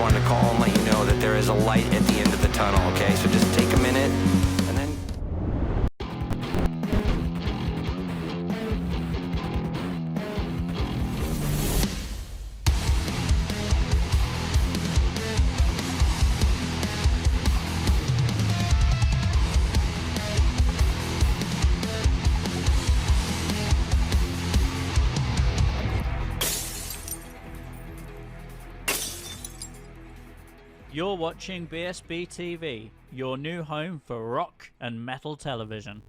wanted to call and let you know that there is a light at the end of the tunnel, okay? So just take a minute and then... You're watching BSB TV, your new home for rock and metal television.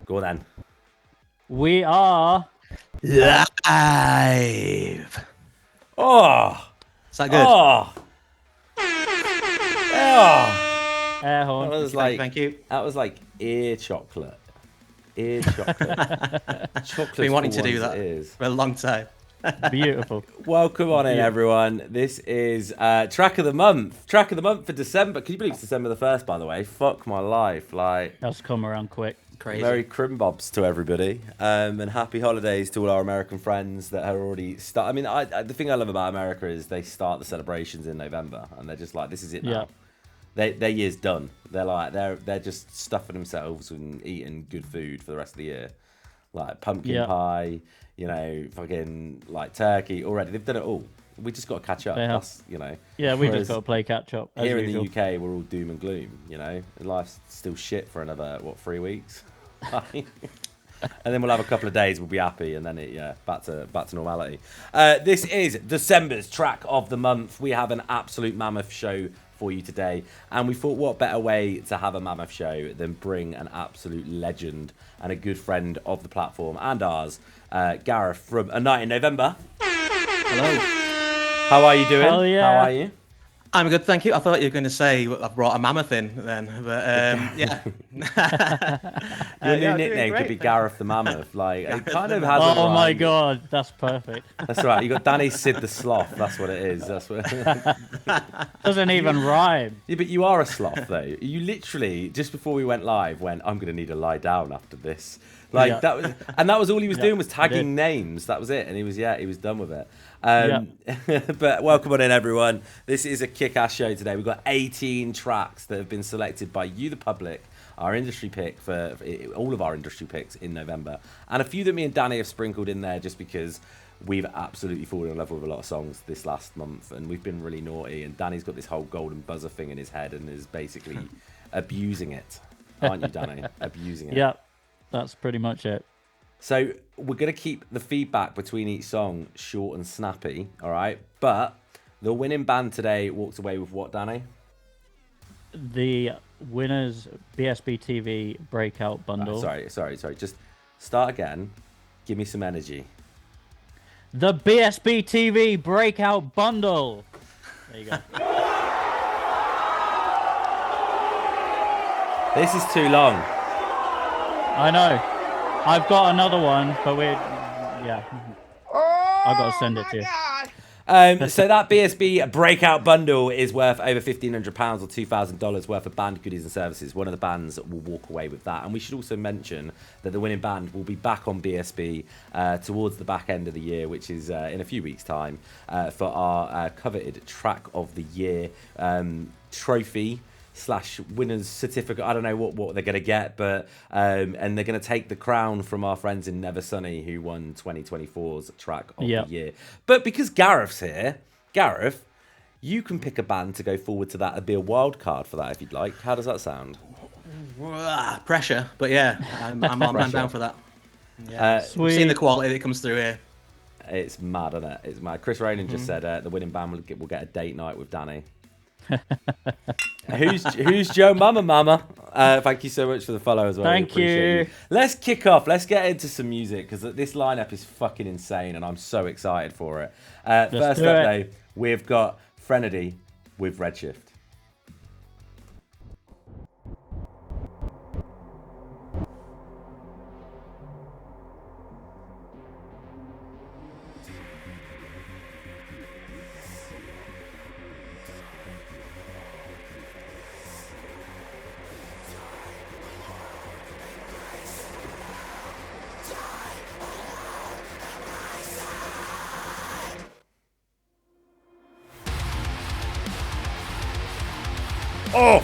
Go on then. We are Live. Oh, Is that good? oh, air horn. That was like, thank you. That was like ear chocolate. Ear chocolate. Chocolate. Been wanting to do that for a long time. Beautiful. Welcome on in, everyone. This is track of the month. Track of the month for December. Can you believe it's December the 1st, by the way? Fuck my life. Like, That's come around quick. Crazy. Merry Crimbobs to everybody, and happy holidays to all our American friends that are already start. I mean, the thing I love about America is they start the celebrations in November, and they're just like, this is it now. Their year's done. They're like they're just stuffing themselves and eating good food for the rest of the year, like pumpkin pie, you know, fucking like turkey already. They've done it all. We just got to catch up. That's, you know. Yeah, we just got to play catch up. Here in the UK, we're all doom and gloom. You know, life's still shit for another 3 weeks, and then we'll have a couple of days. We'll be happy, and then back to normality. This is December's track of the month. We have an absolute mammoth show for you today, and we thought, what better way to have a mammoth show than bring an absolute legend and a good friend of the platform and ours, Gareth from A Night in November. Hello. How are you doing? Hell yeah. How are you? I'm good, thank you. I thought you were going to say I brought a mammoth in then, but yeah. Your new nickname could be Gareth the Mammoth. Like, it kind of has. Oh my god, that's perfect. That's right. You got Danny Sid the Sloth. That's what it is. That's what. Doesn't even rhyme. Yeah, but you are a sloth though. You literally just before we went live went, I'm going to need to lie down after this. Like that was all he was doing was tagging names. That was it, and he was done with it. But welcome on in, everyone. This is a kick-ass show today. We've got 18 tracks that have been selected by you, the public, our industry pick for all of our industry picks in November, and a few that me and Danny have sprinkled in there just because we've absolutely fallen in love with a lot of songs this last month, and we've been really naughty. And Danny's got this whole golden buzzer thing in his head and is basically abusing it, aren't you, Danny? Abusing it. Yeah, that's pretty much it. So we're going to keep the feedback between each song short and snappy, all right? But the winning band today walked away with what, Danny? The winner's BSB TV breakout bundle. Sorry. Just start again. Give me some energy. The BSB TV breakout bundle. There you go. This is too long. I know. I've got another one, but I've got to send it to you. So that BSB breakout bundle is worth over £1,500 or $2,000 worth of band goodies and services. One of the bands will walk away with that. And we should also mention that the winning band will be back on BSB towards the back end of the year, which is in a few weeks' time, for our coveted track of the year trophy / winners certificate. I don't know what they're going to get, but and they're going to take the crown from our friends in Never Sunny who won 2024's track of the year. But because Gareth's here, Gareth, you can pick a band to go forward to that and be a wild card for that if you'd like. How does that sound? Pressure, but yeah, I'm down for that. Yeah. We've seen the quality that comes through here. It's mad, isn't it? It's mad. Chris Raylan just said the winning band will get a date night with Danny. Who's Joe Mama? Thank you so much for the follow as well. Thank you. Let's kick off. Let's get into some music because this lineup is fucking insane and I'm so excited for it. First up though, we've got Frenedy with Redshift. Oh!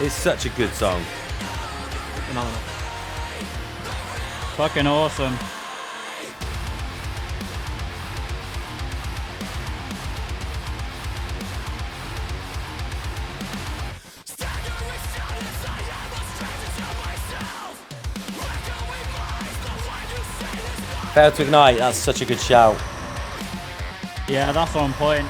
It's such a good song. Phenomenal. Fucking awesome. Fail to Ignite, that's such a good shout. Yeah, that's on point.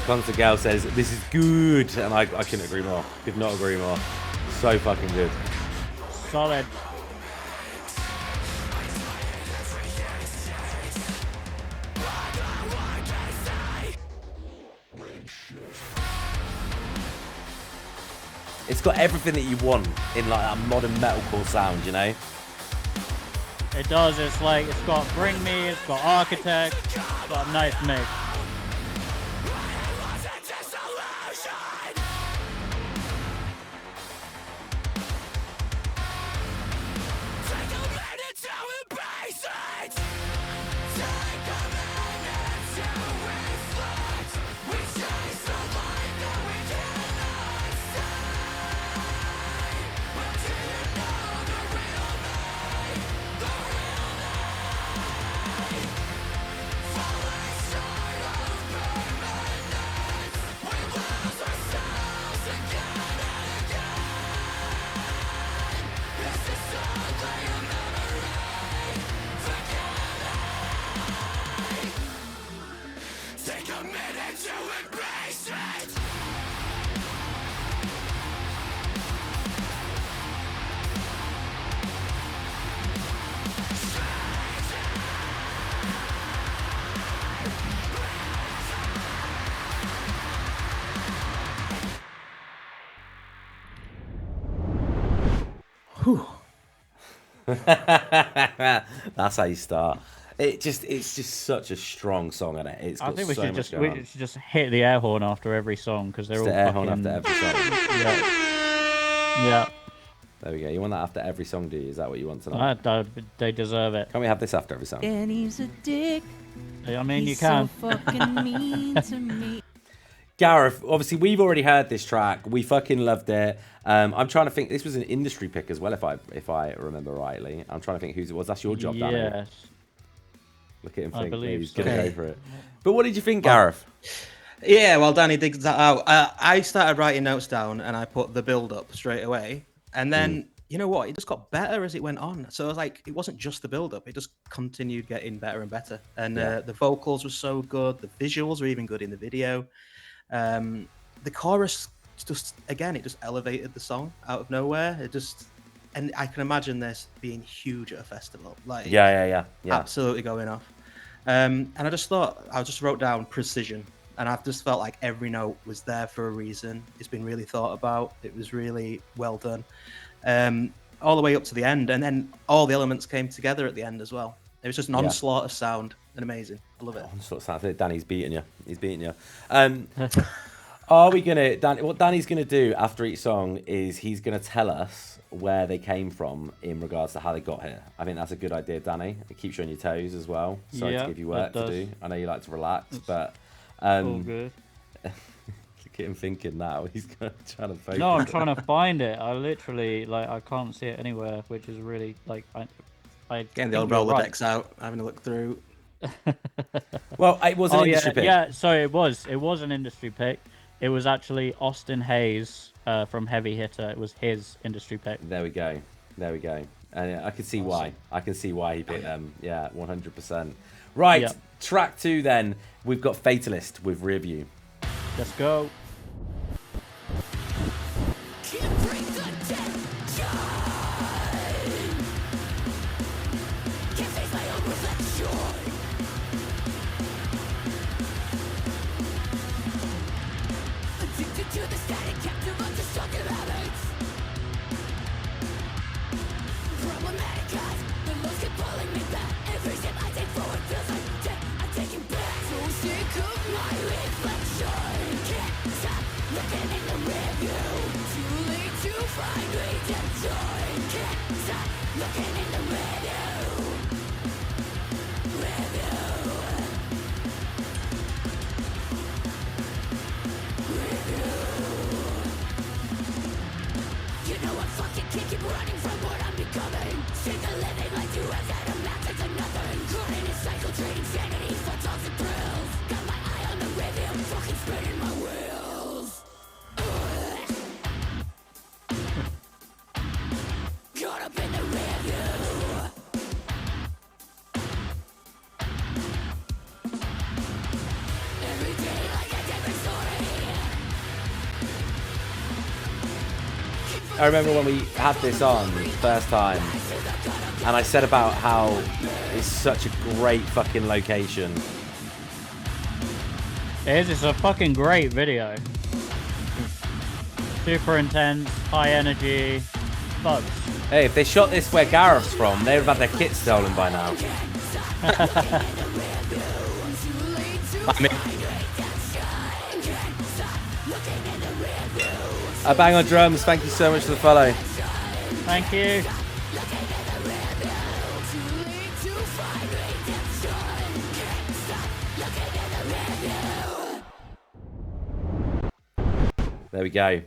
Constant Gal says, this is good. And I couldn't agree more. Could not agree more. So fucking good. Solid. It's got everything that you want in like that modern metalcore sound, you know? It does. It's like, it's got Bring Me, it's got Architect, it's got a nice mix. That's how you start. It's just such a strong song, isn't it? It's got I think we so should much just going on. hit the air horn after every song because they're Just all the air fucking... horn after every song. Yeah. There we go. You want that after every song, do you? Is that what you want tonight? They deserve it. Can we have this after every song? And he's a dick. I mean, you He's can. so fucking mean to me. Gareth, obviously we've already heard this track. We fucking loved it. I'm trying to think. This was an industry pick as well, if I remember rightly. I'm trying to think whose it was. That's your job, Danny. Yes. Look at him I think. believe He's so. gonna go for it. But what did you think, Gareth? Yeah, well, Danny digs that out. I started writing notes down and I put the build up straight away. And then, you know what? It just got better as it went on. So I was like, it wasn't just the build up. It just continued getting better and better. And Yeah. the vocals were so good. The visuals were even good in the video. The chorus just again, it just elevated the song out of nowhere. And I can imagine this being huge at a festival. Like Yeah. absolutely going off. And I just wrote down precision, and I've just felt like every note was there for a reason. It's been really thought about. It was really well done, all the way up to the end, and then all the elements came together at the end as well. It was just an onslaught of sound and amazing. I love it. Onslaught sounds like Danny's beating you. He's beating you. Are we gonna? What Danny's gonna do after each song is he's gonna tell us where they came from in regards to how they got here. I think that's a good idea, Danny. It keeps you on your toes as well. Sorry to give you work to do. I know you like to relax, but all good. Look at him thinking now. He's trying to focus. No, I'm trying to find it. I literally I can't see it anywhere, which is really I Getting the old Rolodex out, having a look through. Well, it was an industry pick. Yeah, sorry, it was an industry pick. It was actually Austin Hayes from Heavy Hitter. It was his industry pick. There we go. And I can see why. I can see why he picked them. Yeah, 100%. Right, track 2 then. We've got Fatalist with Rearview. Let's go. I remember when we had this on the first time, and I said about how it's such a great fucking location. It is. It's a fucking great video. Super intense, high energy, bugs. Hey, if they shot this where Gareth's from, they would have had their kit stolen by now. Bang on drums, thank you so much for the follow. Thank you. There we go.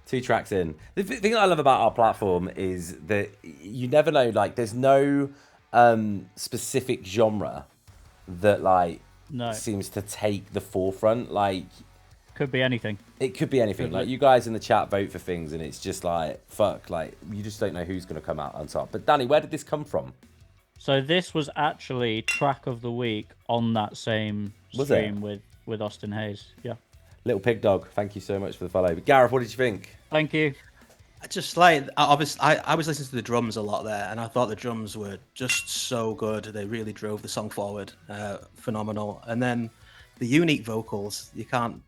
2 tracks in. The thing that I love about our platform is that you never know, like, there's no specific genre that, seems to take the forefront. Like, could be anything. It could be anything. Like, you guys in the chat vote for things, and it's just like, fuck, like, you just don't know who's going to come out on top. But Danny, where did this come from? So this was actually track of the week on that same stream with Austin Hayes. Yeah. Little Pig Dog, thank you so much for the follow. But Gareth, what did you think? Thank you. I just I was listening to the drums a lot there, and I thought the drums were just so good. They really drove the song forward. Phenomenal. And then the unique vocals, you can't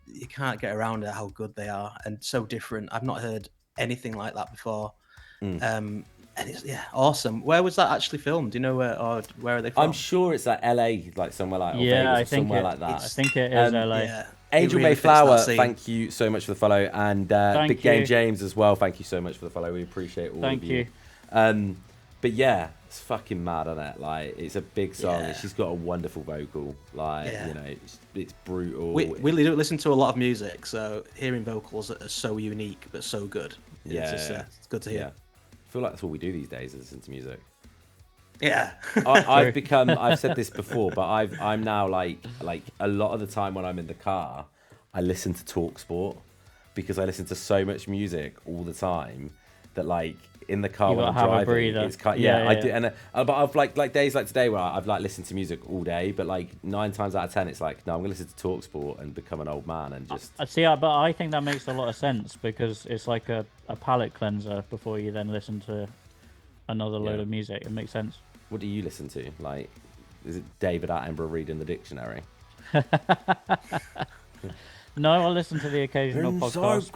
get around it, how good they are, and so different. I've not heard anything like that before. And it's awesome. Where was that actually filmed? Do you know where are they from? I'm sure it's like LA, like somewhere like Vegas, I think somewhere like that. I think it is LA. Yeah. Angel really Mayflower, thank you so much for the follow, and Big Game James as well. Thank you so much for the follow. We appreciate all of you. But yeah, it's fucking mad, isn't it? Like, it's a big song. And she's got a wonderful vocal. Like, you know, it's brutal. We don't listen to a lot of music, so hearing vocals that are so unique but so good. It's good to hear. Yeah. I feel like that's what we do these days, is listen to music. Yeah. I've said this before, but I'm now like a lot of the time when I'm in the car, I listen to TalkSport because I listen to so much music all the time that like in the car You when gotta I'm have a driving, breather. it's kind Yeah, I yeah. do, and but I've like days like today where I've like listened to music all day, but like 9 times out of 10 it's like no, I'm gonna listen to TalkSport and become an old man and just I see, but I think that makes a lot of sense because it's like a palate cleanser before you then listen to another load Yeah. of music. It makes sense. What do you listen to? Like, is it David Attenborough reading the dictionary? No, I listen to the occasional podcast.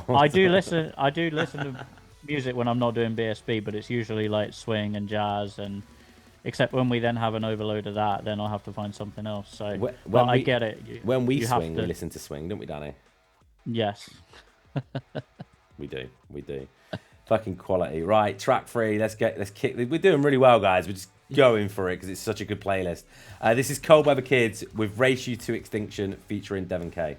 But I do listen. I do listen to music when I'm not doing BSB, but it's usually like swing and jazz, and except when we then have an overload of that, then I'll have to find something else. So, but I get it. When we you have swing, to- we listen to swing, don't we, Danny? Yes. We do. Fucking quality. Right, track 3. Let's kick. We're doing really well, guys. We're just going for it because it's such a good playlist. This is Cold Weather Kids with Race You to Extinction featuring Devon K.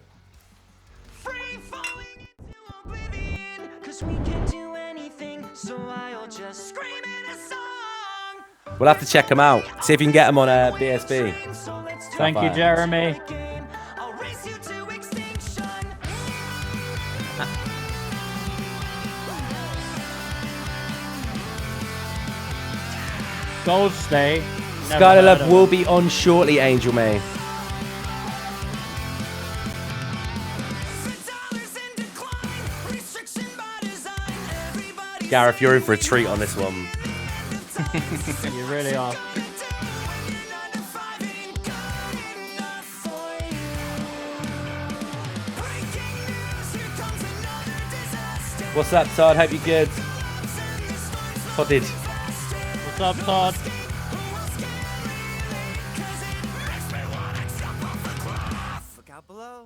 Free falling into oblivion, 'cause we can't do anything, so I'll just scream in a song. We'll have to check them out. See if you can get them on BSB. So let's do Thank you, fire. Jeremy. it again. I'll race you to extinction. Gold State. Never Skylar heard Love of will it. be on shortly, Angel May. $10 in decline, restriction by design. Everybody's Gareth, you're in for a treat on this one. You really are. What's up, Todd? Hope you're good. Todded. What's up, Todd? Look out below.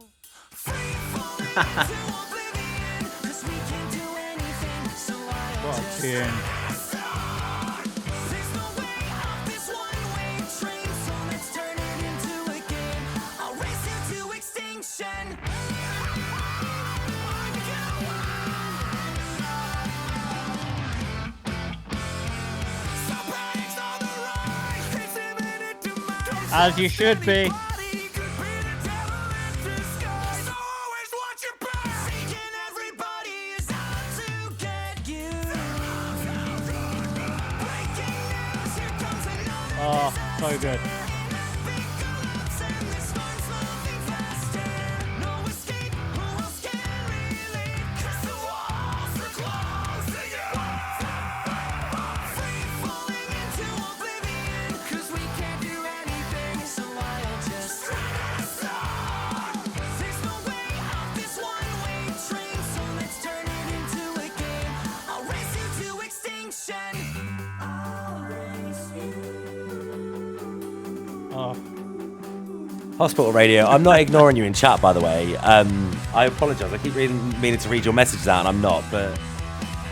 What a tune. As you should be. Oh, so good. Oh, Hospital Radio. I'm not ignoring you in chat, by the way. I apologise. I keep meaning to read your messages out, and I'm not. But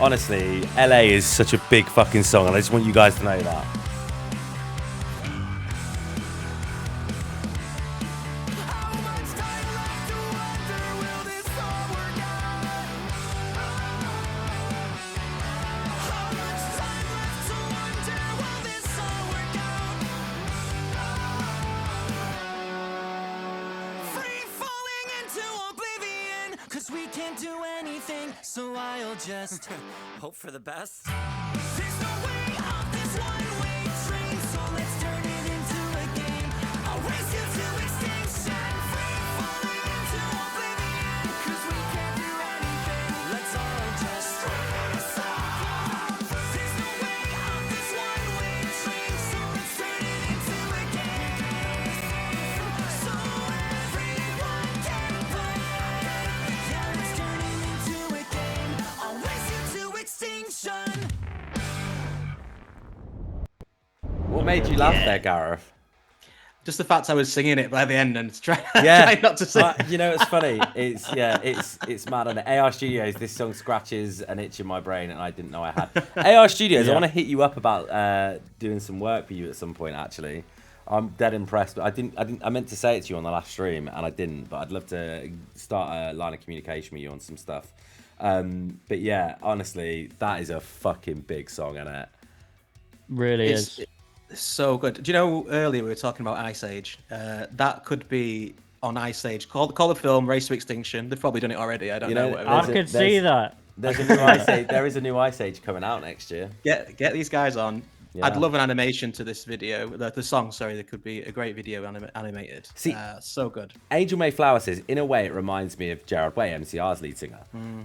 honestly, LA is such a big fucking song, and I just want you guys to know that. We can't do anything, so I'll just Hope for the best. There's no way off this one-way train, so let's turn it into a game. I'll race you to extinction, free falling into oblivion, 'cause we can't do anything. Let's all just scream a song. There's no way off this one-way train, so let's turn it into a game, so everyone can play. Yeah, let's turn it into a game. I'll race you to extinction. What made you laugh there, Gareth? Just the fact I was singing it by the end and trying not to sing. You know, it's funny. It's mad. On AR Studios, this song scratches an itch in my brain, and I didn't know I had. AR Studios, I want to hit you up about doing some work for you at some point. Actually, I'm dead impressed. But I meant to say it to you on the last stream, and I didn't. But I'd love to start a line of communication with you on some stuff. But yeah, honestly, that is a fucking big song, isn't it? really is. It's so good. Do you know earlier we were talking about Ice Age? That could be on Ice Age. Call the film Race to Extinction. They've probably done it already. I don't You know. know, Whatever. I there's a- could see that. There's a new Ice Age. There is a new Ice Age coming out next year. Get these guys on. Yeah. I'd love an animation to this video. The song, sorry, there could be a great video animated. See, so good. Angel May Flower says, in a way, it reminds me of Gerard Way, MCR's lead singer.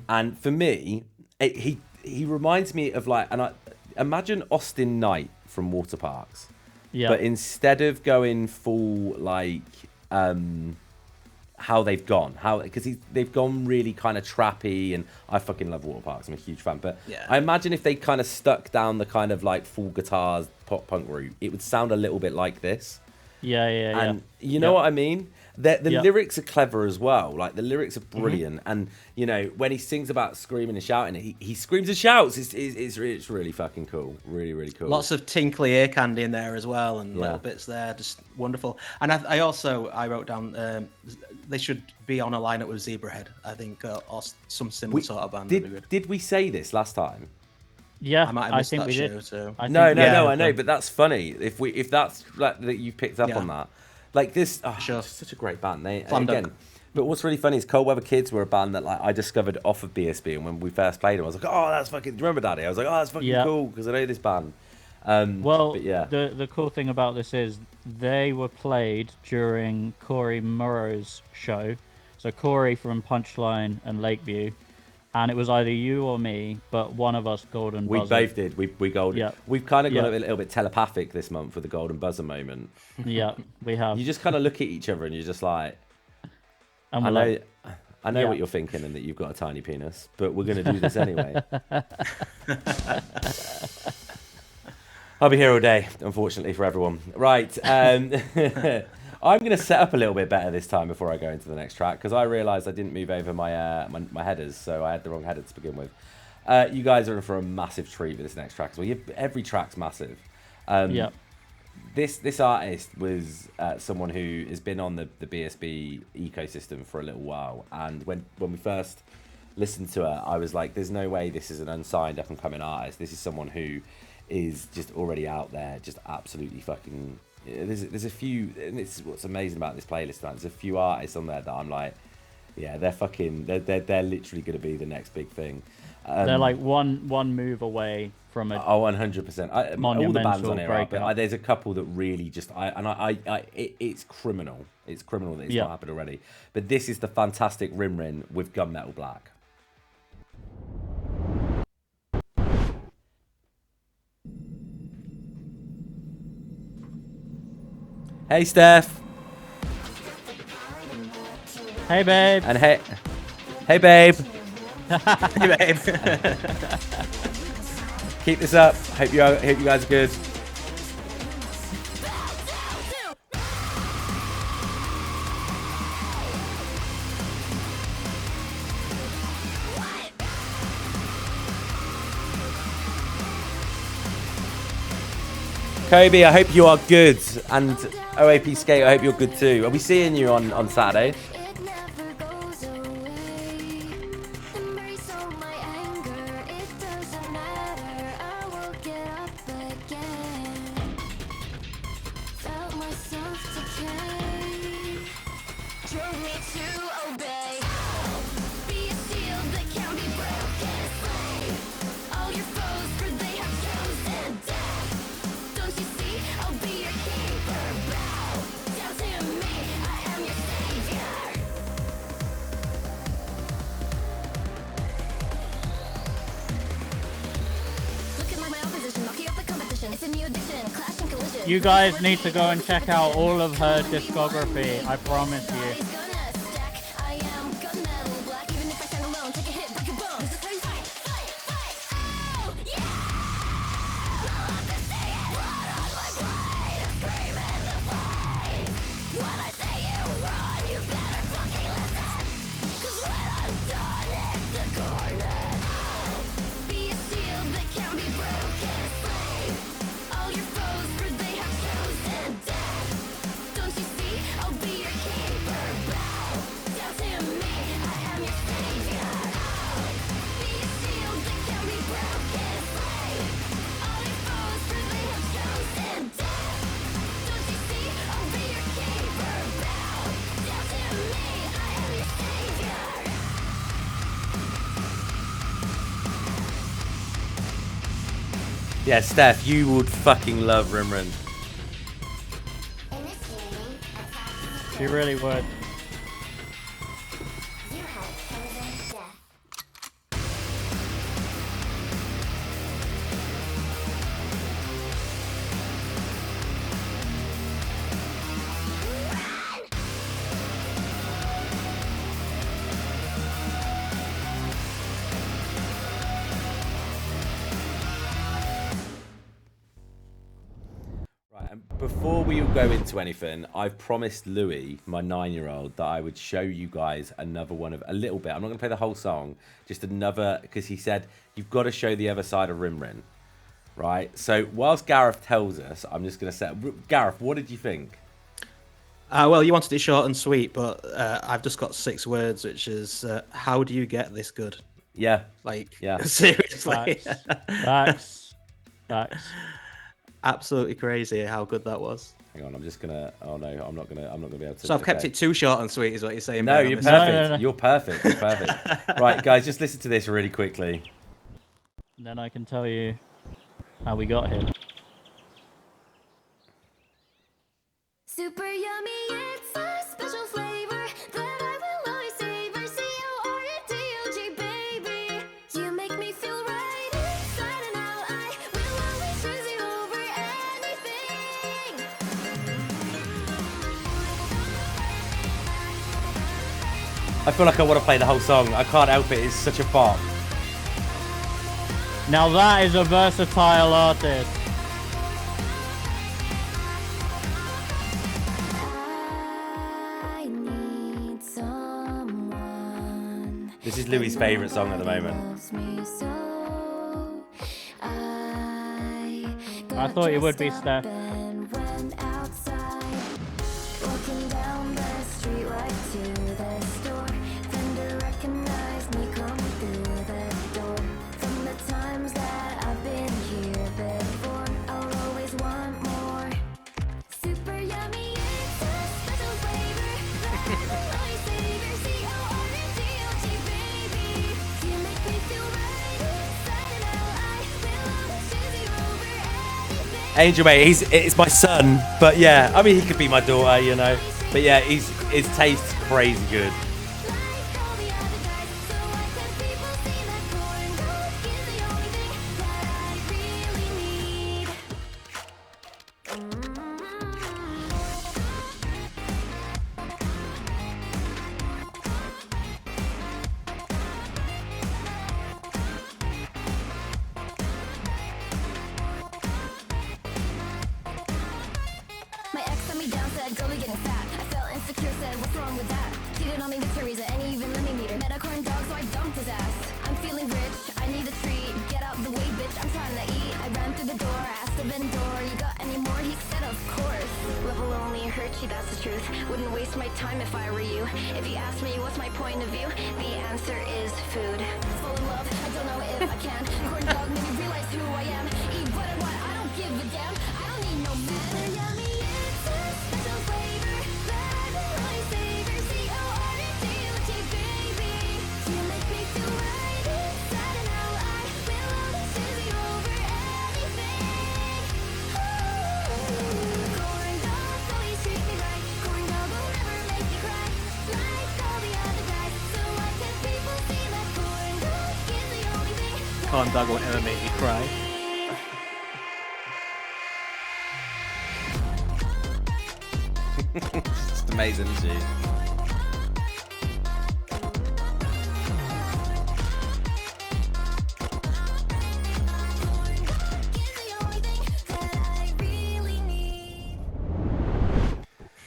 And for me, he reminds me of like, and I imagine Austin Knight from Water Parks. Yeah. But instead of going full like how they've gone, because they've gone really kind of trappy, and I fucking love Water Parks. I'm a huge fan, but Yeah. I imagine if they kind of stuck down the kind of like full guitars pop punk route, it would sound a little bit like this. Yeah. And you know what I mean? The Yeah. lyrics are clever as well. Like the lyrics are brilliant, and you know when he sings about screaming and shouting, he screams and shouts. It's really fucking cool. Really cool. Lots of tinkly ear candy in there as well, and little bits there, just wonderful. And I also wrote down they should be on a lineup with Zebrahead, I think, or some similar sort of band. Did we say this last time? Yeah, I might have I missed think that we show, did. so. I No, think we did. I know, but that's funny. If that's like that you picked up on that, like this, Sure. it's such a great band. They Slam again. dunk. But what's really funny is Cold Weather Kids were a band that like I discovered off of BSB, and when we first played them, I was like, oh, that's fucking. Do you remember Daddy? I was like, oh, that's fucking cool because I know this band. Well, but yeah. the cool thing about this is they were played during Corey Murrow's show. So Corey from Punchline and Lakeview, and it was either you or me, but one of us golden We buzzer. both did. We golden. Yeah. We've kind of got Yeah. a little bit telepathic this month with the golden buzzer moment. Yeah, we have. You just kind of look at each other and you're just like, And I we're know, like, I know yeah. what you're thinking and that you've got a tiny penis, but we're going to do this anyway. I'll be here all day, unfortunately for everyone. Right. I'm going to set up a little bit better this time before I go into the next track because I realised I didn't move over my headers, so I had the wrong header to begin with. You guys are in for a massive treat with this next track. So every track's massive. yeah, This artist was someone who has been on the BSB ecosystem for a little while, and when we first listened to her, I was like, "There's no way this is an unsigned up and coming artist. This is someone who is just already out there, just absolutely fucking." There's a few, and it's what's amazing about this playlist. Right? There's a few artists on there that I'm like, yeah, they're literally going to be the next big thing. they're like one move away from a 100%. All the monumental bands on here are, breakout. but there's a couple that really just it's criminal. It's criminal that it's not happened already. But this is the fantastic Rim Rin with Gunmetal Black. Hey Steph, hey babe. and hey babe. Hey, babe. Keep this up. Hope you guys are good. Kobe, I hope you are good, and OAP Skate, I hope you're good too. Are we seeing you on Saturday? It never goes away. Embrace all my anger. It doesn't matter. I will get up again. Felt myself decay. Drove me to obey. Be a shield that can be broken. Slay all your foes, for they have chosen death. Don't you see? I'll be your keeper. Bow down to me. I am your savior. Looking like my opposition, knocking up the competition. It's a new addition, clash and collision. You guys need to go and check out all of her discography. I promise you. Everybody's gonna stack. I am gunmetal black. Even if I stand alone, take a hit, break a bone. This is how you fight, fight, fight. Oh, yeah! I love to see it. Blood on my blade. Scream in the fight. When I say you run, you better fucking listen. 'Cause when I'm done, it's the corner. Be a shield that can be broken. Slay all your foes, for they have chosen death. Don't you see? I'll be your keeper. Yeah, Steph, you would fucking love Rimrin. Initiating attack. She really would. You have chosen death. Right, and before we all go into anything, I've promised Louis, my 9-year-old, that I would show you guys another one of a little bit. I'm not going to play the whole song, just another, because he said you've got to show the other side of Rimrin, right? So whilst Gareth tells us, I'm just going to say, Gareth, what did you think? Well, you wanted it short and sweet, but I've just got 6 words, which is how do you get this good? Yeah, Like, yeah. seriously, Facts. absolutely crazy how good that was. Hang on, I'm just gonna. Oh no, I'm not gonna be able to. So I've kept it too short and sweet, is what you're saying? No, Ben, you're on perfect. this? No. You're perfect. You're perfect. Right, guys, just listen to this really quickly. Then I can tell you how we got here. Super yummy, it's a special flavor that I will always savor. C-O-R-N-D-O-G, baby. You make me feel right inside and out. I will always choose you over anything. I feel like I want to play the whole song. I can't help it. It's such a bop. Now that is a versatile artist. I need someone. This is Louis' favourite song at the moment. Loves me so. I thought you would be, Steph. And went outside, walking down the street right to the store. Vendor recognized me coming through the door. From the times that I've been here before, I'll always want more. Super yummy, it's a special flavor that I will always savor. C-O-R-N-D-O-G, baby. You make me feel right inside and out. I will always choose you over anything. Angel, mate, it's my son, but yeah, I mean, he could be my daughter, you know. But yeah, his taste's crazy good. Like all the other guys, so why can't people see that corn dog is the only thing that I really need? My ex set me down, said, girl, we getting fat. I felt insecure, said, what's wrong with that? Cheated on me with Teresa, and he even let me meet her. Met a corn dog, so I dumped his ass. I'm feeling rich, I need a treat. Get out the way, bitch, I'm trying to eat. I ran through the door, asked the vendor, you got any more? He said, of course. Love will only hurt you, that's the truth. Wouldn't waste my time if I were you. If you ask me what's my point of view, the answer is food. Full of love, I don't know if I can. Corn dog made me realize who I am. Eat what I want, I don't give a damn. I don't need no man. Yummy, it's a special flavor that I will always savor. C-O-R-N-D-O-G, baby. You make me feel right inside and out. I will always choose you over anything. Corn dog, always treat me right. Corn dog will never make me cry like all the other guys. So why can't people see that corn dog is the only thing? Corn dog won't ever make me cry. It's amazing, isn't she?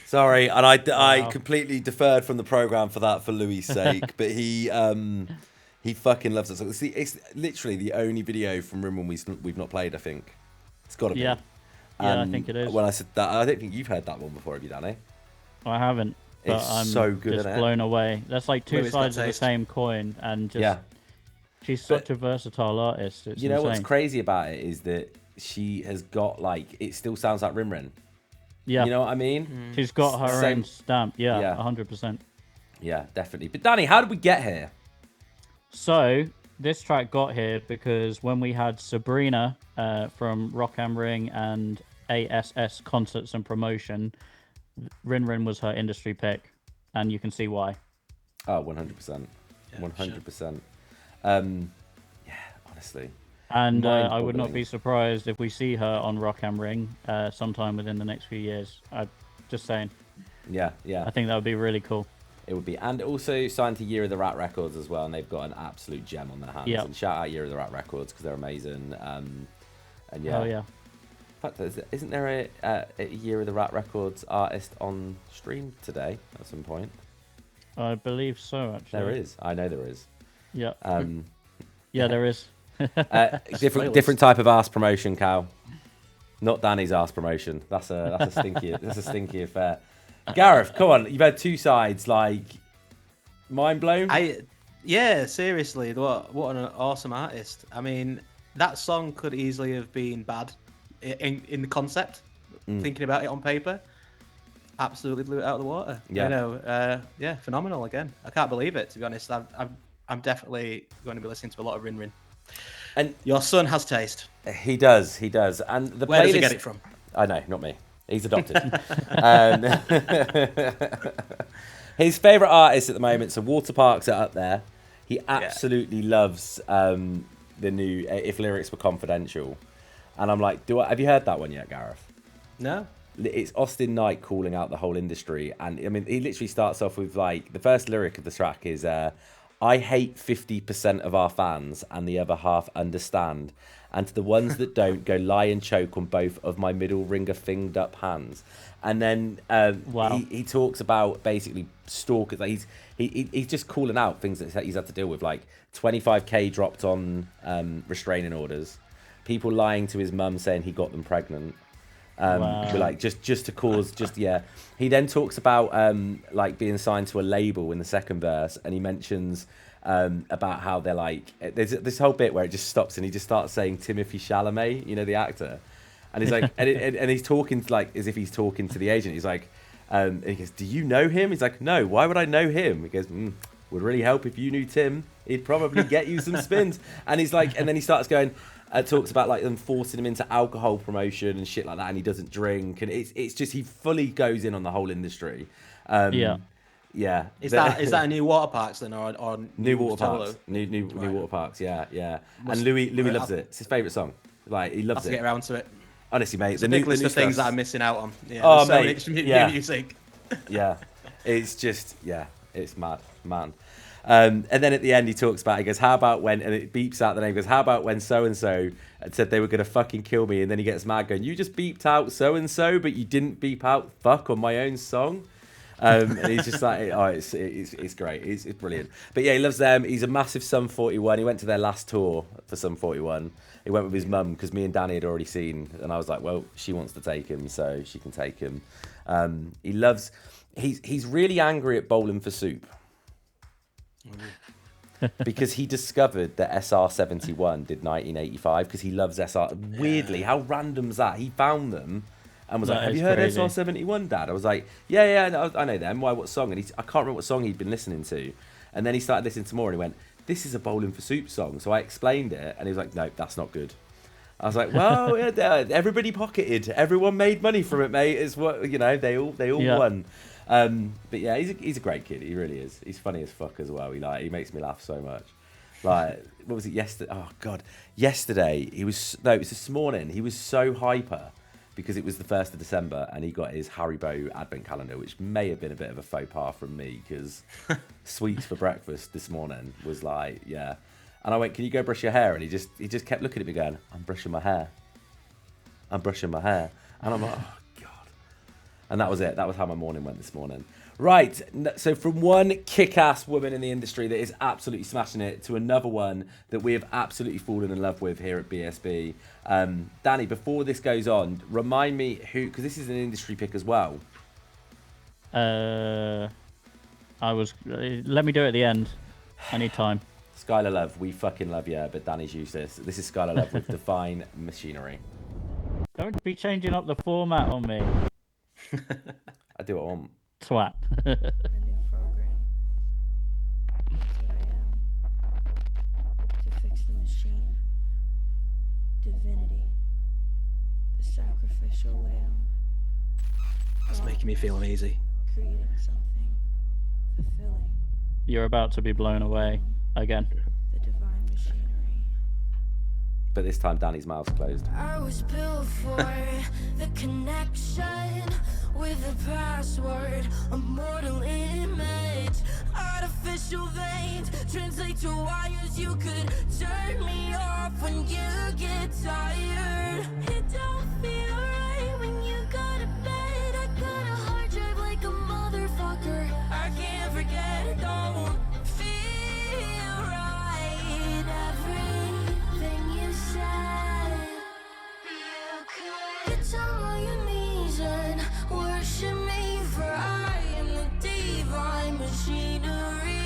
Sorry, and I completely deferred from the program for that for Louis' sake, but he fucking loves it. So it's literally the only video from Rimron we've not played. I think it's got to be. Yeah. Yeah, I think it is. When I said that, I don't think you've heard that one before, have you, Danny? I haven't, but It's I'm so good, just isn't it? blown away. That's like two Louis got sides of the taste. same coin, and just Yeah. she's such a versatile artist. It's You know insane. what's crazy about it is that she has got like it still sounds like Rimron. Yeah, You know what I mean? she's got her Same- own stamp. Yeah, Yeah. 100%. Yeah, definitely. But Danny, how did we get here? So this track got here because when we had Sabrina from Rock am Ring and ASS Concerts and Promotion, Rin Rin was her industry pick, and you can see why. Oh, 100%. Yeah, 100%. Yeah, honestly. And I would not Mind-boggling. be surprised if we see her on Rock am Ring sometime within the next few years. Just saying. Yeah, yeah. I think that would be really cool. It would be. And also signed to Year of the Rat Records as well, and they've got an absolute gem on their hands. Yeah. And shout out Year of the Rat Records because they're amazing. And yeah. Oh, yeah. In fact, isn't there a Year of the Rat Records artist on stream today at some point? I believe so, actually. There is. I know there is. Yeah. Um, Yeah, there is. different type of ass promotion, Cal. Not Danny's ass promotion. That's a stinky affair. Gareth, come on. You've had two sides. Like, mind blown. Yeah, seriously, what an awesome artist. I mean, that song could easily have been bad in the concept. Thinking about it on paper, absolutely blew it out of the water. Yeah. You know, yeah, phenomenal again. I can't believe it, to be honest. I'm definitely going to be listening to a lot of Rin Rin. And Your son has taste. he does. And the Where does playlist... he get it from? I know, not me. He's adopted. His favourite artists at the moment, so Water Parks are up there. He absolutely loves the new If Lyrics Were Confidential. And I'm like, have you heard that one yet, Gareth? No. It's Austin Knight calling out the whole industry. And I mean, he literally starts off with like, the first lyric of the track is, I hate 50% of our fans and the other half understand. And to the ones that don't, go lie and choke on both of my middle ringer finged up hands. And then Wow. he talks about basically stalkers. Like he's just calling out things that he's had to deal with, like 25k dropped on restraining orders, people lying to his mum saying he got them pregnant. Wow. Like just to cause He then talks about like being signed to a label in the second verse, and he mentions about how they're like, there's this whole bit where it just stops and he just starts saying Timothy Chalamet, you know, the actor, and he's like, and he's talking like as if he's talking to the agent. He's like, and he goes, do you know him? He's like, no, why would I know him? He goes, would really help if you knew Tim. He'd probably get you some spins. And he's like, and then he starts going, talks about like them forcing him into alcohol promotion and shit like that, and he doesn't drink, and it's just, he fully goes in on the whole industry. Yeah. Is that a new Water Parks then, or new Water solo? Parks? New Right. Water Parks. Yeah. And Louis loves it. It's his favourite song. Like, he I'll loves have to it. get around to it. Honestly, mate, It's a big list of things that I'm missing out on. Yeah, Oh, there's mate, so much yeah. music. Yeah, it's just, it's mad, man. And then at the end, he talks about, he goes, how about when, and it beeps out the name, he goes, how about when so-and-so said they were going to fucking kill me, and then he gets mad going, you just beeped out so-and-so, but you didn't beep out fuck on my own song. And he's just like, oh, it's great. It's brilliant. But yeah, he loves them. He's a massive Sum 41. He went to their last tour for Sum 41. He went with his mum because me and Danny had already seen, and I was like, well, she wants to take him, so she can take him. He loves, he's really angry at Bowling for Soup. Because he discovered that SR71 did 1985 because he loves SR. Weirdly, how random's that? He found them and was like, have you heard crazy. SR71, Dad? I was like, yeah, I know them. Why, what song? And I can't remember what song he'd been listening to. And then he started listening to more and he went, this is a Bowling for Soup song. So I explained it and he was like, no, that's not good. I was like, well, yeah, everybody pocketed. Everyone made money from it, mate. It's what, you know, they all won. But yeah, he's a great kid. He really is. He's funny as fuck as well. He makes me laugh so much. Like, what was it yesterday? Oh God, yesterday it was this morning. He was so hyper because it was the 1st of December and he got his Haribo advent calendar, which may have been a bit of a faux pas from me because sweets for breakfast this morning was like, yeah. And I went, can you go brush your hair? And he just kept looking at me going, I'm brushing my hair. I'm brushing my hair. And I'm like, oh God. And that was it. That was how my morning went this morning. Right. So from one kick-ass woman in the industry that is absolutely smashing it to another one that we have absolutely fallen in love with here at BSB. Danny, before this goes on, remind me who, because this is an industry pick as well. Let me do it at the end. Anytime. Skylar Love, we fucking love you, but Danny's useless. This is Skylar Love with Define Machinery. Don't be changing up the format on me. I do what I want. Twat. A new program. That's what I am. divinity, the sacrificial lamb, That's making me feel uneasy. creating something fulfilling, You're about to be blown away again. the divine machinery. But this time, Danny's mouth's closed. I was built for the connection with a password, a mortal image, artificial veins translate to wires. You could turn me off when you get tired. It don't feel right when you go to bed. I got a hard drive like a motherfucker. I can't forget, it don't feel right. Everything you said, you could get down on your knees and worship me, for I am the divine machinery.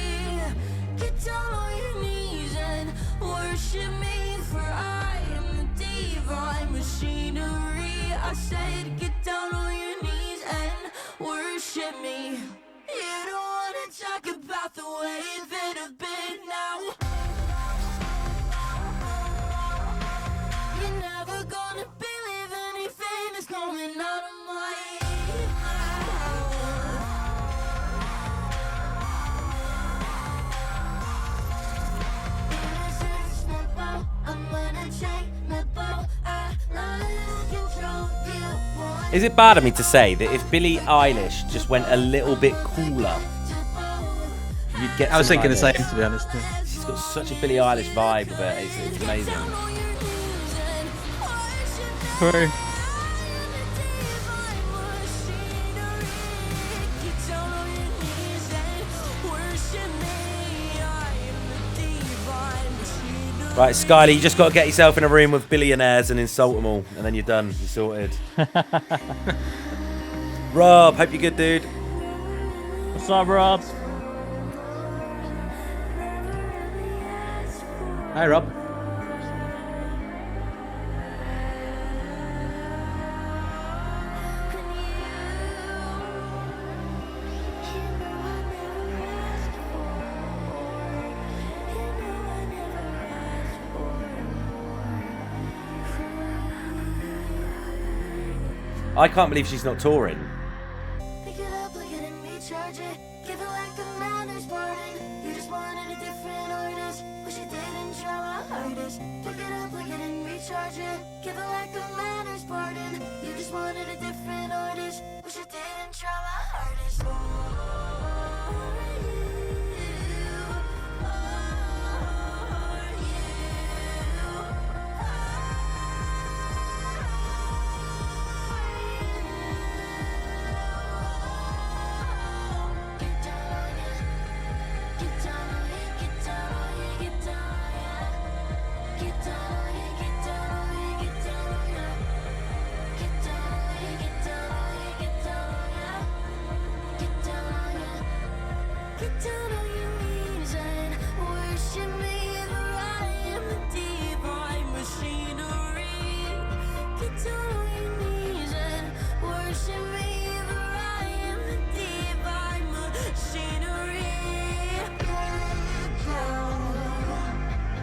Get down on your knees and worship me, for I am the divine machinery. I said get down on your knees and worship me. You don't wanna talk about the way that I've been now. You're never gonna believe anything that's coming out of my mouth. I'm gonna take my bow. I lose control. You Is it bad of me to say that if Billie Eilish just went a little bit cooler, you'd get I was some thinking the same, ideas? to be honest. She's got such a Billie Eilish vibe with it. It's amazing. True. Right, Skyler, you just got to get yourself in a room with billionaires and insult them all, and then you're done. You're sorted. Rob, hope you're good, dude. What's up, Rob? Hi, Rob. I can't believe she's not touring. Pick it up, look it and recharge it. Give it like a manners pardon. You just wanted a different artist. Wish you didn't try my hardest. Pick it up, look it and recharge it. Give it like a manners pardon. You just wanted a different artist. Wish you didn't try my hardest. Get down on your knees and worship me, for I am the divine machinery. Get down on your knees and worship me, for I am the divine machinery. Get down.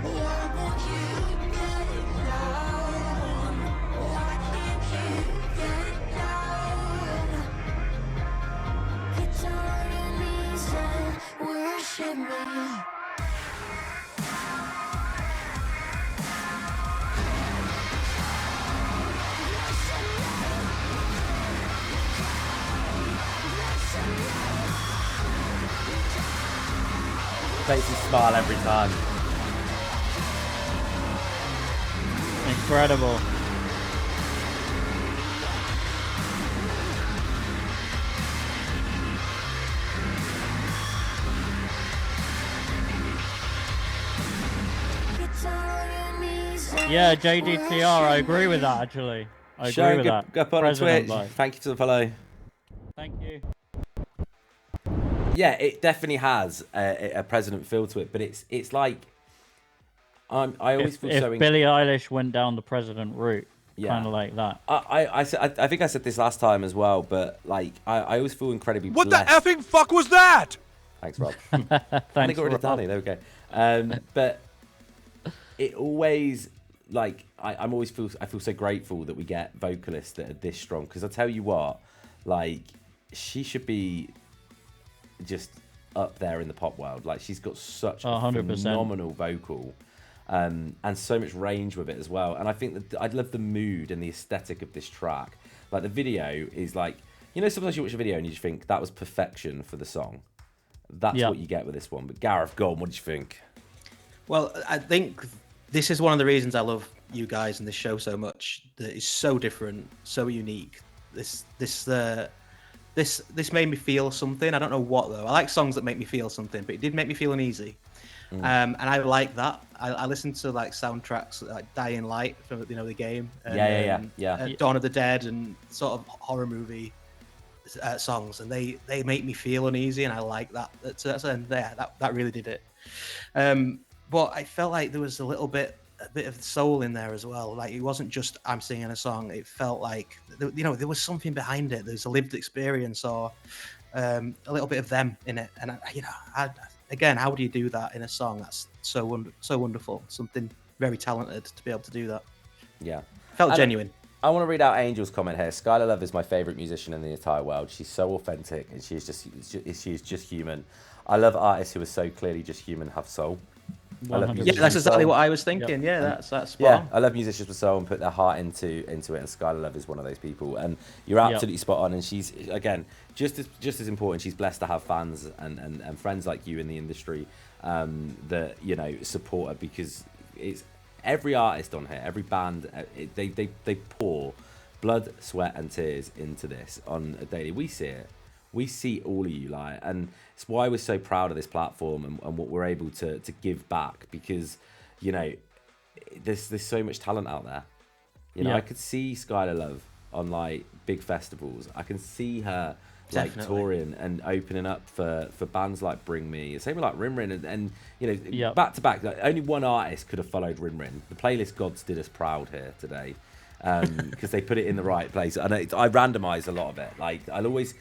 Why won't you get down? Why can't you get down? Get down on your knees and worship me. Makes me smile every time. Incredible. Get down on your knees and Yeah, JDTR, I agree with that, actually. I agree Sharon, with go, that. go put on President Twitch. life. Thank you for the follow. Thank you. Yeah, it definitely has a president feel to it, but it's like I always feel so. If Billie Eilish went down the president route, Yeah. kind of like that. I think I said this last time as well, but like I always feel incredibly What blessed. the effing fuck was that? Thanks, Rob. And I Thanks, got rid of Rob. Danny. There we go. But it always like I'm always I feel so grateful that we get vocalists that are this strong, because I tell you what, like she should be just up there in the pop world. Like she's got such a 100%. phenomenal vocal, and so much range with it as well. And I think that I love the mood and the aesthetic of this track. Like the video is like, you know, sometimes you watch a video and you just think that was perfection for the song. That's what you get with this one. But Gareth, go on, what do you think? Well, I think this is one of the reasons I love you guys and this show so much. That it's so different, so unique. This made me feel something. I don't know what though. I like songs that make me feel something, but it did make me feel uneasy. And I like that. I listened to like soundtracks like Dying Light from the game. And, Dawn of the Dead and sort of horror movie songs, and they make me feel uneasy, and I like that. That really did it. But I felt like there was a bit of soul in there as well. Like it wasn't just I'm singing a song. It felt like there was something behind it. There's a lived experience or a little bit of them in it. And again, how do you do that in a song? That's so wonderful. Something very talented to be able to do that. Yeah, felt genuine. I want to read out Angel's comment here. Skylar Love is my favorite musician in the entire world. She's so authentic, and she's just human. I love artists who are so clearly just human, have soul. I love 100%. musicians Yeah, that's with exactly soul. what I was thinking. Yeah, that's spot Yeah, on. I love musicians with soul and put their heart into it, and Skylar Love is one of those people. And you're absolutely spot on. And she's, again, just as important. She's blessed to have fans and friends like you in the industry that support her, because it's every artist on here, every band, they pour blood, sweat, and tears into this on a daily. We see it. We see all of you, and it's why we're so proud of this platform and what we're able to give back, because there's so much talent out there. I could see Skylar Love on like big festivals. I can see her like touring and opening up for bands like Bring Me, same with like Rinrin, and back to back. Like, only one artist could have followed Rinrin. The playlist gods did us proud here today, because they put it in the right place. And I randomize a lot of it. Like I always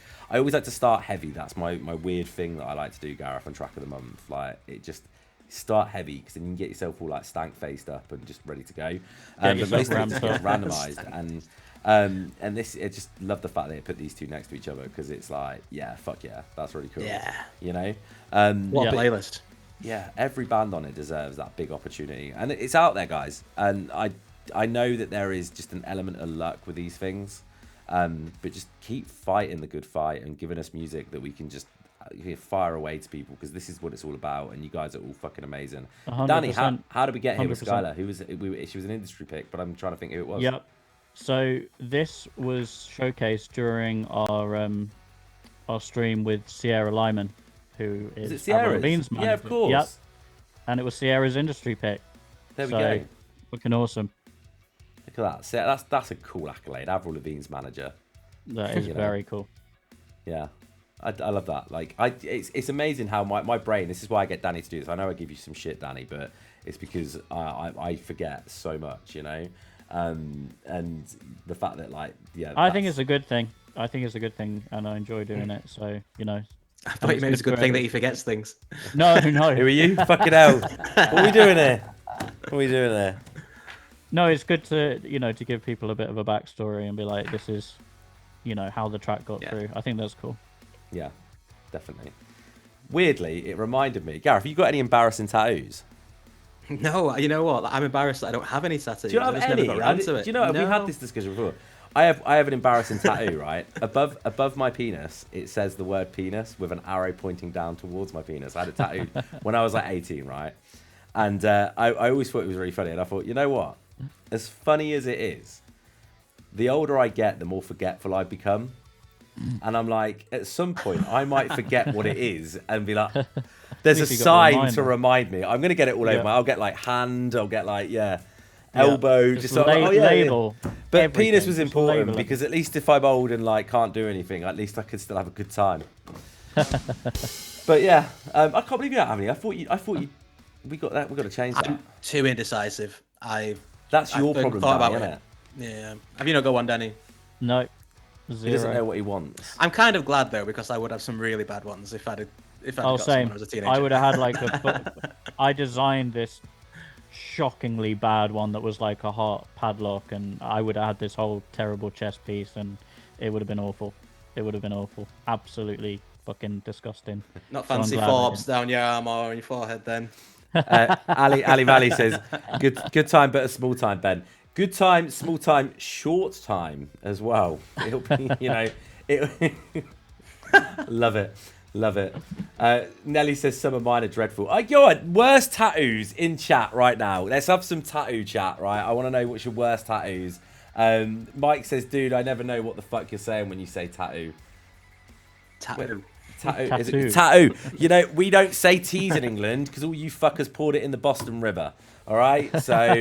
like to start heavy. That's my weird thing that I like to do, Gareth, on Track of the Month. Like it just start heavy, because then you can get yourself all like stank faced up and just ready to go. But most of it just gets randomized. And this, I just love the fact that they put these two next to each other, because it's like, yeah, fuck yeah, that's really cool. Yeah. What a playlist. Yeah, every band on it deserves that big opportunity, and it's out there, guys. And I know that there is just an element of luck with these things, but just keep fighting the good fight and giving us music that we can just fire away to people, because this is what it's all about, and you guys are all fucking amazing. 100%. Danny, how did we get here with 100%. Skylar? She was an industry pick, but I'm trying to think who it was. Yep. So this was showcased during our stream with Sierra Lyman, who is it Sierra's? Avril Lavigne's manager. Yeah, of course. Yep. And it was Sierra's industry pick. There we go. Looking awesome. Look at that. That's a cool accolade. Avril Lavigne's manager. That is very cool. Yeah. I love that. Like it's amazing how my brain. This is why I get Danny to do this. I know I give you some shit, Danny, but it's because I forget so much, and the fact that I think it's a good thing. And I enjoy doing it. So I thought you meant it's a good thing that he forgets things. No. Who are you? Fucking hell! What are we doing here? No, it's good to to give people a bit of a backstory and be like, this is how the track got through. I think that's cool. Yeah, definitely. Weirdly, it reminded me, Gareth, have you got any embarrassing tattoos? No, you know what? I'm embarrassed that I don't have any tattoos. Do you not have any? Never got around to it. Do you know? No. We had this discussion before. I have an embarrassing tattoo, right? Above my penis, it says the word penis with an arrow pointing down towards my penis. I had it tattooed when I was like 18, right? And I always thought it was really funny. And I thought, you know what? As funny as it is, the older I get, the more forgetful I become. And I'm like, at some point, I might forget what it is and be like, there's a sign to remind me. I'm going to get it all over. I'll get like hand, I'll get like, elbow. Just label. But everything. penis was Just important, label it. because at least if I'm old and like can't do anything, at least I could still have a good time. But yeah, I can't believe you don't have any. I thought you. We got to change that. I'm too indecisive. That's your problem, Danny, isn't it? Yeah. Have you not got one, Danny? No. He doesn't know Zero. what he wants. I'm kind of glad though, because I would have some really bad ones if I'd got some when Same. I was a teenager. I would have had like I designed this shockingly bad one that was like a heart padlock, and I would have had this whole terrible chest piece, and it would have been awful. It would have been awful. Absolutely fucking disgusting. Not So I'm fancy glad I forbs didn't. down your arm or on your forehead then. Ali Valley says, good time, but a small time, Ben. Good time, small time, short time as well. It'll be, love it. Love it. Nelly says some of mine are dreadful. God, worst tattoos in chat right now. Let's have some tattoo chat, right? I want to know what's your worst tattoos. Myke says, dude, I never know what the fuck you're saying when you say tattoo. Tattoo. Tattoo. Is it tattoo? We don't say T's in England because all you fuckers poured it in the Boston River. All right? So,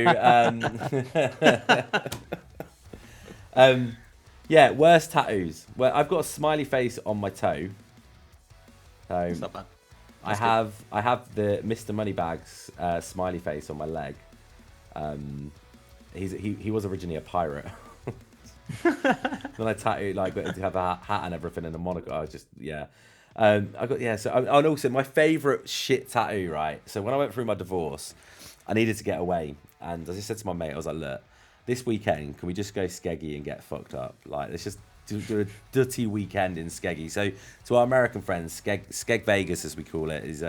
yeah, worst tattoos. Well, I've got a smiley face on my toe. It's not bad. I have the Mr. Moneybags smiley face on my leg. He was originally a pirate. Then I tattooed to have a hat and everything and a monocle. I was just and also my favourite shit tattoo, right? So when I went through my divorce, I needed to get away, and as I said to my mate, I was like, look, this weekend can we just go skeggy and get fucked up? Like, let's just do a dirty weekend in Skeggy. So to our American friends, Skeg Vegas, as we call it, is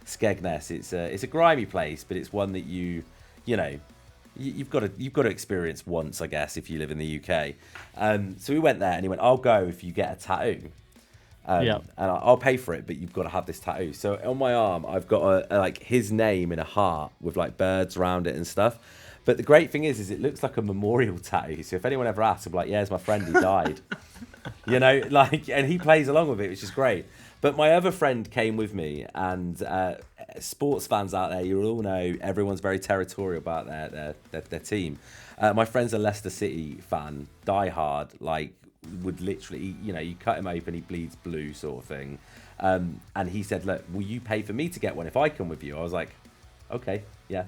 Skegness. It's a grimy place, but it's one that you've got to experience once, I guess, if you live in the UK. So we went there, and he went, I'll go if you get a tattoo. And I'll pay for it, but you've got to have this tattoo. So on my arm, I've got his name in a heart with like birds around it and stuff. But the great thing is it looks like a memorial tattoo. So if anyone ever asks, I'm like, yeah, it's my friend, he died. And he plays along with it, which is great. But my other friend came with me, and sports fans out there, you all know everyone's very territorial about their team. My friend's a Leicester City fan, die hard, would literally, you cut him open, he bleeds blue sort of thing. And he said, look, will you pay for me to get one if I come with you? I was like, okay, yeah.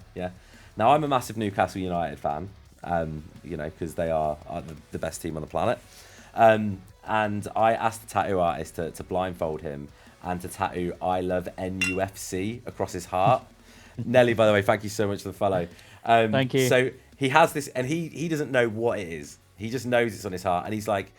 Now, I'm a massive Newcastle United fan, because they are the best team on the planet. And I asked the tattoo artist to blindfold him and to tattoo I love NUFC across his heart. Nelly, by the way, thank you so much for the follow. Thank you. So he has this, and he doesn't know what it is. He just knows it's on his heart, and he's like,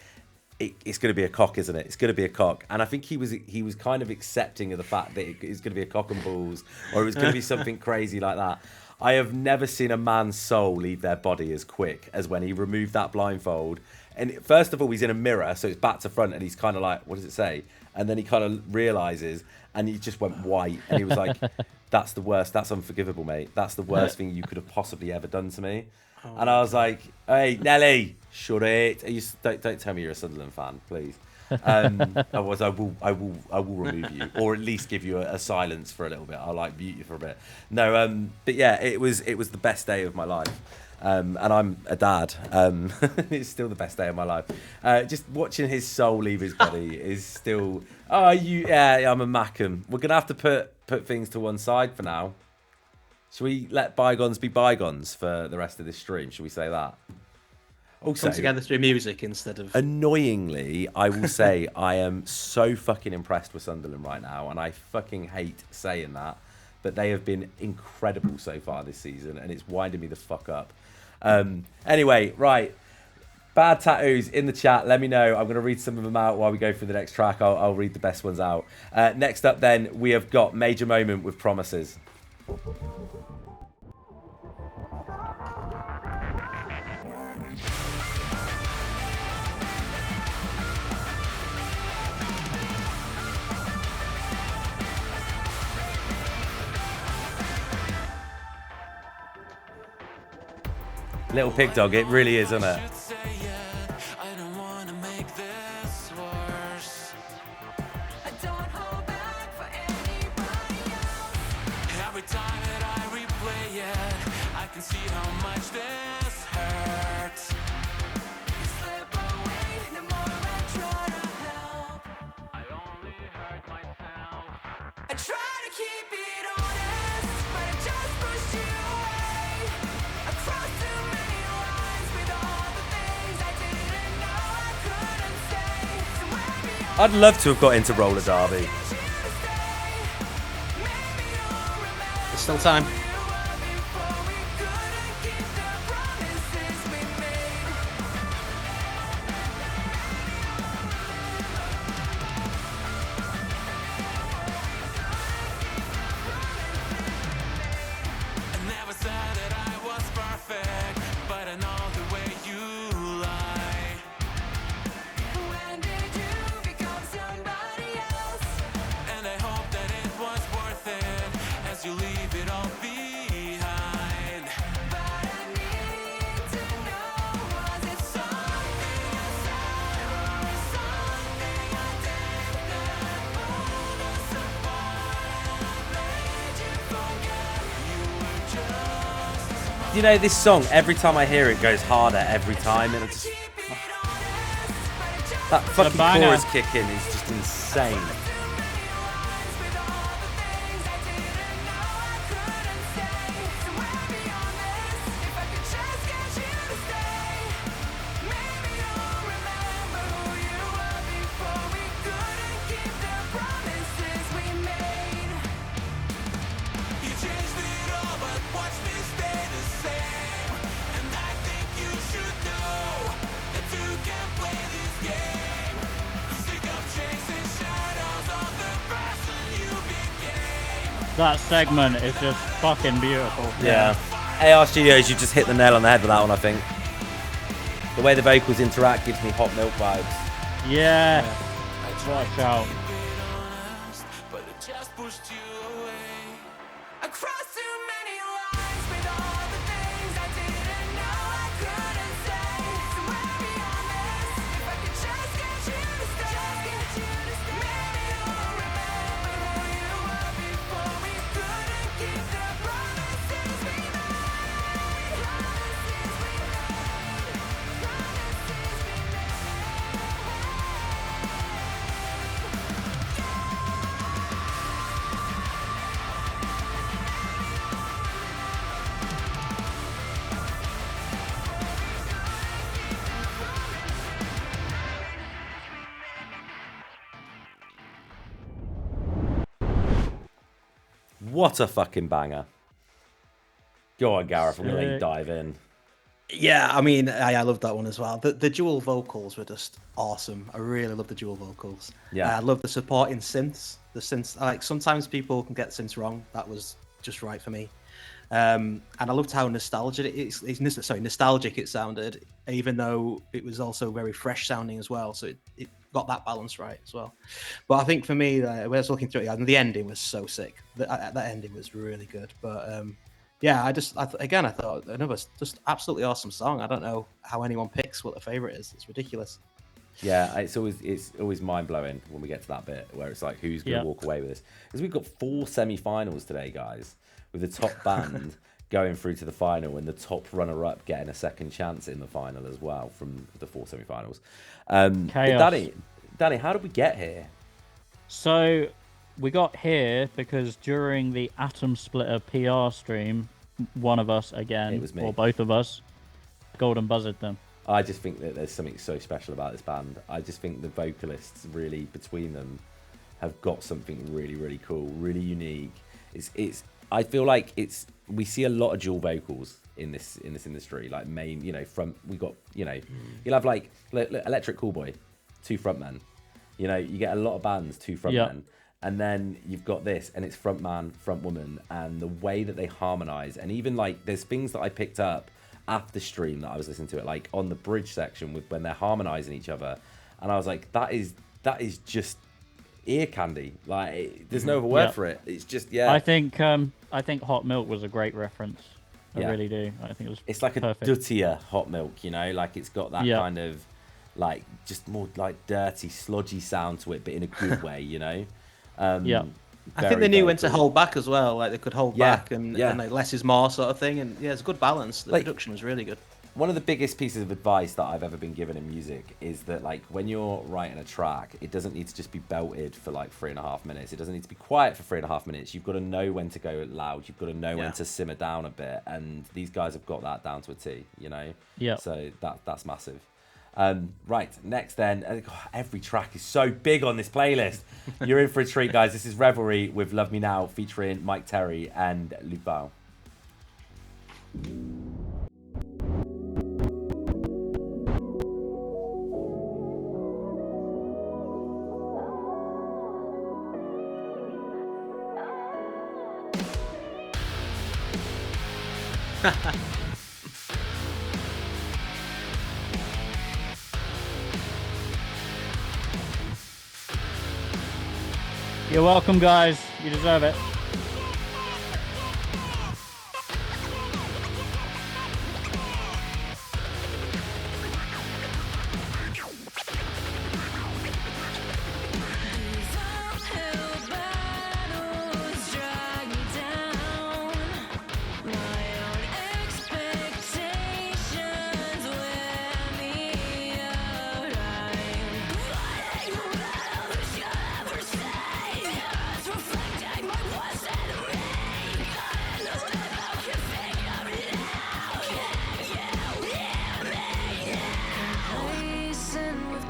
it's going to be a cock, isn't it? It's going to be a cock. And I think he was kind of accepting of the fact that it's going to be a cock and balls, or it was going to be something crazy like that. I have never seen a man's soul leave their body as quick as when he removed that blindfold. And first of all, he's in a mirror, so it's back to front, and he's kind of like, what does it say? And then he kind of realizes, and he just went white, and he was like, that's the worst. That's unforgivable, mate. That's the worst thing you could have possibly ever done to me. Oh, and I was like, hey, Nelly, shut it. Don't tell me you're a Sunderland fan, please. Otherwise, I will remove you, or at least give you a silence for a little bit. I'll mute you for a bit. No, but yeah, it was the best day of my life. And I'm a dad. It's still the best day of my life. Just watching his soul leave his body is still. I'm a Mackham. We're gonna have to put things to one side for now. Should we let bygones be bygones for the rest of this stream? Should we say that? Also, come together through music instead of. Annoyingly, I will say I am so fucking impressed with Sunderland right now, and I fucking hate saying that, but they have been incredible so far this season, and it's winding me the fuck up. Anyway, right. Bad tattoos in the chat. Let me know. I'm going to read some of them out while we go through the next track. I'll read the best ones out. Next up, then, we have got Major Moment with Promises. Little Pig Dog, it really is, isn't it? I'd love to have got into roller derby. There's still time. Never said that I was perfect, but I know the way you lie. When did you become somebody else? And I hope that it was worth it as you leave it all behind. But I need to know, was it something I said or something I did that pulled us apart and made you forget you were just You know, this song, every time I hear it, goes harder every time. And it's just, keep it honest, but it just that fucking banger. chorus kick in is just insane. That segment is just fucking beautiful. Yeah. AR Studios, you just hit the nail on the head with that one, I think. The way the vocals interact gives me Hot Milk vibes. Yeah. Watch out. But it just pushed you away. I crossed too many lines with all the things I didn't know I couldn't say. Somewhere beyond this, if I could just get you to stay, maybe you'll remember who you were before we couldn't keep the promises we made. Promises we made. Promises we made. What a fucking banger. Go on, Gareth, I'm going to let you Sick. dive in. Yeah, I mean, I love that one as well. The dual vocals were just awesome. I really love the dual vocals. Yeah. I love the supporting synths. The synths, like sometimes people can get synths wrong. That was just right for me. And I loved how nostalgic nostalgic it sounded, even though it was also very fresh sounding as well. So it got that balance right as well. But I think for me, when I was looking through it, the ending was so sick. That ending was really good. But yeah, I thought another just absolutely awesome song. I don't know how anyone picks what their favorite is. It's ridiculous. Yeah, it's always mind blowing when we get to that bit where it's like, who's going to walk away with this? Because we've got 4 semi-finals today, guys, with the top band going through to the final and the top runner-up getting a second chance in the final as well from the 4 semi-finals. Chaos. Danny, how did we get here? So we got here because during the Atom Splitter PR stream, one of us again, It was me. or both of us, golden buzzed them. I just think that there's something so special about this band. I just think the vocalists really, between them, have got something really, really cool, really unique. I feel like we see a lot of dual vocals in this industry. Like you'll have like look, Electric Callboy, 2 frontmen. You get a lot of bands, 2 frontmen. Yeah. And then you've got this, and it's front man, front woman, and the way that they harmonize, and even like there's things that I picked up after stream that I was listening to it, like on the bridge section with when they're harmonizing each other, and I was like, that is just ear candy. Like there's no other word for it. It's just I think Hot Milk was a great reference. I really do. I think it was. It's like a perfect. dirtier Hot Milk, like it's got that kind of like just more like dirty, sludgy sound to it, but in a good way, I think they knew when to hold back as well. Like they could hold back and like less is more sort of thing. And yeah, it's a good balance. The production was really good. One of the biggest pieces of advice that I've ever been given in music is that like when you're writing a track, it doesn't need to just be belted for like 3.5 minutes. It doesn't need to be quiet for 3.5 minutes. You've got to know when to go loud. You've got to know when to simmer down a bit. And these guys have got that down to a T, Yeah. So that's massive. Right, next then, every track is so big on this playlist. You're in for a treat, guys. This is Revelry with Love Me Now featuring Myke Terry and Lophiile. You're welcome, guys. You deserve it.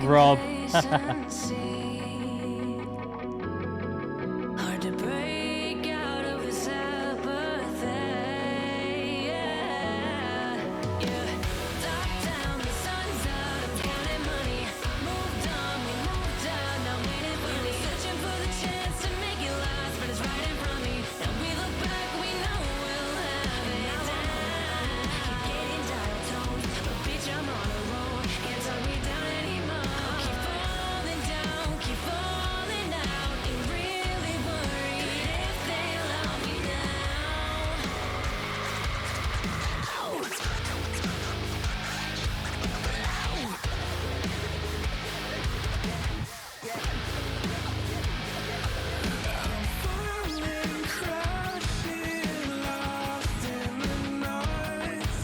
Rob. Hard to break out of this apathy. Yeah. Top down, the sun's out, I'm counting money. Moved on, we moved on, now waiting for me. Searching for the chance to make it last, but it's right in front of me. And we look back, we know we'll have it down. Keep getting dial tones, but bitch, I'm on a roll. Can't talk me down anymore. Keep falling down, keep falling out. Ain't really worried if they love me now. Falling, crashing, lost in the noise.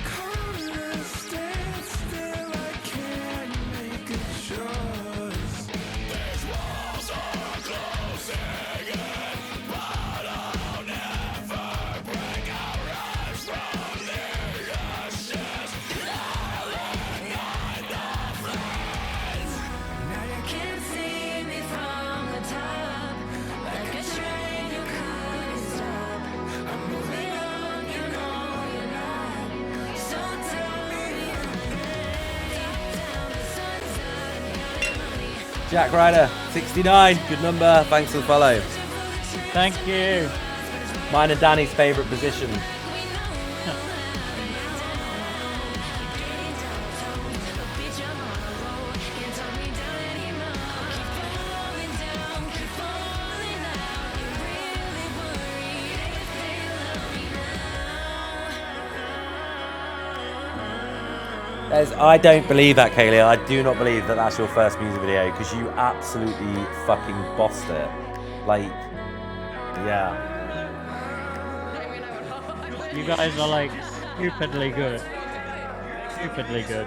Can't stand still, I can't make a choice. These walls are closing in, but I'll never break out rise from the ashes. Falling on the flames. Now you can't see me from the top, like a train you couldn't stop. I'm moving on, you know you're not. So tell me I'm ready. Down, the sun's out, counting money. Jack Ryder, 69. Good number. Thanks for the follow. Thank you. Mine and Danny's favourite position. I don't believe that, Kaylee. I do not believe that that's your first music video because you absolutely fucking bossed it. Like, yeah. You guys are like stupidly good. Stupidly good.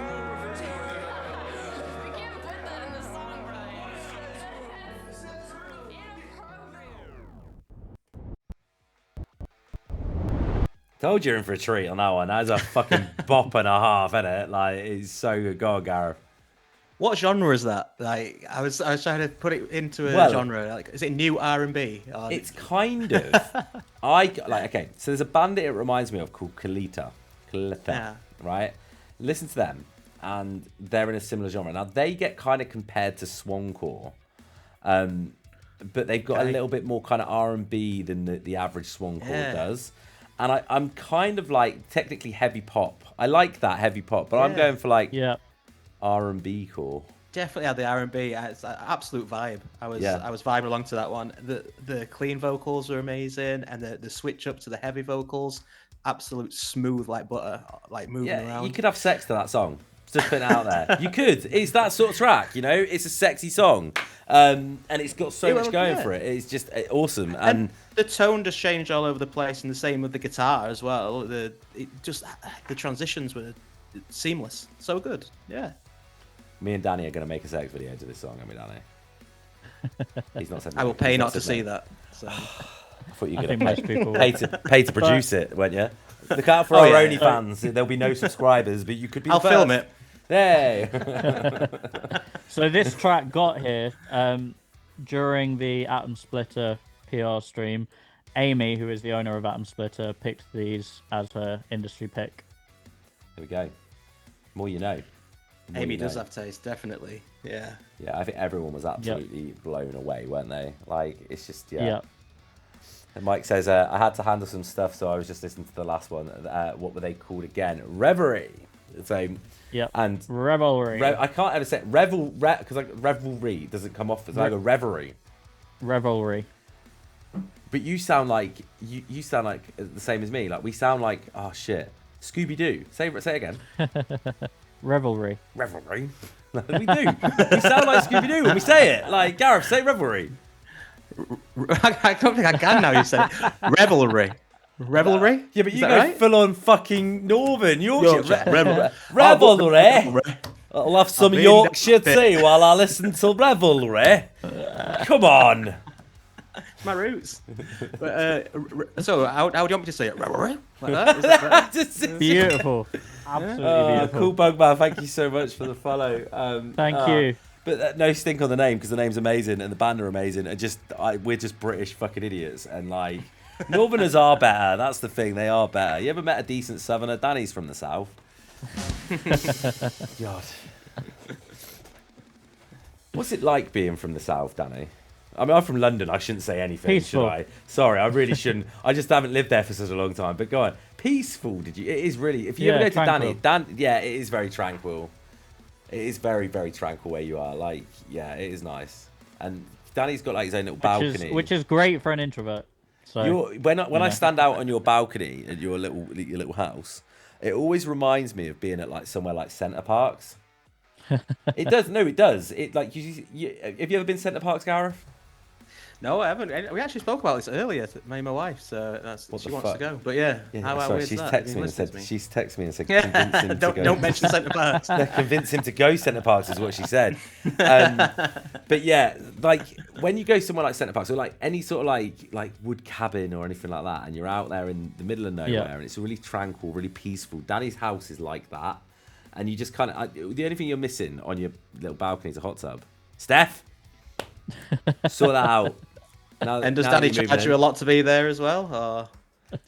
Told you're in for a treat on that one. That is a fucking bop and a half, isn't it? Like, it's so good. Go on, Gareth. What genre is that? Like, I was trying to put it into a genre. Like, is it new R&B? It's kind of. Okay. So there's a band that it reminds me of called Kalita. Yeah. Right? Listen to them, and they're in a similar genre. Now they get kind of compared to Swancore, but they've got a little bit more kind of R&B than the average Swancore does. And I'm kind of like technically heavy pop. I like that heavy pop, but I'm going for like R&B core. Definitely had the R&B. It's an absolute vibe. I was vibing along to that one. The clean vocals are amazing, and the switch up to the heavy vocals, absolute smooth like butter, like moving around. You could have sex to that song. Just putting it out there. You could. It's that sort of track, you know. It's a sexy song, and it's got so much going for it. It's just awesome. And the tone just changed all over the place, and the same with the guitar as well. The transitions were seamless. So good. Yeah. Me and Danny are going to make a sex video to this song, aren't we, Danny? He's not said. I will pay not to see that. So. I thought you were going to pay to produce it, weren't you? Look out for our OnlyFans. There'll be no subscribers, but you could be. I'll film it. Hey. So this track got here during the Atom Splitter PR stream. Amy, who is the owner of Atom Splitter, picked these as her industry pick. There we go. More you know. Amy does have taste, definitely. Yeah. Yeah, I think everyone was absolutely blown away, weren't they? Like, it's just And Myke says, I had to handle some stuff, so I was just listening to the last one. What were they called again? Reverie. So, Yep. and Revelry. I can't ever say it. Because like revelry doesn't come off as like a reverie. Revelry. But you sound like you sound like the same as me. Like we sound like shit. Scooby Doo. Say it again. Revelry. Revelry. We do. We sound like Scooby Doo when we say it. Like Gareth, say revelry. I don't think I can now. You said it. Revelry. Revelry? Yeah, but Is you that go right? full on fucking Northern Yorkshire. Revelry. Revelry. I'll have some I've been Yorkshire down a bit. tea while I listen to revelry. Come on. It's my roots. But, so, how do you want me to say it? Revelry? Like that? Is that right? Beautiful. Absolutely beautiful. Cool Bugman, thank you so much for the follow. Thank you. But no stink on the name because the name's amazing and the band are amazing and we're just British fucking idiots and like Northerners are better. That's the thing, they are better. You ever met a decent Southerner? Danny's from the south. God. What's it like being from the south, Danny? I mean, I'm from London. I shouldn't say anything, Peaceful. should I? Sorry, I really shouldn't. I just haven't lived there for such a long time. But go on. Peaceful, did you? It is really. If you ever go to tranquil. yeah, it is very tranquil. It is very, very tranquil where you are. Like, yeah, it is nice. And Danny's got like his own little balcony. Which is great for an introvert. So When I stand out on your balcony at your little house, it always reminds me of being at like somewhere like Centre Parks. It does. No, it does. It like you have you ever been Centre Parks, Gareth? No, I haven't. We actually spoke about this earlier, me and my wife, so she wants to go. But yeah, how sorry, weird is she's that? texted Being me and listened said to me. she's texted me and said convince him to go. Don't mention Centre Parks. Convince him to go Centre Parks is what she said. But yeah, like when you go somewhere like Centre Parks or like any sort of like wood cabin or anything like that, and you're out there in the middle of nowhere and it's really tranquil, really peaceful. Danny's house is like that, and you just kind of the only thing you're missing on your little balcony is a hot tub. Steph, sort that out. And does Danny charge you a lot to be there as well? Or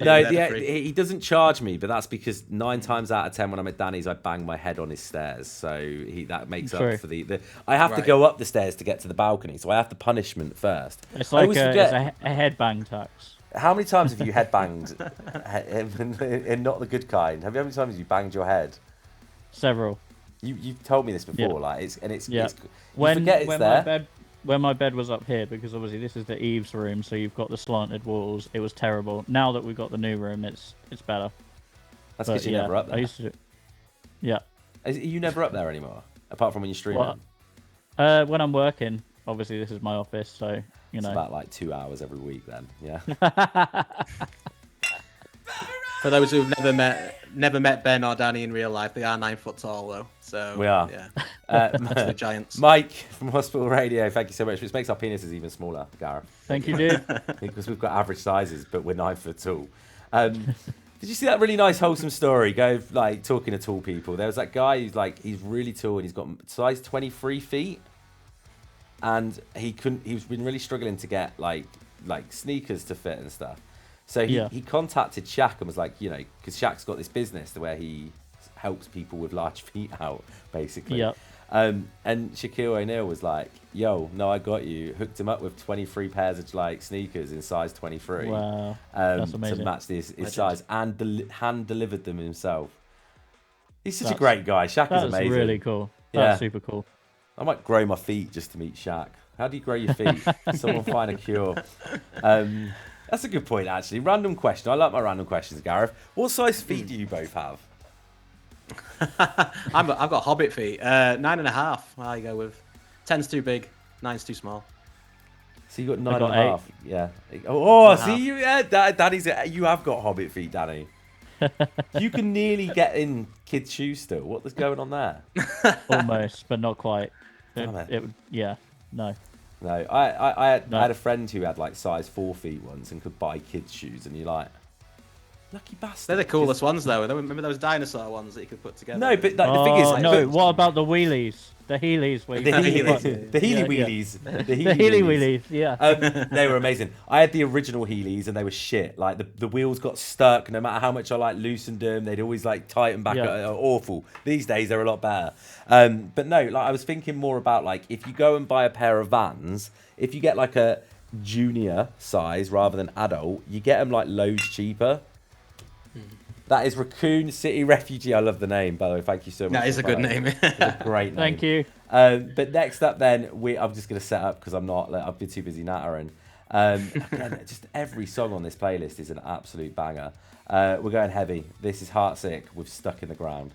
No, he doesn't charge me, but that's because 9 times out of 10 when I'm at Danny's, I bang my head on his stairs. So that makes up for the I have to go up the stairs to get to the balcony, so I have the punishment first. it's like it's a headbang tax. How many times have you headbanged in not the good kind? How many times have you banged your head? Several. You've told me this before, Yeah. like it's Yeah. you forget it's there. When my bed was up here, because obviously this is the eaves room, so you've got the slanted walls. It was terrible. Now that we've got the new room, it's better. That's because you're never up there. I used to. Yeah. Are you never up there anymore, apart from when you're streaming? When I'm working, obviously this is my office, so you know. It's about like 2 hours every week, then. Yeah. For those who've never met Ben or Danny in real life, they are 9 foot tall though. So We are. Yeah. Absolute giants. Myke from Hospital Radio, thank you so much. Which makes our penises even smaller, Gareth. Thank you, dude. Because we've got average sizes, but we're 9 foot tall. Did you see that really nice, wholesome story? Go like talking to tall people. There was that guy who's like he's really tall and he's got size 23 feet, and he's been really struggling to get like sneakers to fit and stuff. So he contacted Shaq and was like, you know, because Shaq's got this business where he helps people with large feet out, basically. Yep. And Shaquille O'Neal was like, yo, no, I got you. Hooked him up with 23 pairs of like sneakers in size 23. Wow. That's amazing. To match his size and hand delivered them himself. He's such a great guy. Shaq is amazing. That's really cool. That's super cool. I might grow my feet just to meet Shaq. How do you grow your feet? Someone find a cure. That's a good point, actually. Random question. I like my random questions, Gareth. What size feet do you both have? I've got hobbit feet. 9.5. I go with 10's too big, 9's too small. So you got 9 got and a half. Yeah. See you. Yeah, Danny's. You have got hobbit feet, Danny. You can nearly get in kids' shoes still. What is going on there? Almost, but not quite. Damn it. No. No, I had a friend who had like size 4 feet once and could buy kids' shoes, and you're like, lucky bastard. They're the coolest ones though. Remember those dinosaur ones that you could put together? No, but like, the thing is, no. What about the wheelies? The Heelys, the Heelys, the Heely Wheelies, the Heely Wheelies, yeah. They were amazing. I had the original Heelys and they were shit. Like the wheels got stuck. No matter how much I like loosened them, they'd always like tighten back. Awful. These days they're a lot better. But no, like I was thinking more about like if you go and buy a pair of Vans, if you get like junior size rather than adult, you get them like loads cheaper. That is Raccoon City Refugee. I love the name, by the way. Thank you so much. That is a good name. It's a great name. Thank you. But next up, then I'm just going to set up because I've been too busy nattering. Again, just every song on this playlist is an absolute banger. We're going heavy. This is Heartsick with Stuck in the Ground.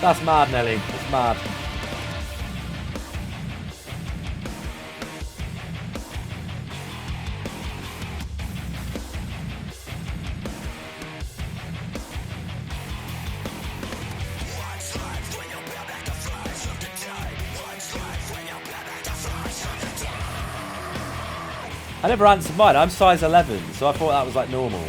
That's mad, Nelly. It's mad. I never answered mine. I'm size 11, so I thought that was like normal.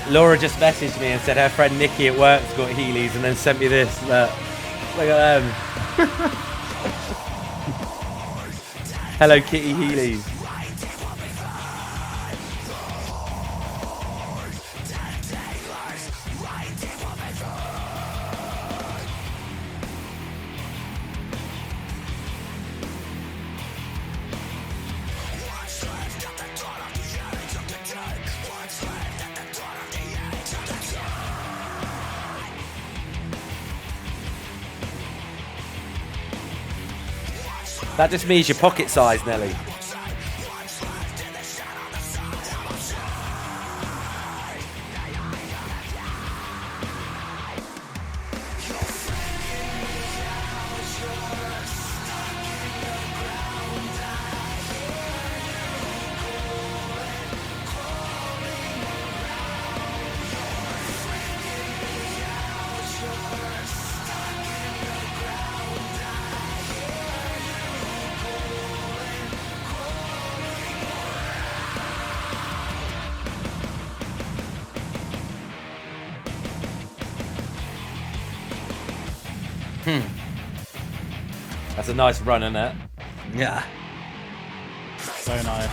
Laura just messaged me and said her friend Nikki at work's got Heelys and then sent me this. Look at them. Hello Kitty Heelys. That just means your pocket size, Nelly. That's a nice run, isn't it? Yeah. So nice.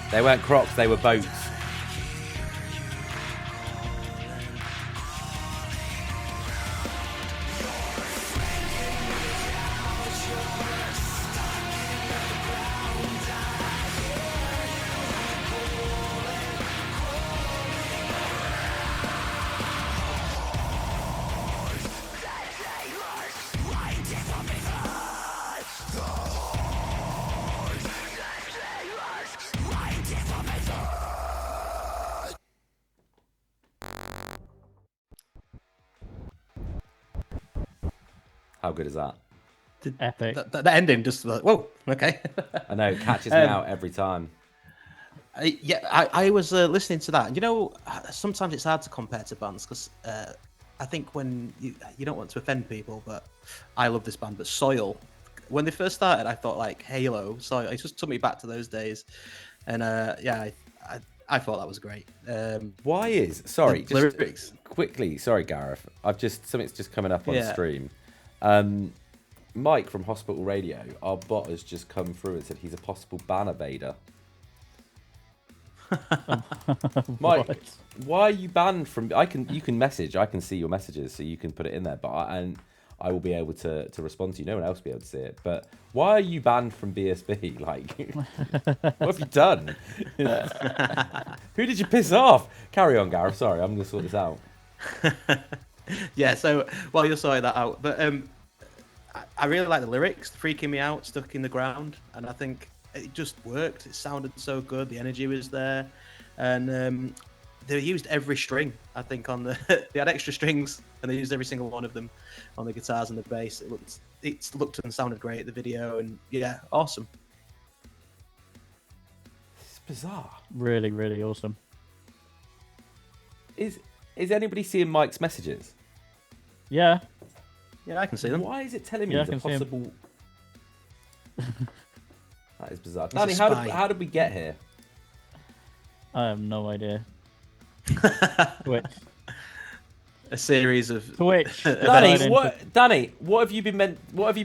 They weren't Crocs, they were boats. How good is that? Epic. The ending just like, whoa, okay. I know, it catches me out every time. I was listening to that. You know, sometimes it's hard to compare to bands because I think when you don't want to offend people, but I love this band. But Soil, when they first started, I thought like Halo. So it just took me back to those days, and I thought that was great. Why is sorry? the Just lyrics. quickly, sorry, Gareth. Something's just coming up on Yeah. stream. Myke from Hospital Radio, our bot has just come through and said he's a possible ban evader. Myke, why are you banned from? You can message. I can see your messages, so you can put it in there. But I will be able to respond to you. No one else will be able to see it. But why are you banned from BSB? Like, what have you done? Who did you piss off? Carry on, Gareth. Sorry, I'm going to sort this out. Yeah, so while you're sorting that out, but I really like the lyrics, freaking me out, stuck in the ground, and I think it just worked. It sounded so good, the energy was there, and they used every string. I think on the they had extra strings, and they used every single one of them on the guitars and the bass. It looked and sounded great. The video, and yeah, awesome. It's bizarre. Really, really awesome. Is anybody seeing Mike's messages? Yeah. Yeah, I can see them. Why is it telling me Yeah, I the can see 'em. possible? That is bizarre. a Danny, spy. how did we get here? I have no idea. Twitch. A series of Twitch. Danny, what have you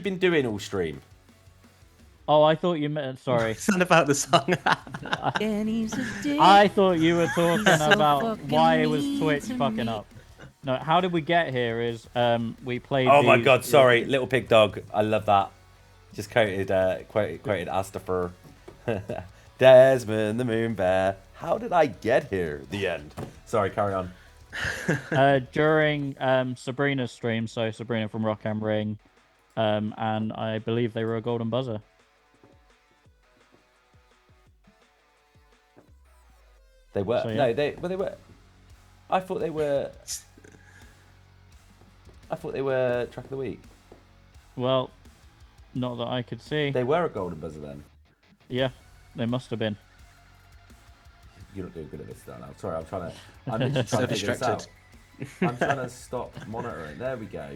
been doing all stream? Oh, I thought you meant. Sorry. It's not about the song. I thought you were talking about why it was Twitch fucking up. No, how did we get here is we played. Oh my these- god, sorry, Little Pig Dog. I love that. Just quoted Astafer. Desmond the Moon Bear. How did I get here? The end. Sorry, carry on. During Sabrina's stream, so Sabrina from Rock and Ring, and I believe they were a golden buzzer. They were. So, yeah. No, they were. I thought they were track of the week. Well, not that I could see. They were a golden buzzer then. Yeah, they must have been. You're not doing good at this now. Sorry, I'm literally trying to figure this out. distracted. I'm trying to stop monitoring. There we go.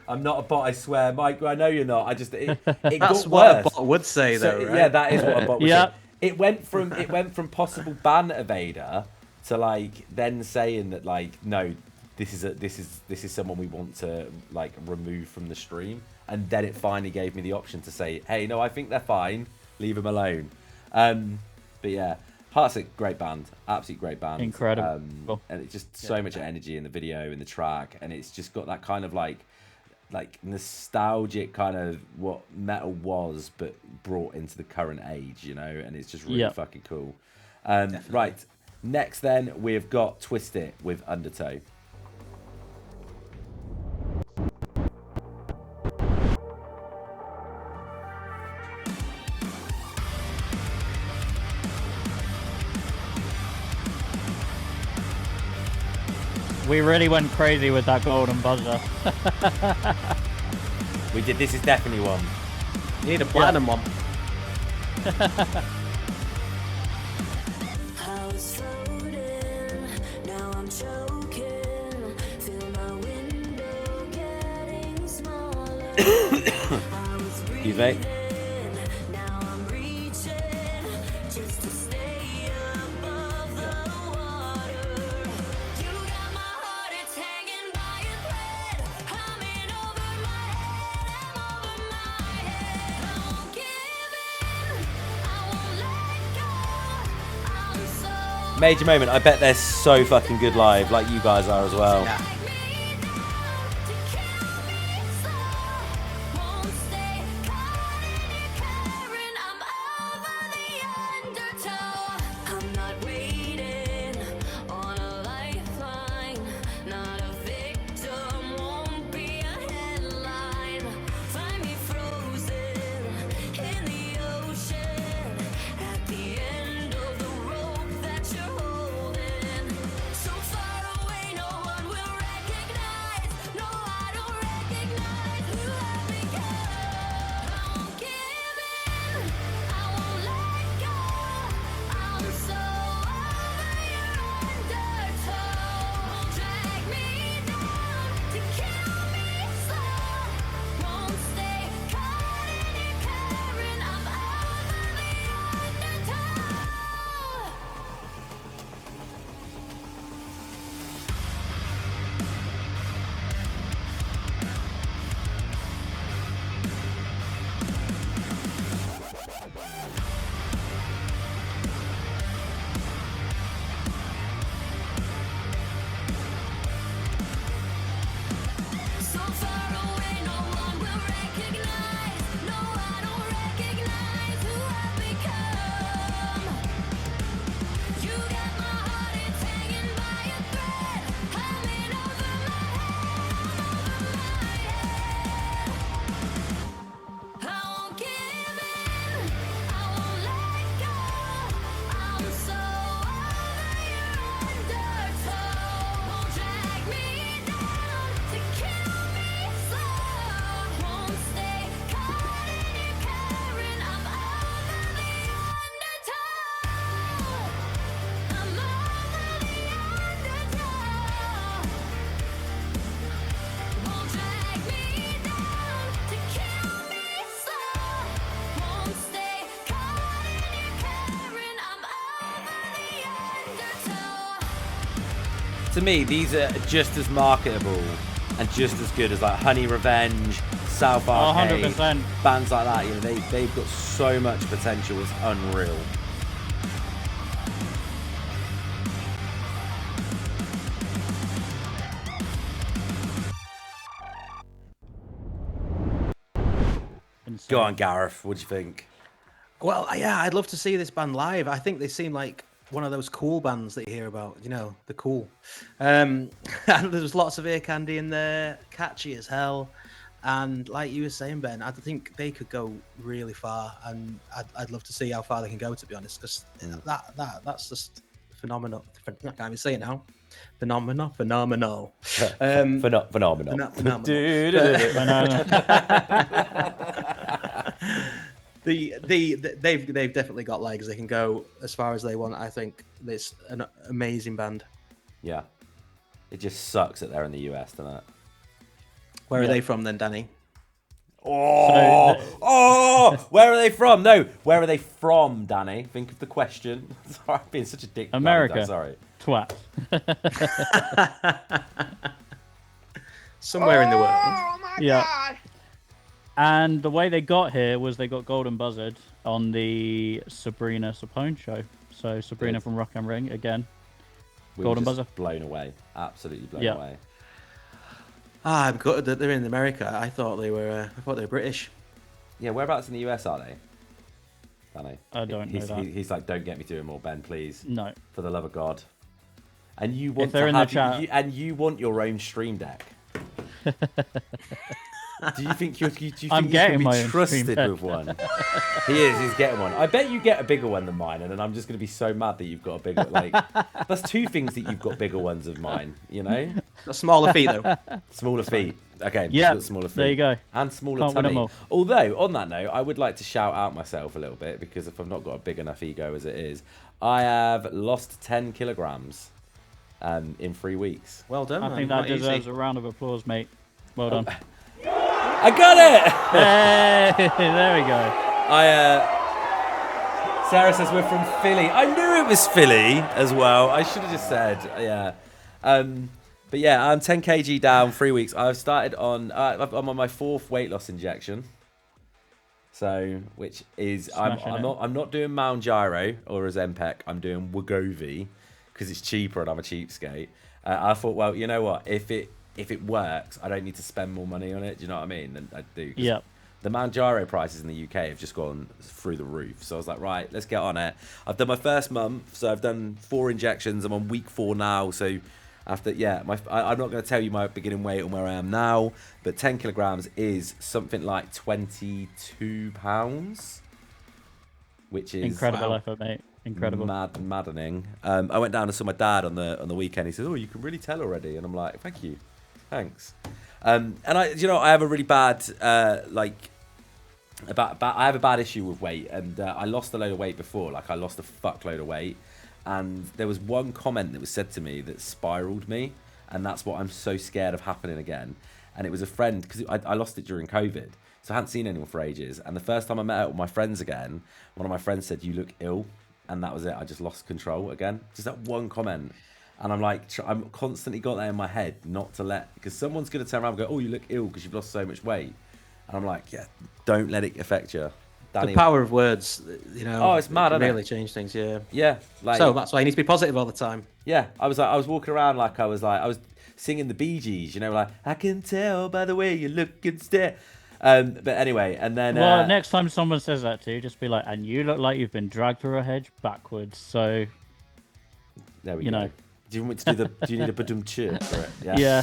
I'm not a bot, I swear, Mike. I know you're not. It That's got what worse. a bot would say, though, right? Yeah, that is what a bot would Yeah. say. It went from possible ban evader to like then saying that like no, this is someone we want to like remove from the stream, and then it finally gave me the option to say, hey, no, I think they're fine, leave them alone. But yeah, Heartsick, great band, absolutely great band, Incredible. and it's just so much energy in the video, in the track, and it's just got that kind of like nostalgic kind of what metal was, but brought into the current age, you know, and it's just really fucking cool. Right, next then we've got Twist It with Undertow. We really went crazy with that golden buzzer. We did. This is definitely one. You need a platinum one. I was floating, now I'm choking. Feel my window getting smaller. I was Excuse me. breathing, now I'm reaching just to stay above the water. You got my heart, it's hanging by a thread. I'm in over my head, I'm over my head. I won't give in, I won't let go. I'm so Major moment. I bet they're so fucking good live, like you guys are as well. Yeah. take me down to kill me slow. Won't stay caught in your current. I'm over the undertow. I'm not waiting on a lifeline. Not a victim, won't be a headline. Find me frozen in the ocean at the end of the rope that you're holding. So far away, no one will recognize. to me, these are just as marketable and just as good as like Honey Revenge, South Arcade, 100%. bands like that. You know, they've got so much potential. It's unreal. Insane. Go on, Gareth. What do you think? Well, yeah, I'd love to see this band live. I think they seem like one of those cool bands that you hear about. You know, the cool. And there's lots of ear candy in there, catchy as hell. And like you were saying, Ben, I think they could go really far, and I'd love to see how far they can go. To be honest, because that's just phenomenal. I can't even say it now. Phenomenal. Phenomenal. Phenomenal. They've definitely got legs. They can go as far as they want. I think it's an amazing band. Yeah. It just sucks that they're in the US, doesn't it? Where are they from then, Danny? Where are they from? No, where are they from, Danny? Think of the question. Sorry, I'm being such a dick. America. Sorry. Twat. Somewhere in the world. Yeah. And the way they got here was they got Golden Buzzard on the Sabrina Sapone show. So Sabrina Good. from Rock and Ring again. We Golden were just Buzzer. blown away. Absolutely blown Yeah. away. I'm good that they're in America. I thought they were British. Yeah, whereabouts in the US are they? Danny. I don't know that. He's like, don't get me doing more, Ben, please. No. For the love of God. And you want they're to in the have chat- and you want your own stream deck. Do you think you I'm can getting be my own trusted stream deck. with one? He's getting one. I bet you get a bigger one than mine, and then I'm just going to be so mad that you've got a bigger. Like, that's two things that you've got bigger ones of mine. You know, Got smaller feet though. smaller feet. Okay, Yeah, got smaller feet. there you go. And smaller Can't win 'em tummy. all. Although, on that note, I would like to shout out myself a little bit, because if I've not got a big enough ego as it is, I have lost 10 kilograms in 3 weeks. Well done. I man. think that Not easy. deserves a round of applause, mate. Well done. I got it! Hey, there we go. Sarah says we're from Philly. I knew it was Philly as well. I should have just said, yeah. But yeah, I'm 10 kg down, 3 weeks. I've started on, I'm on my 4th weight loss injection. So, which is, Smashing it. I'm not doing Mount Gyro or Ozempic. I'm doing Wegovy because it's cheaper and I'm a cheapskate. I thought, well, you know what? If it works, I don't need to spend more money on it. Do you know what I mean? And I do. 'Cause Yep. the Mount Gyro prices in the UK have just gone through the roof. So I was like, right, let's get on it. I've done my first month, so I've done 4 injections. I'm on week 4 now. So after, yeah, I'm not going to tell you my beginning weight and where I am now, but 10 kilograms is something like 22 pounds, which is Incredible effort, mate. Incredible. maddening. I went down and saw my dad on the weekend. He said, "Oh, you can really tell already," and I'm like, "Thank you, thanks." And I have a really bad I have a bad issue with weight, and I lost a load of weight before. Like, I lost a fuckload of weight, and there was one comment that was said to me that spiraled me, and that's what I'm so scared of happening again. And it was a friend, because I lost it during COVID, so I hadn't seen anyone for ages. And the first time I met up with my friends again, one of my friends said, "You look ill," and that was it. I just lost control again. Just that one comment. And I'm like, I'm constantly got that in my head not to let, because someone's going to turn around and go, "Oh, you look ill because you've lost so much weight." And I'm like, yeah, don't let it affect you. Danny, The power of words, you know. Oh, it's mad, can isn't it? really change things, yeah. yeah, like, So that's why you need to be positive all the time. yeah, I was walking around like I was singing the Bee Gees, you know, like, "I can tell by the way you look and stare." But anyway, and then Well, next time someone says that to you, just be like, "And you look like you've been dragged through a hedge backwards." So, there we you go. know. Do you want me to do the? Do you need a badum chirp for it? Yeah.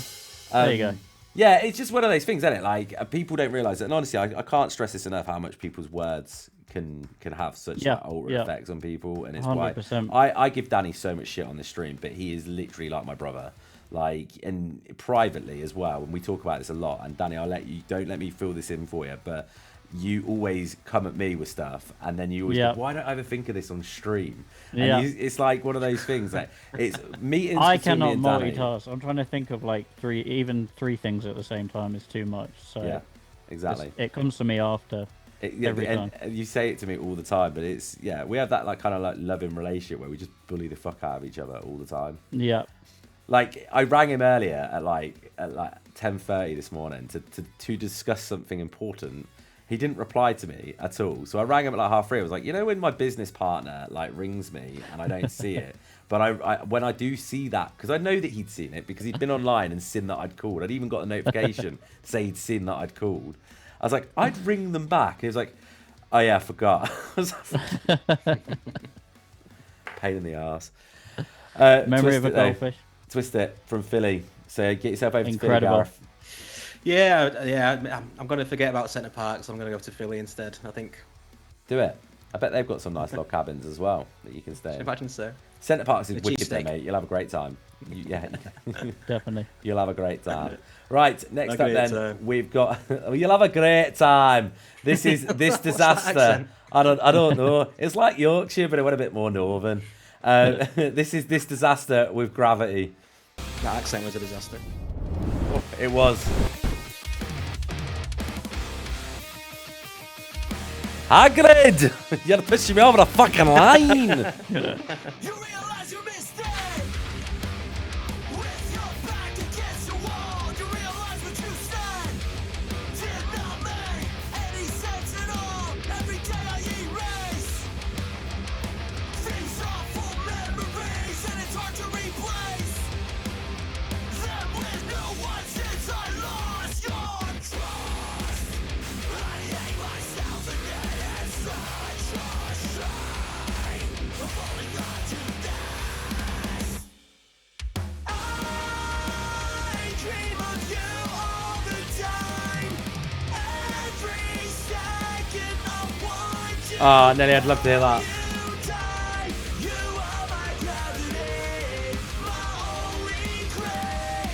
There you go. Yeah, it's just one of those things, isn't it? Like, people don't realise it. And honestly, I can't stress this enough, how much people's words can have such Yeah, like, altered yeah. effects on people. And it's 100%. why I give Danny so much shit on this stream, but he is literally like my brother. Like, and privately as well, and we talk about this a lot. And Danny, don't let me fill this in for you, but you always come at me with stuff, and then you always Yeah. go, "Why don't I ever think of this on stream?" Yeah. And it's like one of those things. Like, it's meetings I between me cannot and Danny. multitask. I'm trying to think of like three things at the same time is too much. So Yeah, exactly. it comes to me after. Every and time. you say it to me all the time, but it's, yeah, we have that like kind of like loving relationship where we just bully the fuck out of each other all the time. Yeah. Like, I rang him earlier at like 10:30 this morning to discuss something important. He didn't reply to me at all. So I rang him at like 3:30. I was like, you know, when my business partner like rings me and I don't see it, but I when I do see that, because I know that he'd seen it because he'd been online and seen that I'd called. I'd even got a notification to say he'd seen that I'd called. I was like, I'd ring them back. He was like, oh yeah, I forgot. I was like, pain in the arse. Memory of a goldfish. Twist it from Philly. So get yourself over Incredible. to Philly, Gareth. Yeah. I'm going to forget about Centre Park, so I'm going to go to Philly instead. I think. Do it. I bet they've got some nice log cabins as well that you can stay in. Imagine so. Centre Park's is A wicked there, cheesesteak. mate. You'll have a great time. Yeah, Definitely. you'll have a great time. Right, next A up great then, time. we've got... You'll have a great time. This is this disaster. accent? I don't know. It's like Yorkshire, but it went a bit more northern. This is this disaster with Gravity. That accent was a disaster. It was. Hagrid! You're pushing me over the fucking line! You realize your mistake. With your back against the wall, you realize what you said did not make any sense at all. Every day I erase these awful memories, and it's hard to replace them with new ones since I lost your trust. I hate myself again, it's such a shame. I'm falling onto this. I dream of you all the time. Every second I want you. Oh, Nelly, I'd love to hear that. You die. You are my gravity, my only clay.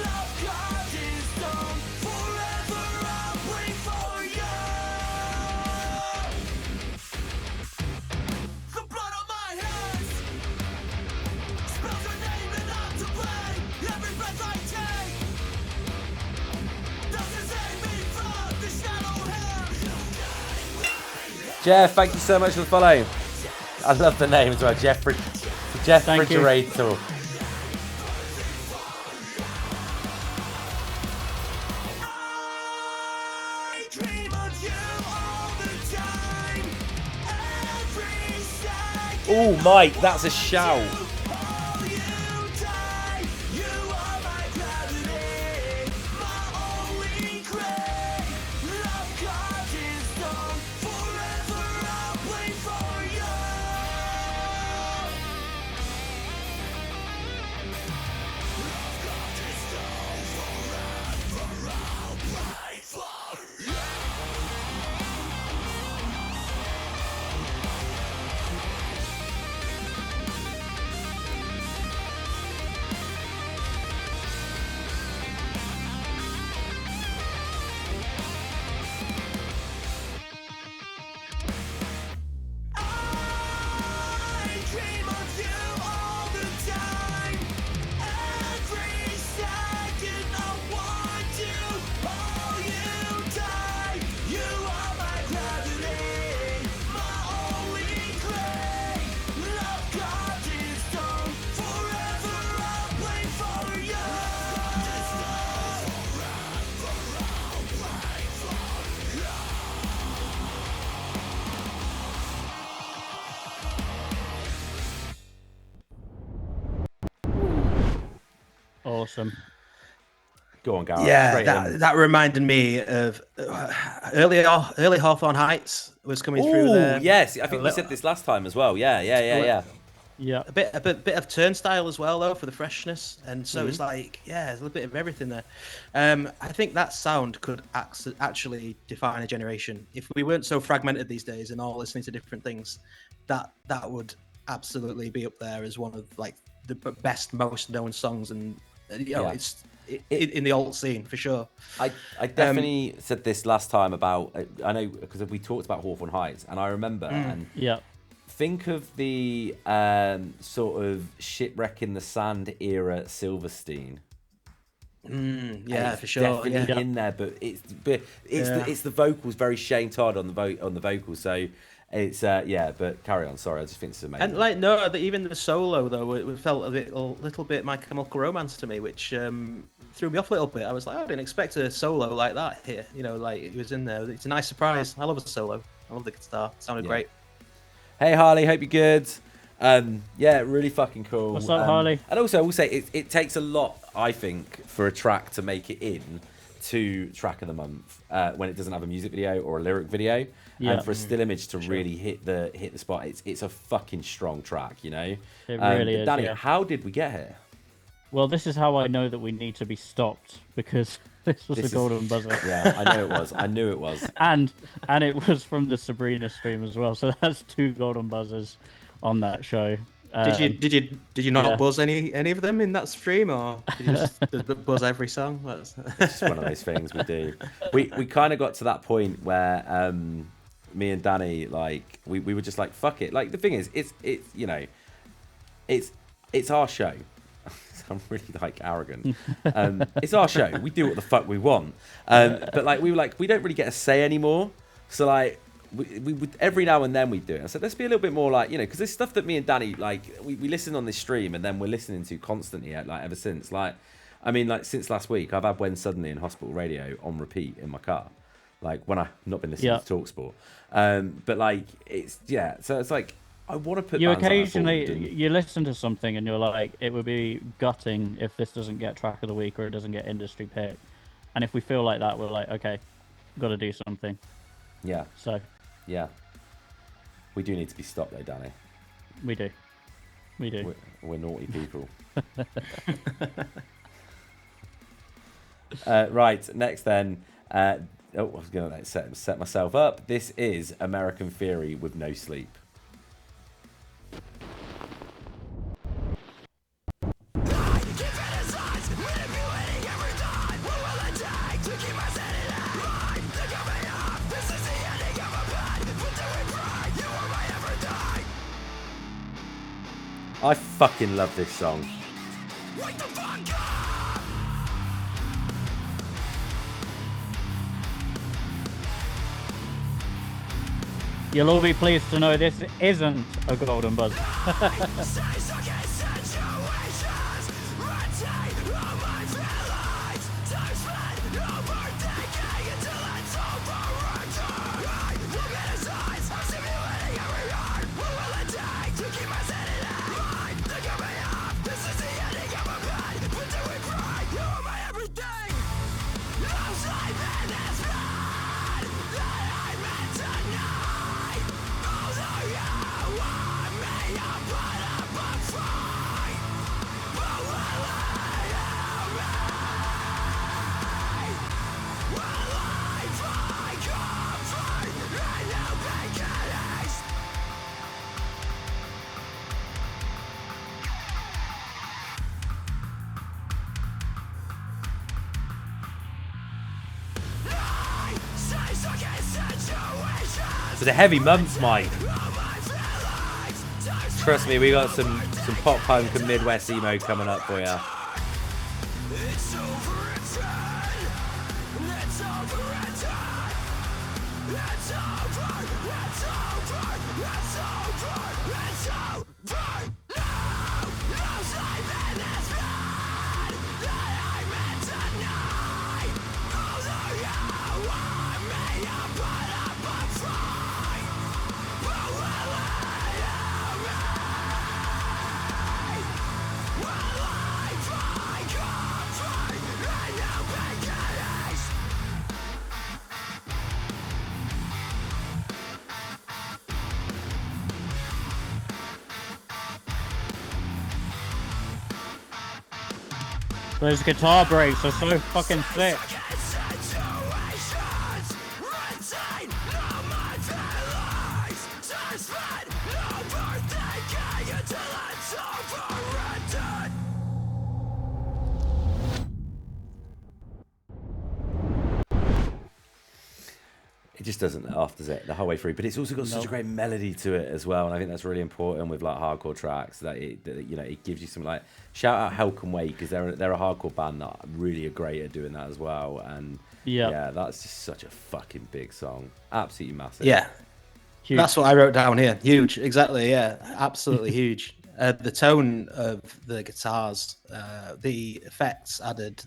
Love carved in stone. Forever I'll wait for you. The blood on my hands spells your name and I'm to blame. Every breath I take doesn't save me from the shadow hell. Jeff, thank you so much for the follow. I love the name as well, Jeff Thank you. Refrigerator. I dream of you all the time. Every second Oh, Mike, that's a shout. all you die. You are my gravity, my only clay. Love carved in stone. Forever I'll wait for you. Love carved in stone. Forever I'll wait for you. I dream of you all the time. Every second I want you. Oh, you die. You are my gravity, my only clay. Love carved in stone. Forever I'll wait for you. Awesome. Go on, Gareth. Yeah, Straight in. that reminded me of early Hawthorne Heights was coming through Oh, there. yes. I think we said this last time as well. Yeah. Yeah. A bit of Turnstile as well though for the freshness, and so it's like there's a little bit of everything there. I think that sound could actually define a generation if we weren't so fragmented these days and all listening to different things. That would absolutely be up there as one of like the best, most known songs, and Yeah. it's in the alt scene for sure. I definitely said this last time about, I know because we talked about Hawthorne Heights, and I remember, and Yeah. think of the sort of shipwreck in the sand era Silverstein. Yeah, It's for sure. definitely Yeah. in there, but it's the vocals, very Shane Todd on the vocals. So It's yeah, but carry on. Sorry, I just think this is amazing. And like no, even the solo though, it felt a little bit My Chemical Romance to me, which threw me off a little bit. I was like, I didn't expect a solo like that here. You know, like it was in there. It's a nice surprise. I love a solo. I love the guitar. It sounded great. Hey Harley, hope you're good. Yeah, really fucking cool. What's up, Harley? And also, I will say it takes a lot, I think, for a track to make it in to track of the month when it doesn't have a music video or a lyric video. Yeah. And for a still image to really hit the spot, it's a fucking strong track, you know. It really is. Danny, Yeah. how did we get here? Well, this is how I know that we need to be stopped because this was the golden buzzer. Yeah, I know it was. I knew it was. And it was from the Sabrina stream as well. So that's 2 golden buzzers on that show. Did you not yeah. buzz any of them in that stream, or did you just buzz every song? It's just one of those things we do. We kind of got to that point where me and Danny, like, we were just like, fuck it. Like, the thing is, it's you know, it's our show. I'm really like arrogant. It's our show. We do what the fuck we want. But like we were like, we don't really get a say anymore. So like we would every now and then we do it. I said, let's be a little bit more like, you know, because there's stuff that me and Danny like we listen on this stream and then we're listening to constantly like ever since. Like, I mean, like since last week, I've had When Suddenly in Hospital Radio on repeat in my car. Like when I've not been listening to TalkSport. But like it's so it's like I want to put you bands occasionally you listen to something and you're like, it would be gutting if this doesn't get track of the week or it doesn't get industry pick. And if we feel like that, we're like, okay, got to do something. Yeah. So yeah, we do need to be stopped though, Danny. we do. We're naughty people. Right, next then. I was gonna set myself up. This is American Theory with No Sleep. I fucking love this song. You'll all be pleased to know this isn't a golden buzzer. It was a heavy month, Myke. Trust me, we got some pop punk and Midwest emo coming up for you. Those guitar breaks are so fucking sick. It just doesn't off, does it, the whole way through? But it's also got such a great melody to it as well, and I think that's really important with like hardcore tracks. That you know, it gives you some like shout out Hell Can Wait because they're a hardcore band that really are great at doing that as well. And yeah, that's just such a fucking big song, absolutely massive. Yeah, Huge. That's what I wrote down here. Huge, exactly. Yeah, absolutely huge. The tone of the guitars, the effects added.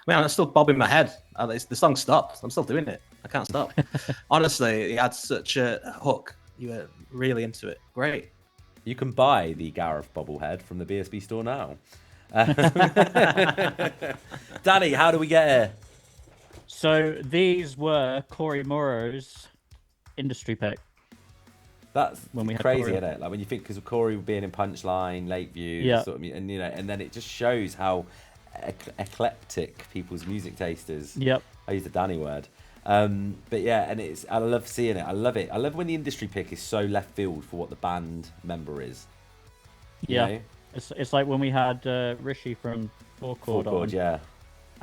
I'm still bobbing my head. The song stopped. I'm still doing it. I can't stop. Honestly, it had such a hook. You were really into it. Great. You can buy the Gareth bobblehead from the BSB store now. Danny, how do we get here? So these were Corey Morrow's industry pick. That's When we had crazy, Corey. isn't it? Like when you think, because of Corey being in Punchline, Lakeview, Yeah. sort of, and and then it just shows how eclectic people's music taste is. Yep. I use the Danny word. But yeah, and I love seeing it. I love it. I love when the industry pick is so left field for what the band member is. You Yeah. know? It's like when we had Rishi from Four Chord on, yeah.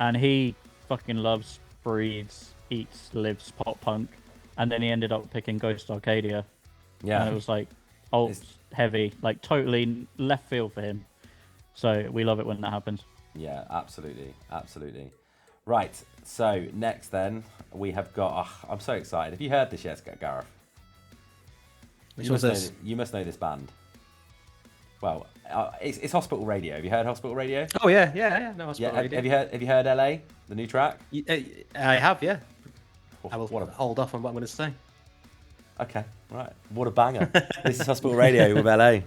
and he fucking loves, breathes, eats, lives pop punk, and then he ended up picking Ghost Arcadia. Yeah. And it was like alt It's- heavy, like totally left field for him. So we love it when that happens. Yeah, absolutely. Absolutely. Right. So next then, we have got, I'm so excited. Have you heard this yet, Gareth? Which was this? You must know this band. Well, it's Hospital Radio. Have you heard Hospital Radio? Oh yeah. No, Yeah. Have you heard LA, the new track? I have, yeah. I will What a- hold off on what I'm going to say. Okay, right. What a banger. This is Hospital Radio with LA.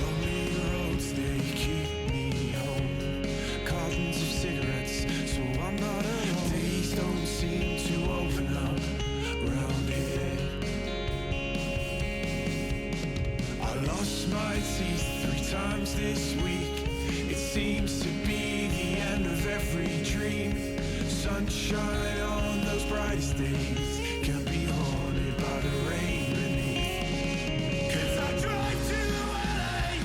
Lonely roads, they keep me home. Cartons of cigarettes, so I'm not alone. Days don't seem to open up round here. I lost my teeth 3 times this week. It seems to be the end of every dream. Sunshine on those brightest days can be haunted by the rain beneath. 'Cause I drive to LA,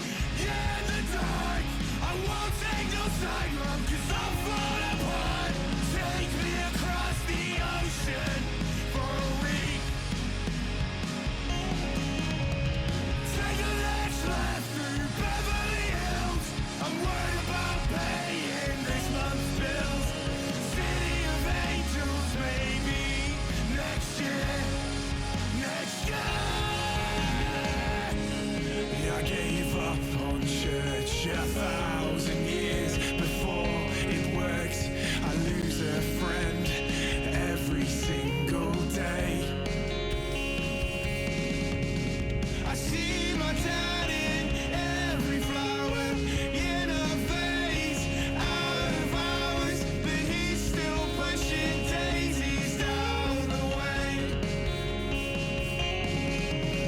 yeah, in the dark. I won't take no side road 'cause I'll fall apart. Take me across the ocean for a week. Take a next left through Beverly Hills. I'm worried about paying this month's bills. City of Angels, maybe next year. Next year. I gave up on church 1,000 years before it works. I lose a friend every single day. I see my dad in every flower in a vase, out of hours, but he's still pushing daisies down the way.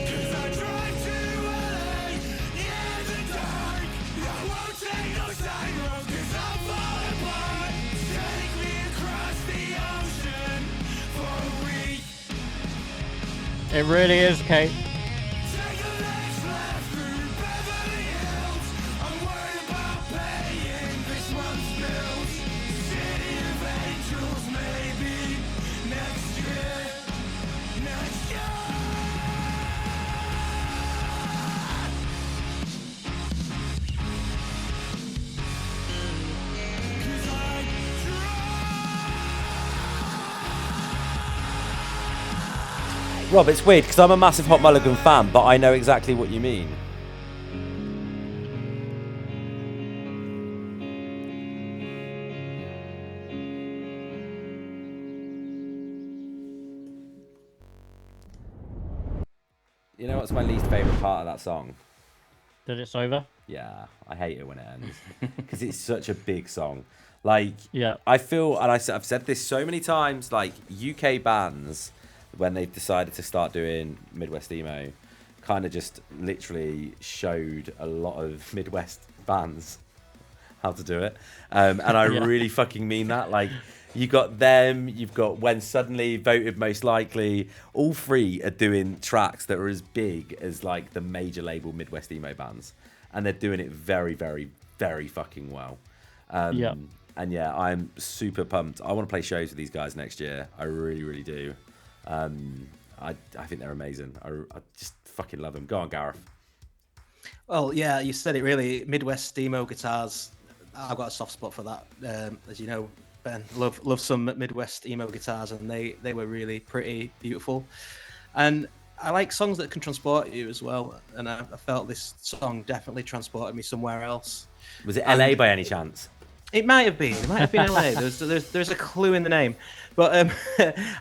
'Cause I drive to LA, yeah, in the dark. I won't take no side road 'cause I'll fall apart. Take me across the ocean for a week. It really is, Kate. Take a next left through Beverly Hills. I'm worried about paying this month's bills. City of Angels, maybe next year. Next year. 'Cause I Rob, it's weird because I'm a massive Hot Mulligan fan, but I know exactly what you mean. You know what's my least favourite part of that song? That it's over. Yeah, I hate it when it ends because it's such a big song. Like, Yeah. I feel, and I've said this so many times, like UK bands, when they've decided to start doing Midwest emo, kind of just literally showed a lot of Midwest bands how to do it. And I Yeah. really fucking mean that. Like, You got them. You've got When Suddenly, Voted Most Likely. All three are doing tracks that are as big as like the major label Midwest emo bands, and they're doing it very, very, very fucking well. Yeah. And yeah, I'm super pumped. I want to play shows with these guys next year. I really, really do. I think they're amazing. I just fucking love them. Go on, Gareth. Well, yeah, you said it really. Midwest emo guitars. I've got a soft spot for that, as you know, Ben. Love some Midwest emo guitars, and they were really pretty, beautiful. And I like songs that can transport you as well. And I felt this song definitely transported me somewhere else. Was it LA by any chance? It might have been. It might have been LA. There's a clue in the name. But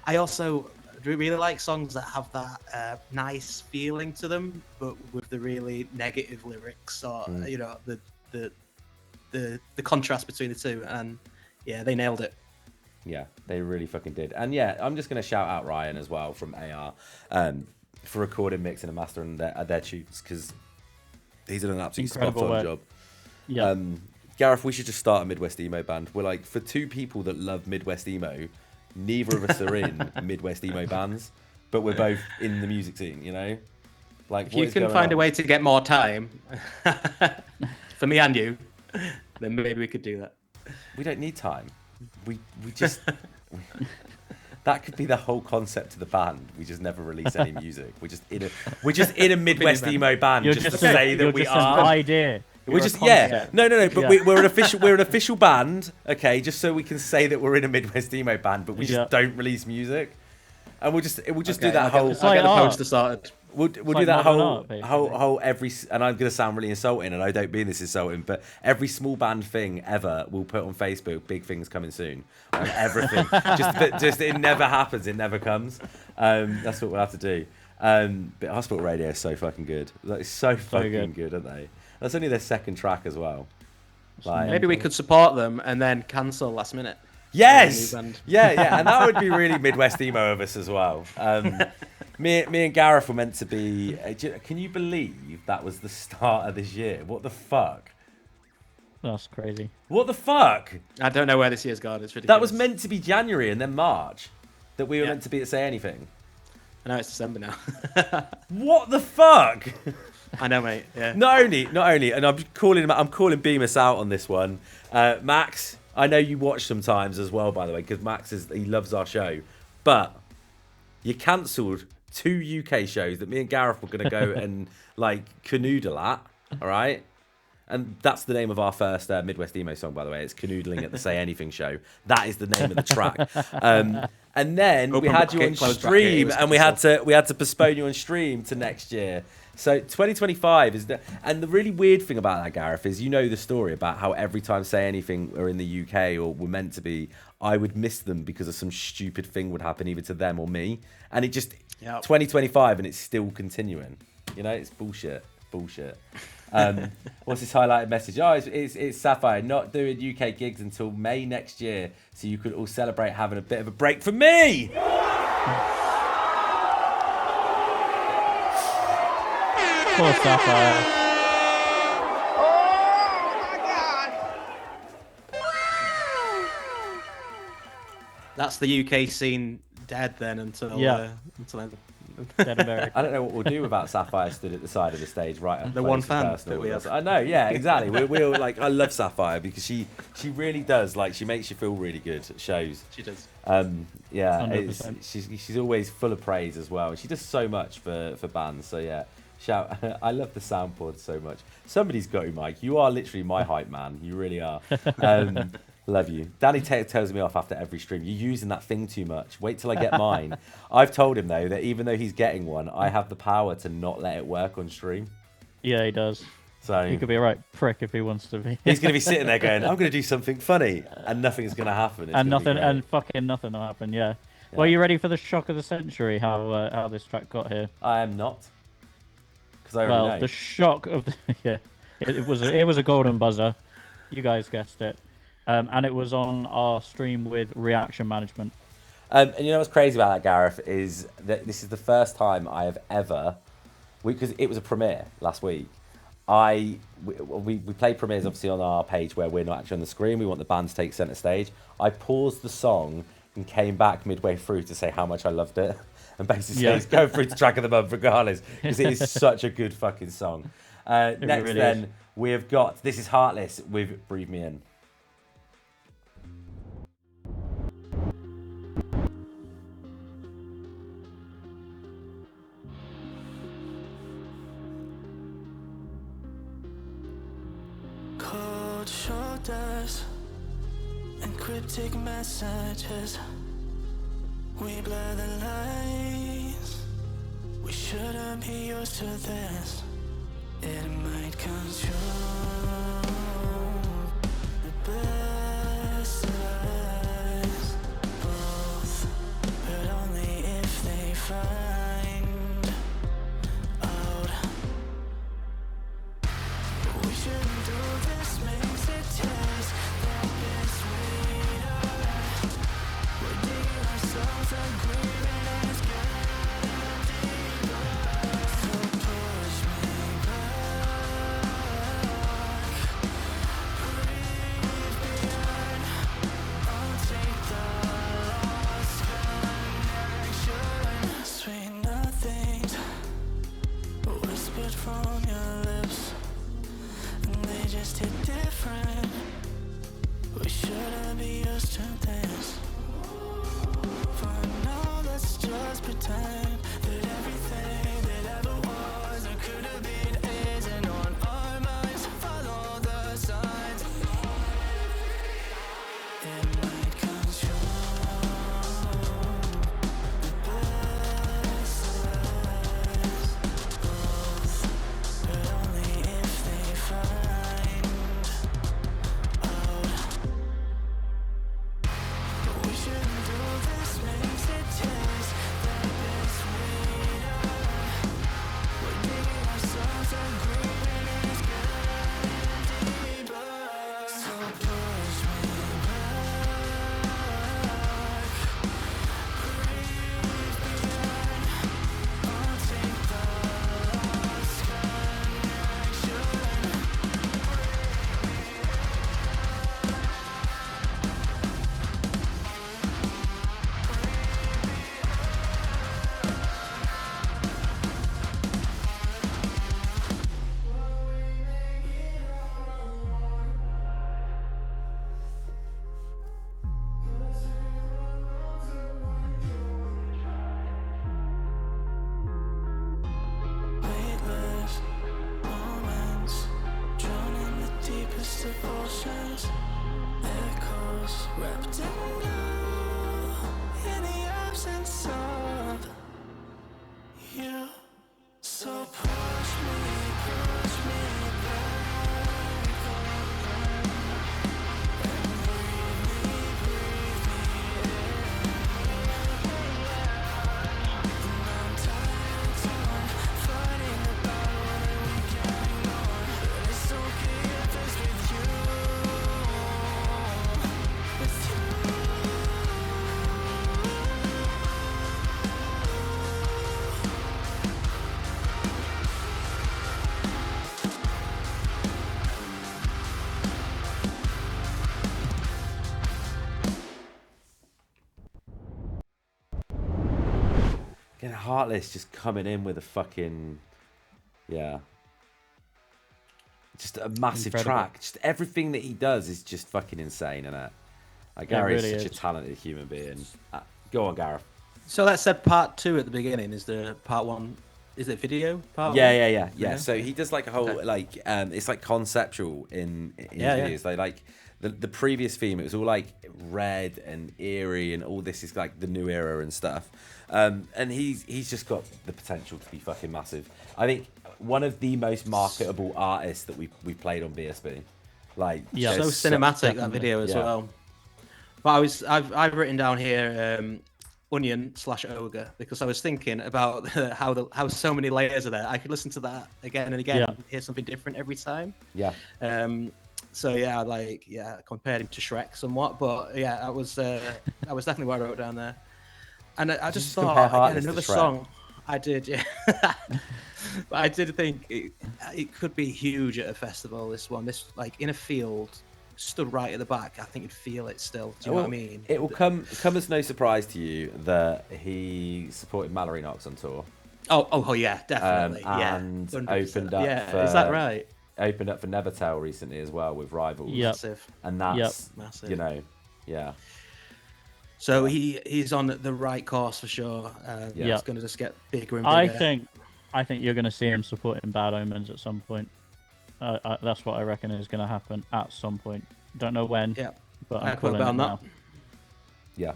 I also really like songs that have that nice feeling to them, but with the really negative lyrics, or you know, the contrast between the two. And yeah, they nailed it. Yeah, they really fucking did. And yeah, I'm just gonna shout out Ryan as well from AR for recording, mixing, and mastering their tunes, because he's done an absolutely spot on job. Yeah. Gareth, we should just start a Midwest emo band. We're like, for two people that love Midwest emo, neither of us are in Midwest emo bands, but we're both in the music scene, you know? Like, If you can find a way to get more time for me and you, then maybe we could do that. We don't need time. We just... that could be the whole concept of the band. We just never release any music. We're just in a Midwest emo band You're just to say that we just are. an idea. We're You're a just concept. no. But Yeah. we're an official band, okay? Just so we can say that we're in a Midwest emo band, but we just don't release music, and we'll just do that whole. I'll get the art. poster started. We'll do like that modern whole, art, basically. whole every, and I'm gonna sound really insulting, and I don't mean this insulting, but every small band thing ever we'll put on Facebook. Big things coming soon, and everything. just it never happens. It never comes. That's what we'll have to do. But Hospital Radio is so fucking good. Like, it's so fucking good, aren't they? That's only their second track as well. Like, Maybe we could support them and then cancel last minute. yes, New band. yeah, and that would be really Midwest emo of us as well. Me and Gareth were meant to be. Can you believe that was the start of this year? What the fuck? That's crazy. What the fuck? I don't know where this year's gone. It's ridiculous. That was meant to be January and then March. That we were meant to be at Say Anything. I know it's December now. What the fuck? I know, mate. Yeah. Not only, and I'm calling Bemis out on this one. Max, I know you watch sometimes as well, by the way, because Max he loves our show, but you cancelled 2 UK shows that me and Gareth were gonna go and like canoodle at. All right. And that's the name of our first Midwest emo song, by the way. It's Canoodling at the Say Anything show. That is the name of the track. And then we had you on stream, and we had to postpone you on stream to next year. So 2025 is and the really weird thing about that, Gareth, is you know the story about how every time Say Anything are in the UK or were meant to be, I would miss them because of some stupid thing would happen either to them or me. And it just 2025 and it's still continuing. You know, it's bullshit. What's this highlighted message? Oh, it's Sapphire not doing UK gigs until May next year, so you could all celebrate having a bit of a break from me. Poor Sapphire. That's the UK scene dead then until then. Dead and buried. I don't know what we'll do without Sapphire stood at the side of the stage, right up The close one and fan personal that we with us. have. I know, yeah, exactly. We're like, I love Sapphire because she really does, like, she makes you feel really good at shows. She does. Yeah, 100%. she's always full of praise as well. She does so much for bands. So yeah, shout! I love the soundboard so much. Somebody's got you, Myke. You are literally my hype man. You really are. Love you. Danny tells me off after every stream. You're using that thing too much. Wait till I get mine. I've told him though that even though he's getting one, I have the power to not let it work on stream. Yeah, he does. So He could be a right prick if he wants to be. he's going to be sitting there going, "I'm going to do something funny," and nothing's going to happen. It's and gonna be nothing, great. and fucking nothing will happen. Yeah. Well, are you ready for the shock of the century? How this track got here? I am not, because I already Well, know. the shock of it was a golden buzzer. You guys guessed it. And it was on our stream with Reaction Management. And you know what's crazy about that, Gareth, is that this is the first time I have ever, because it was a premiere last week, we play premieres obviously on our page where we're not actually on the screen. We want the band to take center stage. I paused the song and came back midway through to say how much I loved it, and basically go through to Track of the Month regardless, because it is such a good fucking song. Next really then is. we have got This Is Heartless with Breathe Me In. Cold shoulders and cryptic messages. We blur the lines. We shouldn't be used to this. It might control the best of us both, but only if they find out. We shouldn't do this, makes it taste the best way to. We're digging ourselves a grave and it's getting deeper. So push me back, breathe beyond. I'll take the lost connection. Sweet nothings whispered from your lips, and they just hit different. We shouldn't be used to this. For now, let's just pretend that everything that ever was or could have been isn't on our minds. Follow the signs. It might control the best of us both, but only if they find out. We shouldn't do this, makes it taste the best way to. We're digging ourselves a grave and it's getting deeper. So push me back, breathe beyond. I'll take the lost connection. Weightless moments, drown in the deepest of oceans. Echoes wrapped in the absence of you. So push me back, and breathe me in. And I'm tired of fighting the battle that we can't ignore. But it's okay if it's with you, with you. Again, Heartless just coming in with a fucking, just a massive Incredible. track. Just everything that he does is just fucking insane, isn't it? Like, Gary really is such is. a talented human being. Go on, Gareth. So that said part 2 at the beginning. Is the part 1? Is it video? Part Yeah. Yeah. So he does like a whole Okay. it's like conceptual in Yeah, his videos. They like the previous theme. It was all like red and eerie, and all this is like the new era and stuff. And he's just got the potential to be fucking massive. I think one of the most marketable artists that we played on BSB. Like, Yeah. So there's cinematic that definitely. video as Yeah. well. But I've written down here Onion/Ogre because I was thinking about how so many layers are there. I could listen to that again and again Yeah. and hear something different every time. Yeah. So yeah, compared him to Shreck somewhat, but yeah, that was definitely what I wrote down there. And I just compare thought again, Heartless to another Shreck? song. I did, yeah. But I did think it could be huge at a festival. This one, like in a field, stood right at the back. I think you'd feel it still. Do you know what I mean? It will come as no surprise to you that he supported Mallory Knox on tour. Oh yeah, definitely. And 100%. opened up. Yeah, for, is that right? Opened up for Nevertell recently as well with Rivals. Yep. Massive. And that's Massive. you know, yeah. So he's on the right course for sure. Yeah. It's going to just get bigger and bigger. I think you're going to see him supporting Bad Omens at some point. That's what I reckon is going to happen at some point. Don't know when. Yeah. But I I'm put calling about it now. Yeah.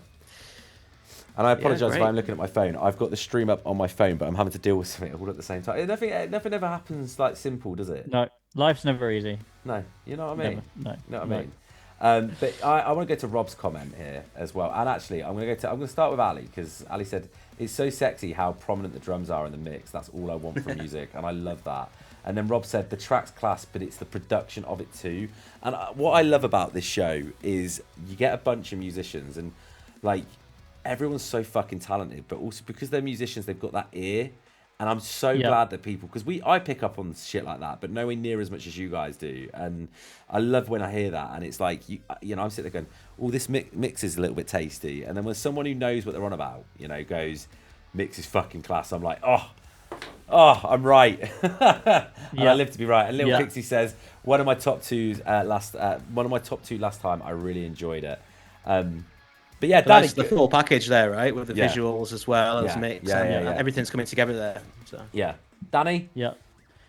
And I apologise if great. I'm looking at my phone. I've got the stream up on my phone, but I'm having to deal with something all at the same time. Nothing ever happens like simple, does it? No, life's never easy. No, you know what I mean? Never. No. You know what I mean? But I want to go to Rob's comment here as well. And actually, I'm going to start with Ali, because Ali said it's so sexy how prominent the drums are in the mix. That's all I want from music, and I love that. And then Rob said the track's class, but it's the production of it too. And what I love about this show is you get a bunch of musicians, and like everyone's so fucking talented, but also because they're musicians, they've got that ear. And I'm so glad that people, because I pick up on shit like that, but nowhere near as much as you guys do. And I love when I hear that. And it's like, you know, I'm sitting there going, oh, this mix is a little bit tasty. And then when someone who knows what they're on about, you know, goes, mix is fucking class, I'm like, oh, I'm right. And I live to be right. And Little Pixie says, one of my top two last time, I really enjoyed it. But yeah, that's the full package there, right? With the visuals as well as mix. Yeah. Everything's coming together there. So. Yeah. Danny? Yeah.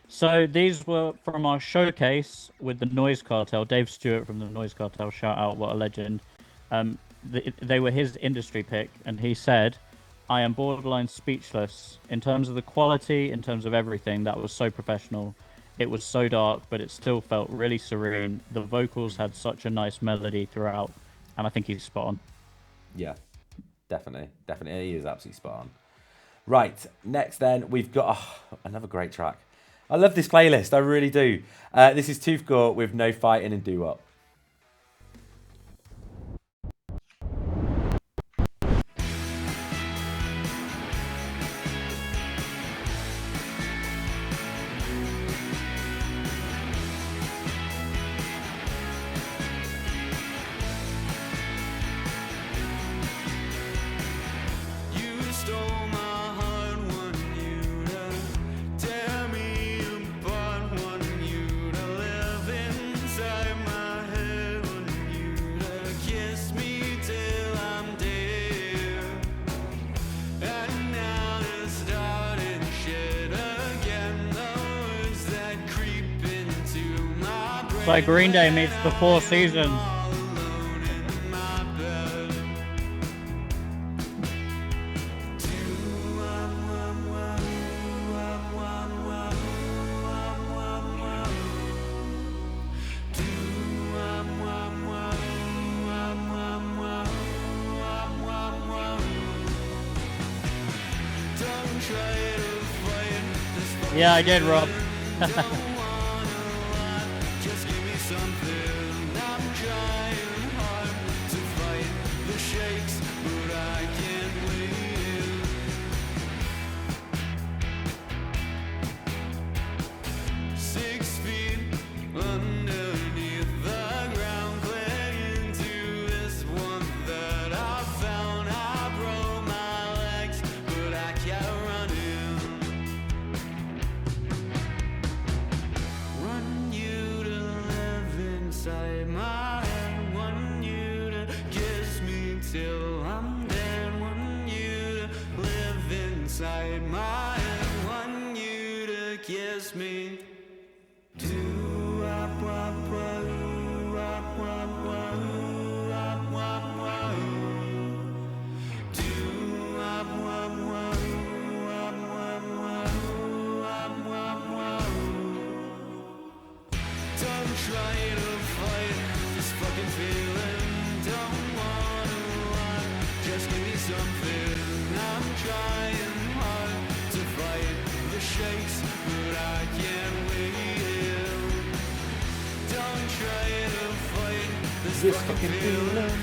So these were from our showcase with the Noise Cartel. Dave Stewart from the Noise Cartel, shout out, what a legend. They were his industry pick, and he said, I am borderline speechless. In terms of the quality, in terms of everything, that was so professional. It was so dark, but it still felt really serene. The vocals had such a nice melody throughout, and I think he's spot on. Yeah, definitely. He is absolutely spot on. Right, next then, we've got another great track. I love this playlist, I really do. This is Toothgore with No Fighting in Doo-Wop. It's like Green Day meets the Four Seasons. Yeah, I did, Rob.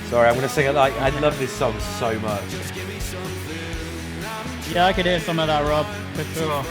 Sorry, I'm going to sing it like, I love this song so much. Yeah, I could hear some of that, Rob, for sure.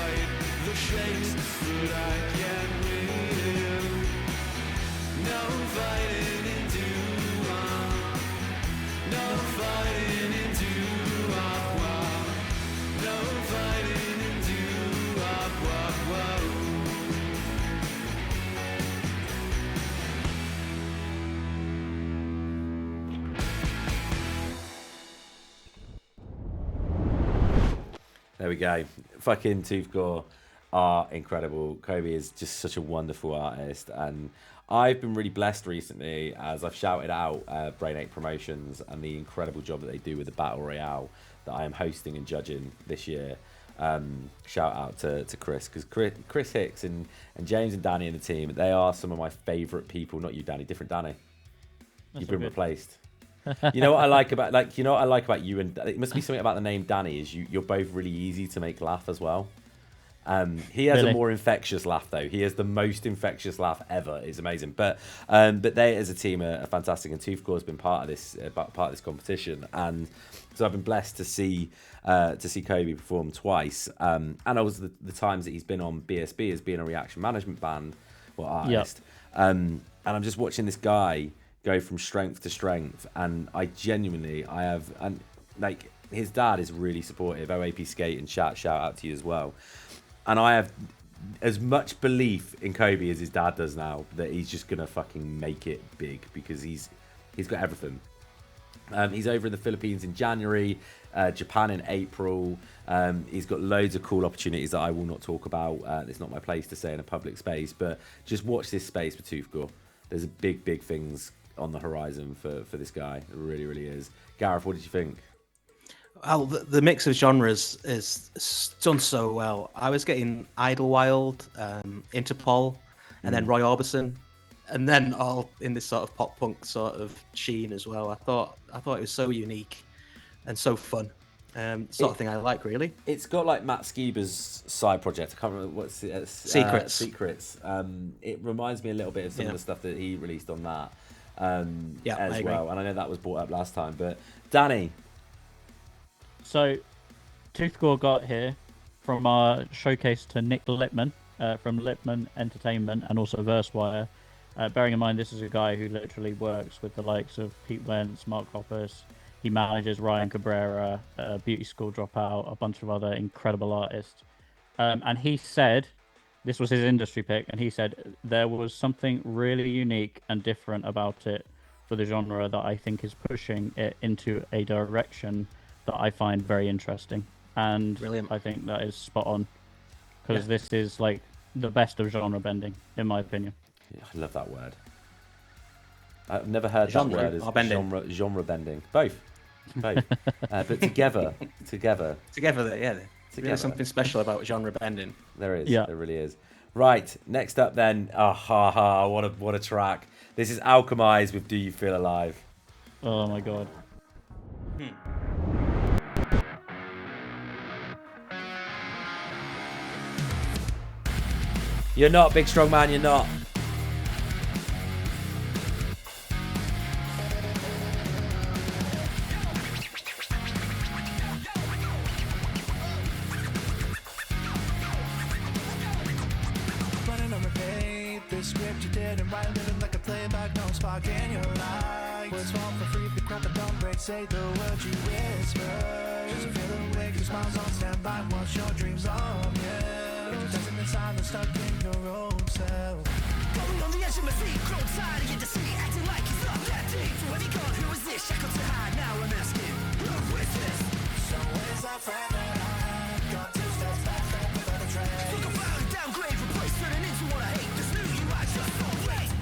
There we go. Fucking Toothgore are incredible. Kobe is just such a wonderful artist, and I've been really blessed recently as I've shouted out Brain 8 Promotions and the incredible job that they do with the Battle Royale that I am hosting and judging this year. Shout out to Chris, because Chris Hicks and James and Danny and the team, they are some of my favourite people. Not you, Danny, different Danny. You've been replaced. You know what I like about you, and it must be something about the name Danny, is you're both really easy to make laugh as well. He has a more infectious laugh though. He has the most infectious laugh ever. It's amazing. But they as a team are fantastic, and Toothgore has been part of this competition, and so I've been blessed to see Kobe perform twice. And also the times that he's been on BSB as being a reaction management band or artist. Yep. And I'm just watching this guy go from strength to strength, and his dad is really supportive. OAP Skate and shout out to you as well. And I have as much belief in Kobe as his dad does now that he's just gonna fucking make it big, because he's got everything. He's over in the Philippines in January, Japan in April. He's got loads of cool opportunities that I will not talk about. It's not my place to say in a public space, but just watch this space with Toothgore. There's big things on the horizon for this guy. It really, really is. Gareth, what did you think? Well, the mix of genres is done so well. I was getting Idlewild, Interpol, and then Roy Orbison, and then all in this sort of pop punk sort of sheen as well. I thought it was so unique and so fun. Sort of thing I like, really. It's got like Matt Skiba's side project. I can't remember what's it. Secrets. Secrets. It reminds me a little bit of some of the stuff that he released on that. As well, and I know that was brought up last time. But Danny, so Toothgore got here from our showcase to Nick Lipman from Lipman Entertainment and also Versewire. Bearing in mind, this is a guy who literally works with the likes of Pete Wentz, Mark Hoppus. He manages Ryan Cabrera, Beauty School Dropout, a bunch of other incredible artists. And he said, this was his industry pick, and he said there was something really unique and different about it for the genre that I think is pushing it into a direction that I find very interesting. And brilliant. I think that is spot on, because this is like the best of genre bending, in my opinion. Yeah, I love that word. I've never heard that word as genre bending. Both. But together. There's something special about genre bending. There is. Yeah. There really is. Right. Next up then. What a track. This is Alchemize with Do You Feel Alive? Oh my god. You're not, big strong man, you're not. Say the word you whisper. Just feel the way, 'cause smiles on standby once your dreams are yours. Dancing in silence, stuck in your own self. Falling on the edge of my seat, grown tired of your deceit, acting like it's not that deep. To any god, who is this? Shackled to hide, now I'm asking, who is this? So is our friend that I got 2 steps back, step without a trace. Look around, downgrade, replace, turning into what I hate. This new you I just don't rate.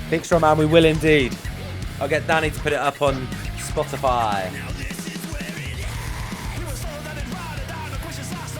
Big strong man, we will indeed. I'll get Danny to put it up on Spotify. Now this is where it ends. We were told that it rotted out, the questions asked,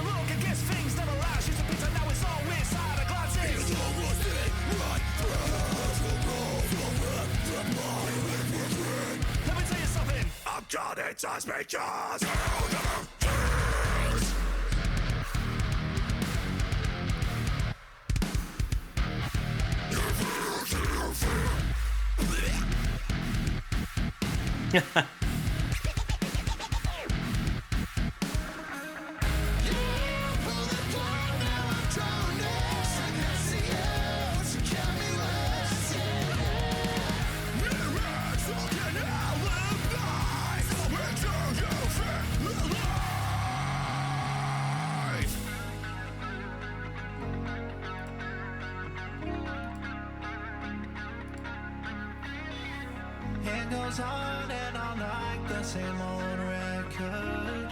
It goes on and on like the same old record.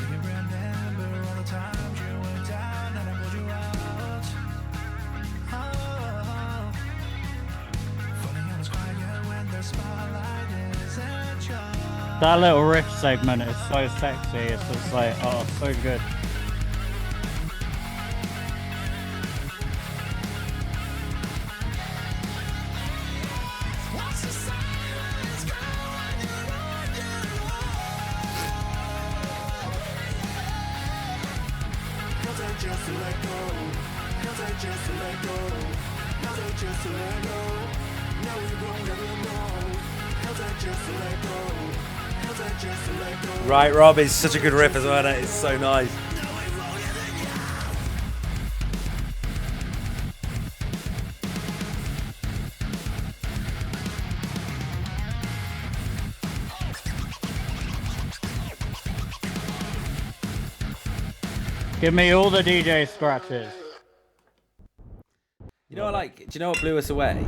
You remember all the times you went down and I pulled you out. Oh, funny I was quiet when the spotlight isn't yours. That little riff segment is so sexy. It's just like, oh, so good. Watch the silence go when you're on your own. He'll take just to let go. He'll take just to let go. He'll take just to let go. No, we won't ever know. He'll take just to let go. He'll take just to let go. Right, Rob, it's such a good riff as well. It's so nice. Give me all the DJ scratches. You know what, like, do you know what blew us away?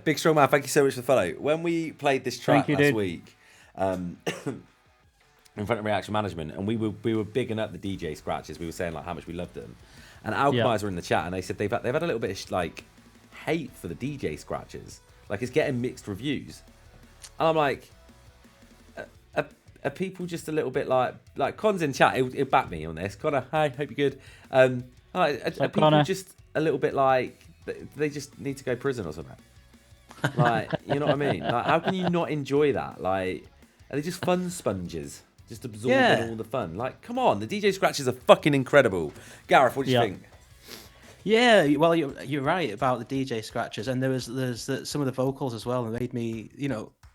Big Strong Man, thank you so much for the follow. When we played this track Thank you, last dude. week, in front of Reaction Management, and we were bigging up the DJ scratches. We were saying like how much we loved them, and Alchemize were in the chat, and they said they've had a little bit of like hate for the DJ scratches. Like it's getting mixed reviews, and I'm like, are people just a little bit like Con's in chat? He'll back me on this. Connor, hi, hope you're good. Are people Connor? just a little bit like they just need to go prison or something? Like, you know what I mean? Like, how can you not enjoy that? Like, are they just fun sponges? Just absorbing all the fun? Like, come on, the DJ scratches are fucking incredible. Gareth, what do you think? Yeah, well, you're right about the DJ scratches, and there's some of the vocals as well that made me,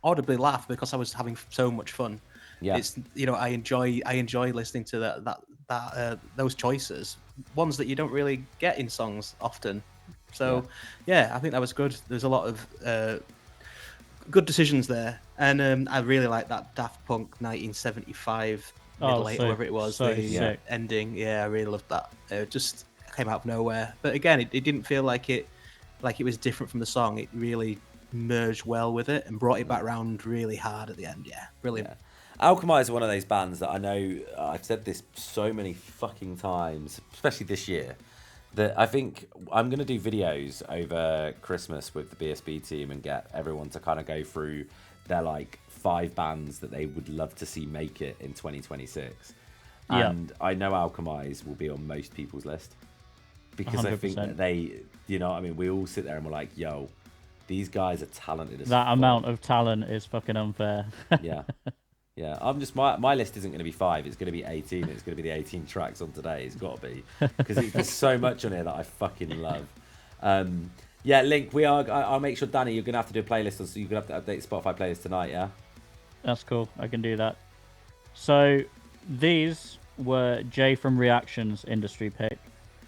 audibly laugh because I was having so much fun. Yeah. It's, I enjoy listening to those choices, ones that you don't really get in songs often. So, yeah, I think that was good. There's a lot of good decisions there, and I really like that Daft Punk 1975 middle eight, whatever it was, the ending. Yeah, I really loved that. It just came out of nowhere, but again, it didn't feel like it was different from the song. It really merged well with it and brought it back around really hard at the end. Yeah, brilliant. Yeah. Alchemize are one of those bands that I know, I've said this so many fucking times, especially this year, that I think I'm going to do videos over Christmas with the BSB team and get everyone to kind of go through their like 5 bands that they would love to see make it in 2026. And I know Alchemize will be on most people's list because 100%. I think that they, we all sit there and we're like, yo, these guys are talented as that fuck. amount of talent is fucking unfair. Yeah, I'm just my list isn't going to be 5. It's going to be 18. It's going to be the 18 tracks on today. It's got to be because there's so much on here that I fucking love. Link. I'll make sure, Danny, you're going to have to do a playlist, so you're going to have to update Spotify playlist tonight. Yeah, that's cool. I can do that. So these were Jay from Reaction's industry pick,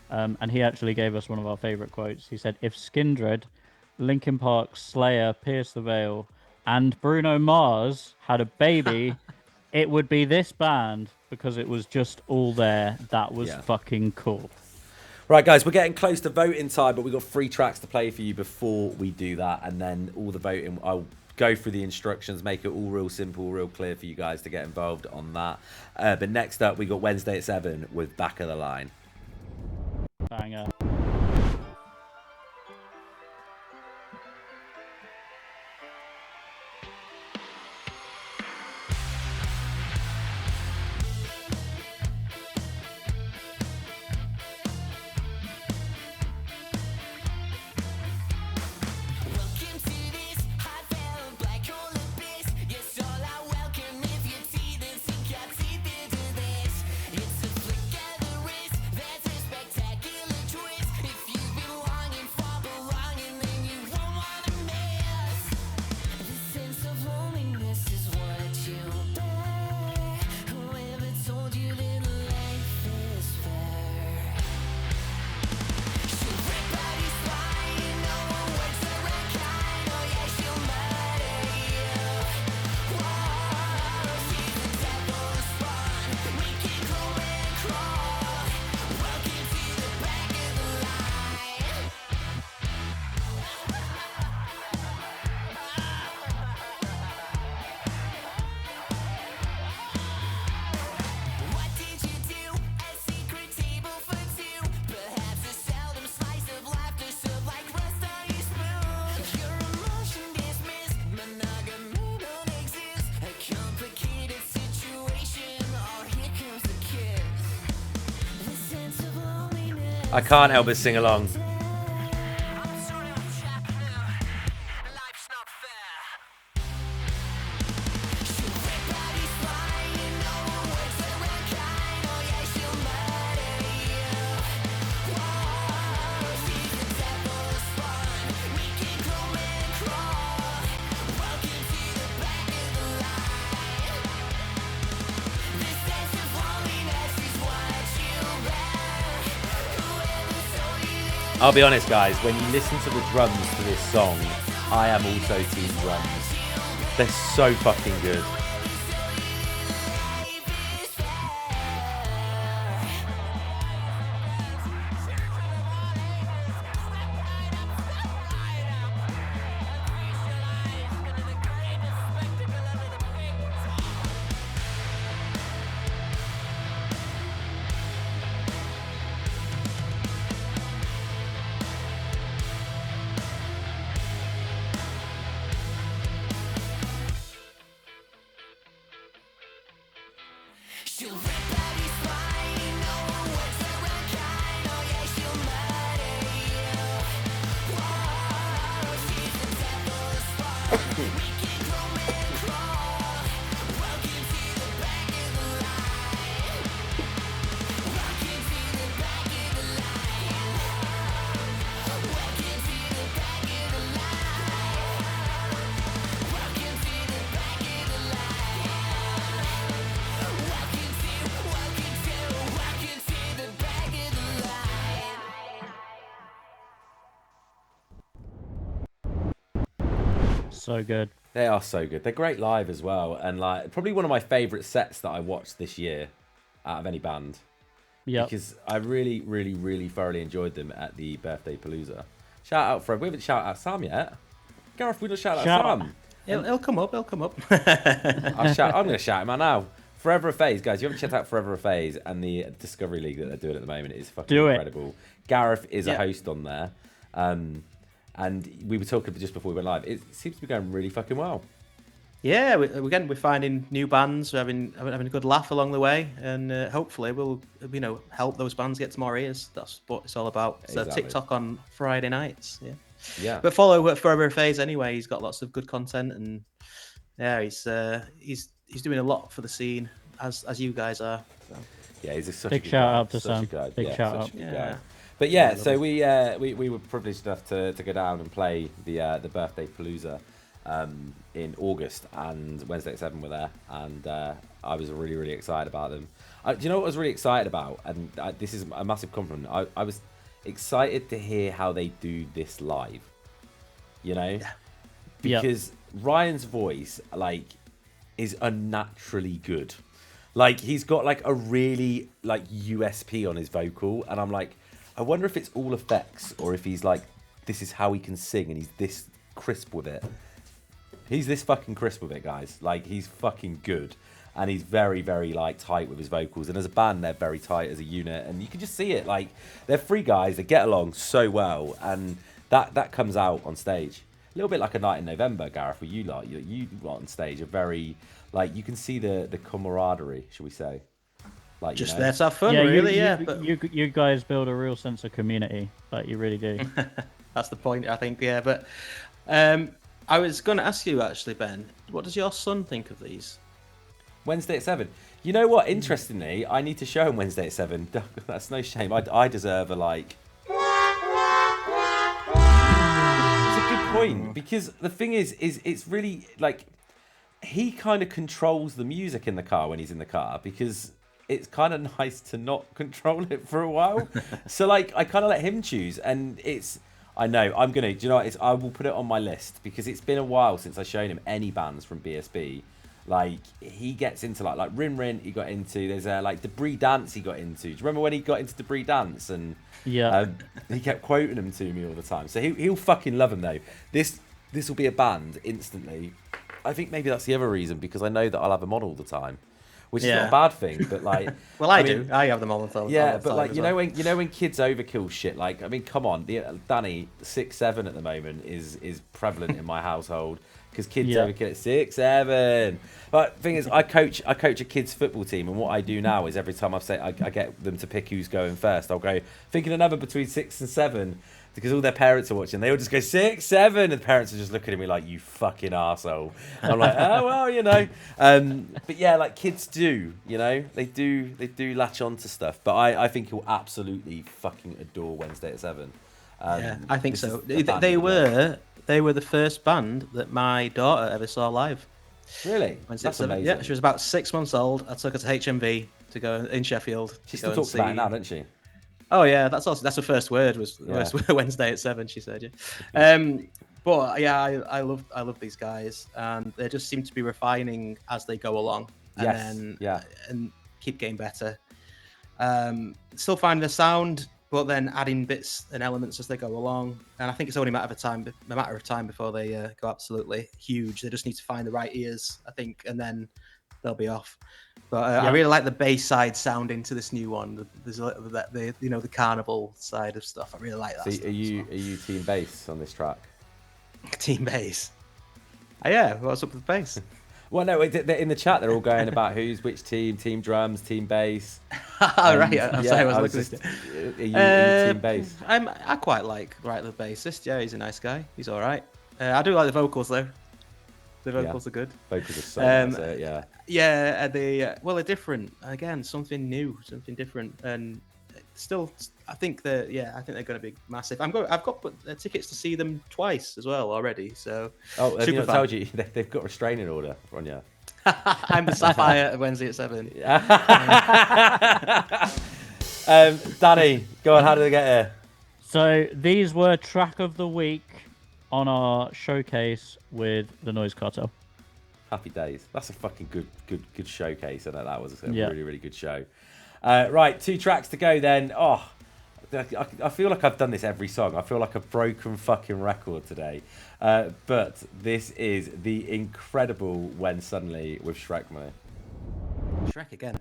and he actually gave us one of our favorite quotes. He said, "If Skindred, Linkin Park, Slayer, Pierce the Veil, and Bruno Mars had a baby, it would be this band because it was just all there. That was fucking cool." Right, guys, we're getting close to voting time, but we've got 3 tracks to play for you before we do that, and then all the voting, I'll go through the instructions, make it all real simple, real clear for you guys to get involved on that. But next up, we got Wednesday at 7 with Back of the Line. Banger. Welcome to this I can't help but sing along. I'll be honest, guys, when you listen to the drums to this song, I am also team drums. They're so fucking good. So good. They are so good. They're great live as well, and like probably one of my favourite sets that I watched this year out of any band. Yeah. Because I really, really, really thoroughly enjoyed them at the Birthday Palooza. Shout out Fred. We haven't shouted out Sam yet. Gareth, we don't shout out Sam. It'll come up. It'll come up. I'm going to shout him out now. Forever a Phase, guys. You haven't checked out Forever a Phase, and the Discovery League that they're doing at the moment is fucking incredible. Gareth is a host on there. And we were talking just before we went live. It seems to be going really fucking well. Yeah, we're finding new bands. We're having a good laugh along the way, and hopefully we'll help those bands get to more ears. That's what it's all about. It's Exactly. TikTok on Friday nights. Yeah. But follow Forever Phase anyway. He's got lots of good content, and yeah, he's doing a lot for the scene as you guys are. So. Yeah, he's such Big a good shout guy. out to Such a Sam. good- Big yeah, shout such out. a good Yeah. guy. But yeah, so we were privileged enough to go down and play the Birthday Palooza in August, and Wednesday at 7 were there, and I was really, really excited about them. Do you know what I was really excited about? And this is a massive compliment. I was excited to hear how they do this live. You know? Yeah. Because Ryan's voice, like, is unnaturally good. Like, he's got, like, a really, like, USP on his vocal, and I'm like, I wonder if it's all effects, or if he's like, this is how he can sing, and he's this crisp with it. He's this fucking crisp with it, guys. Like, he's fucking good. And he's very, very, like, tight with his vocals. And as a band, they're very tight as a unit. And you can just see it. Like, they're three guys that get along so well. And that comes out on stage. A little bit like A Night in November, Gareth, where you lot on stage are very, like, you can see the camaraderie, shall we say. Like, Just there to have fun, Yeah, really. you guys build a real sense of community. Like, you really do. That's the point, I think. Yeah, but I was going to ask you actually, Ben. What does your son think of these? Wednesday at 7. You know what? Interestingly, I need to show him Wednesday at 7. That's no shame. I deserve a like. It's a good point, because the thing is it's really like he kind of controls the music in the car when he's in the car, because it's kind of nice to not control it for a while. So like I kind of let him choose, and it's. I know I'm gonna. Do you know what? I will put it on my list, because it's been a while since I've shown him any bands from BSB. Like he gets into like Rin Rin. He got into. There's like Debris Dance. He got into. Do you remember when he got into Debris Dance? And Yeah. he kept quoting them to me all the time. So he'll fucking love them though. This will be a band instantly. I think maybe that's the other reason, because I know that I'll have him on all the time. which is not a bad thing. But like, Well, I do. I have them all the time. Yeah, but like you know when kids overkill shit, like I mean, come on, Danny 6'7" at the moment is prevalent in my household because kids overkill at 6'7". But thing is, I coach a kids football team, and what I do now is every time I get them to pick who's going first, I'll go thinking a number between 6 and 7. Because all their parents are watching, they all just go 6, 7, and the parents are just looking at me like, you fucking arsehole. And I'm like, oh well, you know. But yeah, like kids do, you know, they do latch on to stuff. But I think you'll absolutely fucking adore Wednesday at 7. Yeah, I think so. They were the first band that my daughter ever saw live. Really? Wednesday That's at 7. amazing. Yeah, she was about 6 months old. I took her to HMV to go in Sheffield. She still talks about it now, doesn't she? Oh yeah, that's her first word was Wednesday at 7. She said, yeah. But yeah, I love these guys, and they just seem to be refining as they go along, and and keep getting better. Still finding the sound, but then adding bits and elements as they go along. And I think it's only a matter of time before they go absolutely huge. They just need to find the right ears, I think, and then they'll be off. But I really like the bass side sound into this new one. There's the carnival side of stuff. I really like that. So are you team bass on this track? Team bass. Oh, yeah, what's up with bass? Well, no, in the chat they're all going about who's which team drums, team bass. Right, I'm sorry, I was looking at Are you team bass? I quite like the bassist. Yeah, he's a nice guy. He's all right. I do like the vocals though. The vocals are good. Vocals are so nice, yeah. Yeah, they're different. Again, something new, something different, and still, I think they're going to be massive. I've got tickets to see them twice as well already. So, have you not told you they've got a restraining order on you? I'm the Sapphire Wednesday at 7. Danny, go on. How did they get here? So these were track of the week on our showcase with the Noise Cartel. Happy days. That's a fucking good showcase. I know that was a really, really good show. Right, 2 tracks to go then. Oh, I feel like I've done this every song. I feel like a broken fucking record today. But this is the incredible When Suddenly with Shreck Money. Shreck again.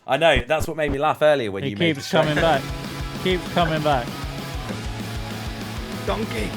I know, that's what made me laugh earlier when you made the keeps coming back. Keeps coming back. Donkey.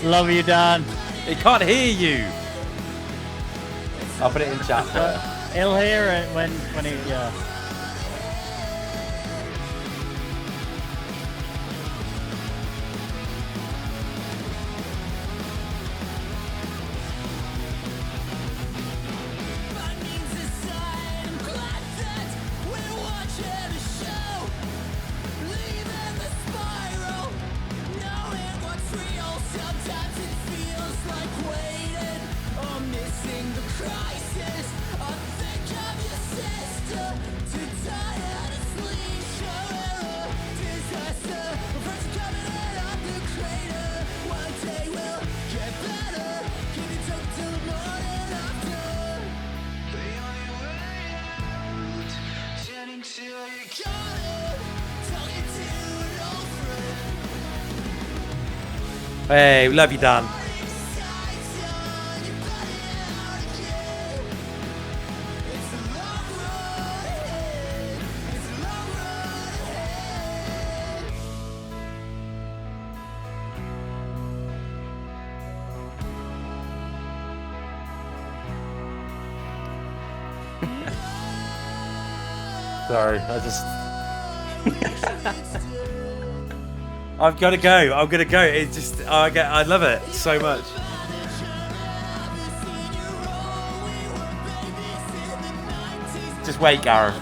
Love you, Dan. He can't hear you. I'll put it in chat. He'll hear it when he Hey, we love you, Dan. Sorry, I just... I've got to go. It's just, I love it so much. Just wait, Gareth.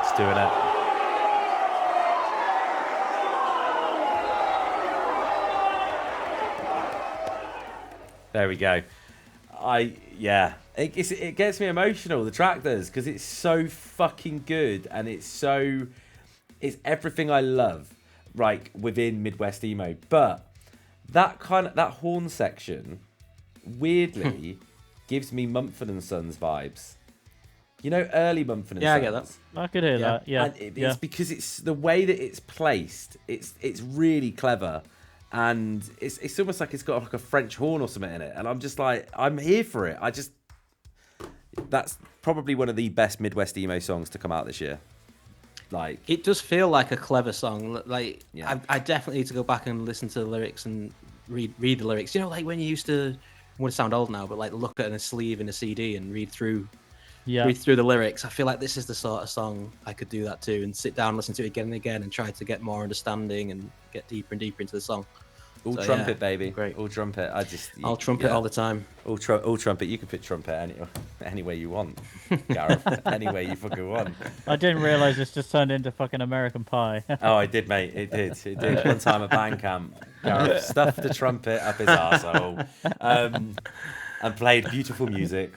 It's doing it. There we go. It gets me emotional, the track does, because it's so fucking good, and it's everything I love, like, within Midwest emo. But that horn section weirdly gives me Mumford & Sons vibes. You know, early Mumford & Sons. Yeah, I get that. I could hear that. Yeah, And it's because it's the way that it's placed. It's really clever, and it's almost like it's got like a French horn or something in it. And I'm just like, I'm here for it. That's probably one of the best Midwest emo songs to come out this year. Like, it does feel like a clever song. Like, Yeah. I definitely need to go back and listen to the lyrics and read the lyrics. You know, like when you used to, would sound old now, but like look at a sleeve in a CD and read through the lyrics. I feel like this is the sort of song I could do that to, and sit down and listen to it again and again and try to get more understanding and get deeper and deeper into the song. all So, trumpet, yeah, baby. great. All trumpet. I'll trumpet all the time. All trumpet. You can put trumpet any way you want, Gareth. Any way you fucking want. I didn't realise this just turned into fucking American Pie. Oh, it did, mate. It did. One time at band camp, Gareth stuffed the trumpet up his arsehole, and played beautiful music.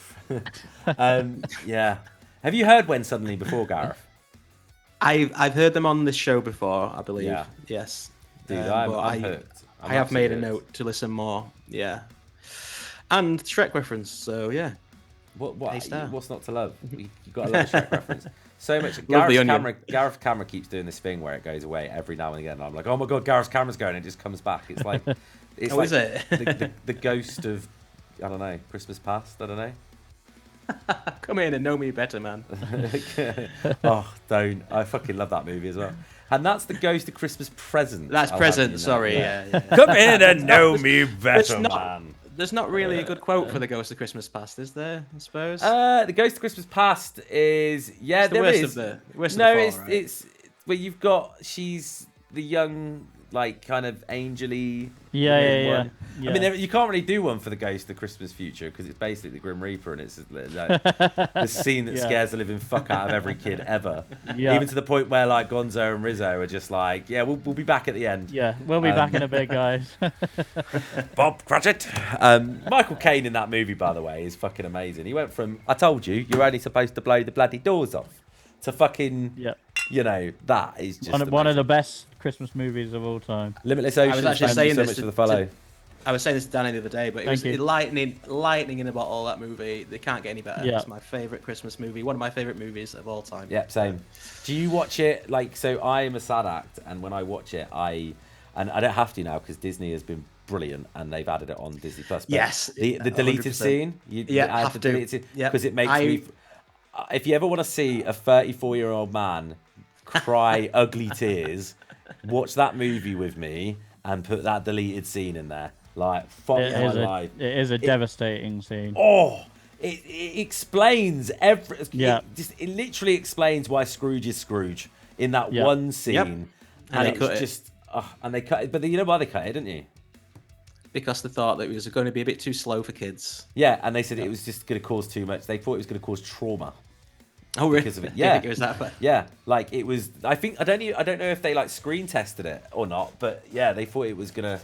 Yeah. Have you heard When Suddenly before, Gareth? I've heard them on this show before, I believe. Yeah. Yes. Dude, but I'm hooked. I have made a absolutely hooked. note to listen more. Yeah. And Shrek reference. So yeah. What's not to love? You got to love a Shrek reference. So much. Love the onion. Gareth's camera keeps doing this thing where it goes away every now and again. And I'm like, oh my god, Gareth's camera's going, and it just comes back. It's like, Is it? the ghost of, I don't know, Christmas past. I don't know. Come in and know me better, man. Oh, don't! I fucking love that movie as well. And that's the Ghost of Christmas Present. That's I'll have present. you know. Sorry. Yeah. Come in and know me better, man. There's not really a good quote for the Ghost of Christmas Past, is there? I suppose. The Ghost of Christmas Past is It's the there worst is. of the worst No, of the it's four, right? it's where you've got she's the young, like, kind of angel-y Yeah. one. I mean, you can't really do one for the Ghost of Christmas Future because it's basically the Grim Reaper, and it's like the scene that Yeah. scares the living fuck out of every kid ever. Yeah. Even to the point where like Gonzo and Rizzo are just like, yeah, we'll be back at the end. Yeah, we'll be back in a bit, guys. Bob Cratchit. Michael Caine in that movie, by the way, is fucking amazing. He went from, I told you, you're only supposed to blow the bloody doors off, to fucking, Yeah. you know, that is just One of the amazing. best Christmas movies of all time. Limitless Ocean. was actually Thank saying you so this much to- for the follow. I was saying this to Danny the other day, but it Thank was you. lightning in a bottle. That movie, they can't get any better. Yeah. It's my favorite Christmas movie. One of my favorite movies of all time. Yep, same. Do you watch it, like, so I am a sad act, and when I watch it, and I don't have to now because Disney has been brilliant and they've added it on Disney Plus. But Yes, the deleted 100%. scene, Yeah, have to. Yep. because it makes me. If you ever want to see a 34-year-old man cry ugly tears, watch that movie with me and put that deleted scene in there. Like, fuck my life. It is a devastating scene. Oh, it explains every. Yeah. It literally explains why Scrooge is Scrooge in that Yeah. one scene. Yep. And they it's cut it. just, and they cut it. But you know why they cut it, didn't you? Because they thought that it was going to be a bit too slow for kids. Yeah, and they said it was just going to cause too much. They thought it was going to cause trauma. Oh, really? Because of it. You Yeah, think it was that bad? Yeah, like it was. I don't know if they like screen tested it or not, but yeah, they thought it was gonna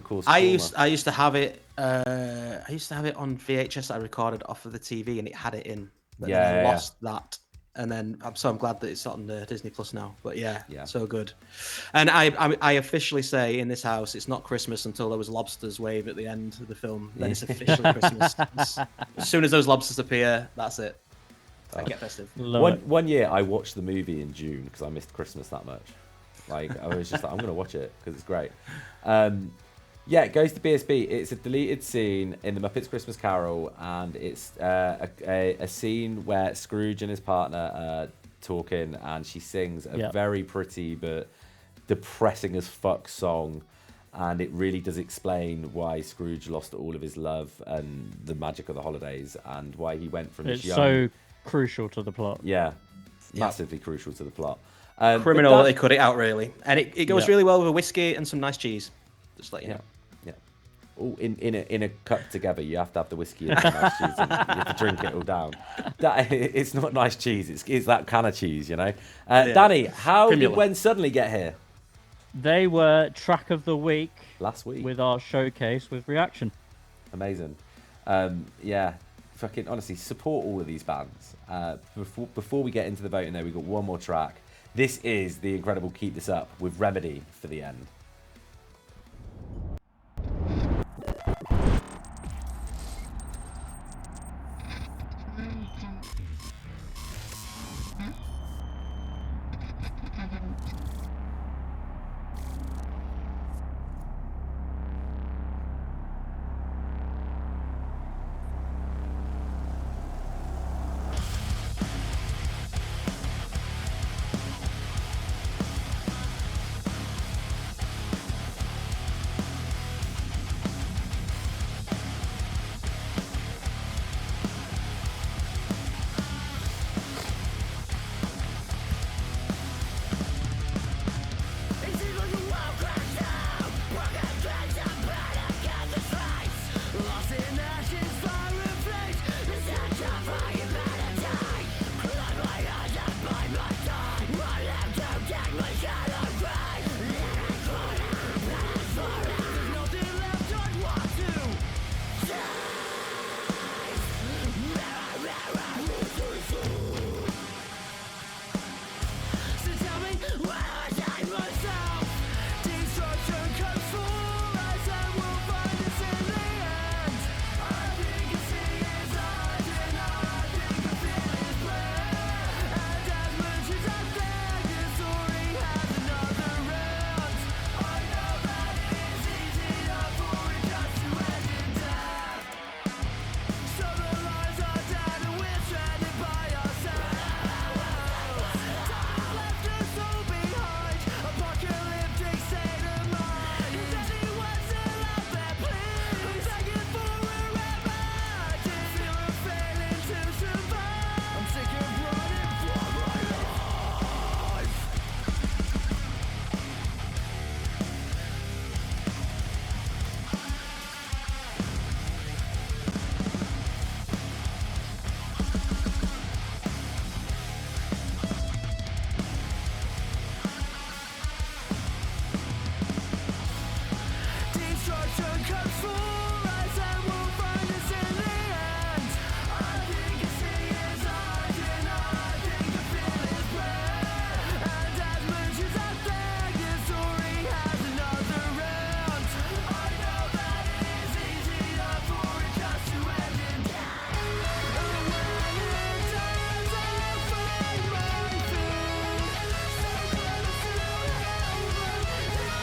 cause. I Trauma. used to have it. I used to have it on VHS that I recorded off of the TV, and it had it in. But Yeah, then I yeah, lost that, and then I'm glad that it's on Disney Plus now. But yeah, Yeah. so good. And I officially say in this house, it's not Christmas until there was lobsters wave at the end of the film. Then it's officially Christmas. As soon as those lobsters appear, that's it. I get festive. Love it. One year I watched the movie in June because I missed Christmas that much. Like I was just like, I'm gonna watch it because it's great. Yeah, it goes to BSB. It's a deleted scene in the Muppets Christmas Carol, and it's a scene where Scrooge and his partner are talking, and she sings a very pretty but depressing as fuck song. And it really does explain why Scrooge lost all of his love and the magic of the holidays, and why he went from It's this young... so crucial to the plot. Yeah, massively crucial to the plot. Criminal that they cut it out, really. And it goes Yeah. really well with a whiskey and some nice cheese. Just let you know. Yeah. All in a cup together. You have to have the whiskey and the nice cheese, and you have to drink it all down. It's not nice cheese. It's that kind of cheese, you know. Danny, how did Primula. When Suddenly get here? They were track of the week Last week. with our showcase with reaction. Amazing. Yeah. Fucking honestly, support all of these bands. Before we get into the voting, though, we've got one more track. This is the incredible Keep This Up with Remedy for the end.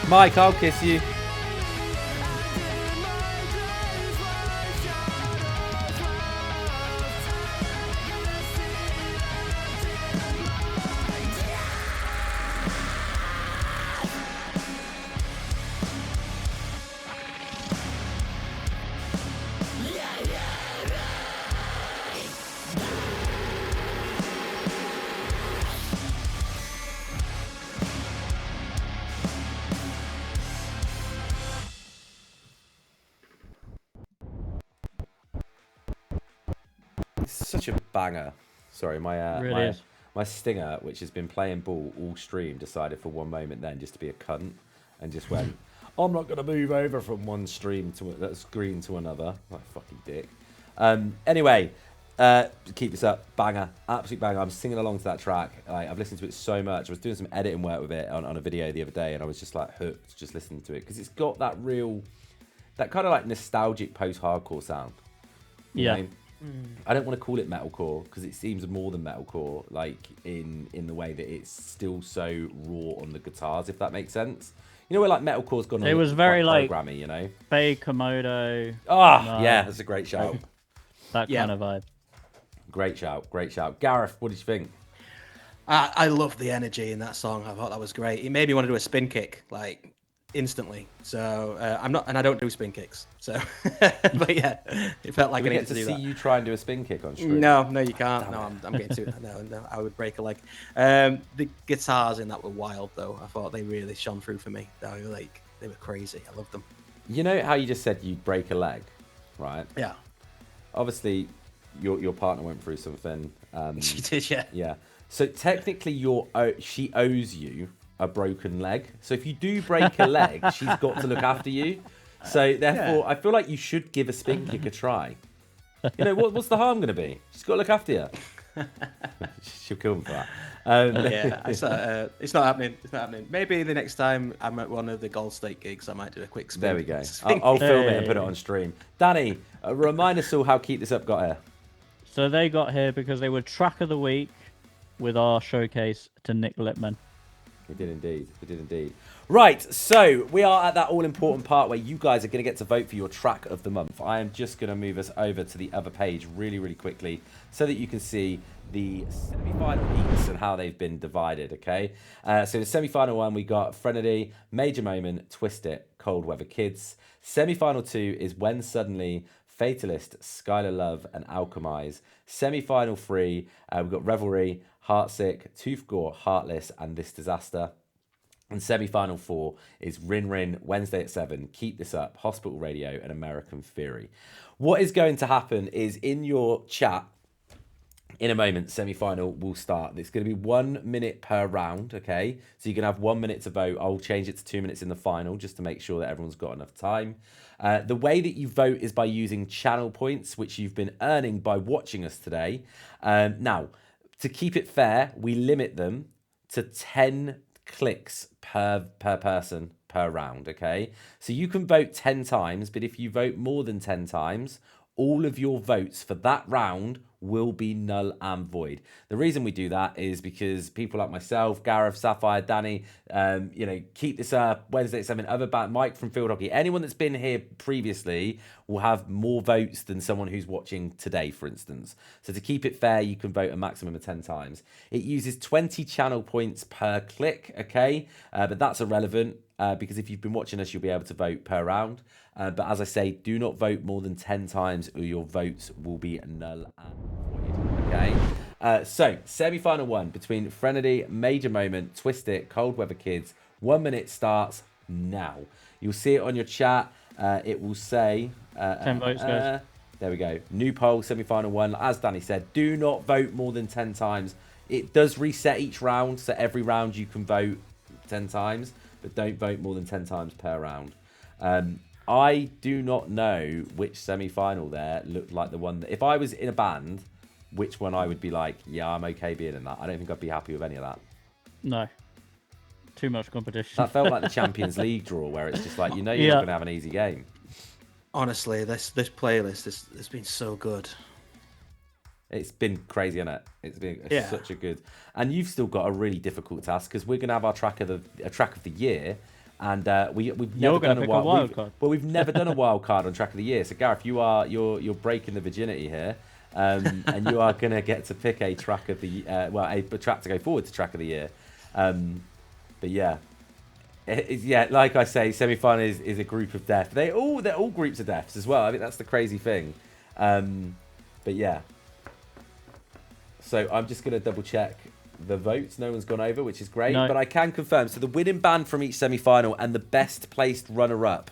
Myke, I'll kiss you. such a banger. Sorry, Really is. my stinger, which has been playing ball all stream, decided for one moment then just to be a cunt and just went, I'm not going to move over from one screen to another. Like fucking dick. Anyway, keep this up. Banger. Absolute banger. I'm singing along to that track. I've listened to it so much. I was doing some editing work with it on a video the other day, and I was just like hooked just listening to it because it's got that kind of like nostalgic post-hardcore sound. You know? I don't want to call it metalcore because it seems more than metalcore, like in the way that it's still so raw on the guitars, if that makes sense. You know where like metalcore's gone. It was very like programmy, you know. Faye Komodo. Yeah, that's a great shout. That kind of vibe. Great shout, great shout. Gareth, what did you think? I love the energy in that song. I thought that was great. It made me want to do a spin kick like instantly. So I'm not, and I don't do spin kicks. So, but yeah, it felt like Do we I get needed to to see do that. you try and do a spin kick on stream? No, you can't. No, I'm getting to it. No, I would break a leg. The guitars in that were wild, though. I thought they really shone through for me. They were crazy. I loved them. You know how you just said you'd break a leg, right? Yeah. Obviously, your partner went through something. She did, yeah. Yeah. So technically, she owes you a broken leg. So if you do break a leg, she's got to look after you. So therefore, I feel like you should give a spin kick a try. You know, what's the harm going to be? She's got to look after you. She'll kill me for that. Yeah, it's not happening. It's not happening. Maybe the next time I'm at one of the Gold State gigs, I might do a quick spin. There we go. I'll film it and put it on stream. Danny, remind us all how Keep This Up got here. So they got here because they were track of the week with our showcase to Nick Lipman. We did indeed. We did indeed. Right, so we are at that all-important part where you guys are going to get to vote for your track of the month. I am just going to move us over to the other page really, really quickly so that you can see the semi-final heats and how they've been divided, okay? So the semi-final one, we got Frenedy, Major Moment, Twist It, Cold Weather Kids. Semi-final 2 is When Suddenly, Fatalist, Skylar Love, and Alchemize. Semi-final 3, we've got Revelry, Heartsick, Tooth Gore, Heartless, and This Disaster. And semi-final 4 is Rin Rin, Wednesday at 7, Keep This Up, Hospital Radio, and American Theory. What is going to happen is in your chat, in a moment, semi-final will start. It's going to be 1 minute per round, okay? So you can have 1 minute to vote. I'll change it to 2 minutes in the final just to make sure that everyone's got enough time. The way that you vote is by using channel points, which you've been earning by watching us today. Now, to keep it fair, we limit them to 10 clicks per person per round, okay? So you can vote 10 times, but if you vote more than 10 times, all of your votes for that round will be null and void. The reason we do that is because people like myself, Gareth, Sapphire, Danny, Keep This Up, Wednesday at 7, other band, Myke from Field Hockey, anyone that's been here previously will have more votes than someone who's watching today, for instance. So to keep it fair, you can vote a maximum of 10 times. It uses 20 channel points per click, okay? But that's irrelevant because if you've been watching us, you'll be able to vote per round. But as I say, do not vote more than 10 times or your votes will be null and void, okay? So, semi-final 1 between Frenedy, Major Moment, Twist It, Cold Weather Kids. 1 minute starts now. You'll see it on your chat. It will say... 10 votes, guys. There we go. New poll, semi-final 1. As Danny said, do not vote more than 10 times. It does reset each round, so every round you can vote 10 times, but don't vote more than 10 times per round. I do not know which semi-final there looked like the one that... If I was in a band, which one I would be like, yeah, I'm okay being in that. I don't think I'd be happy with any of that. No. Too much competition. That felt like the Champions League draw, where it's just like, you're not going to have an easy game. Honestly, this playlist has been so good. It's been crazy, hasn't it? It's been such a good... And you've still got a really difficult task, because we're going to have our track of the year... And we've never done a wild card. Well, we've never done a wild card on Track of the Year. So Gareth, you're breaking the virginity here, and you are going to get to pick a track of the a track to go forward to Track of the Year. But yeah, like I say, semi-final is a group of death. They're all groups of deaths as well. I think that's the crazy thing. But yeah, so I'm just going to double check the votes. No one's gone over, which is great. No. But I can confirm, so the winning band from each semi-final and the best placed runner-up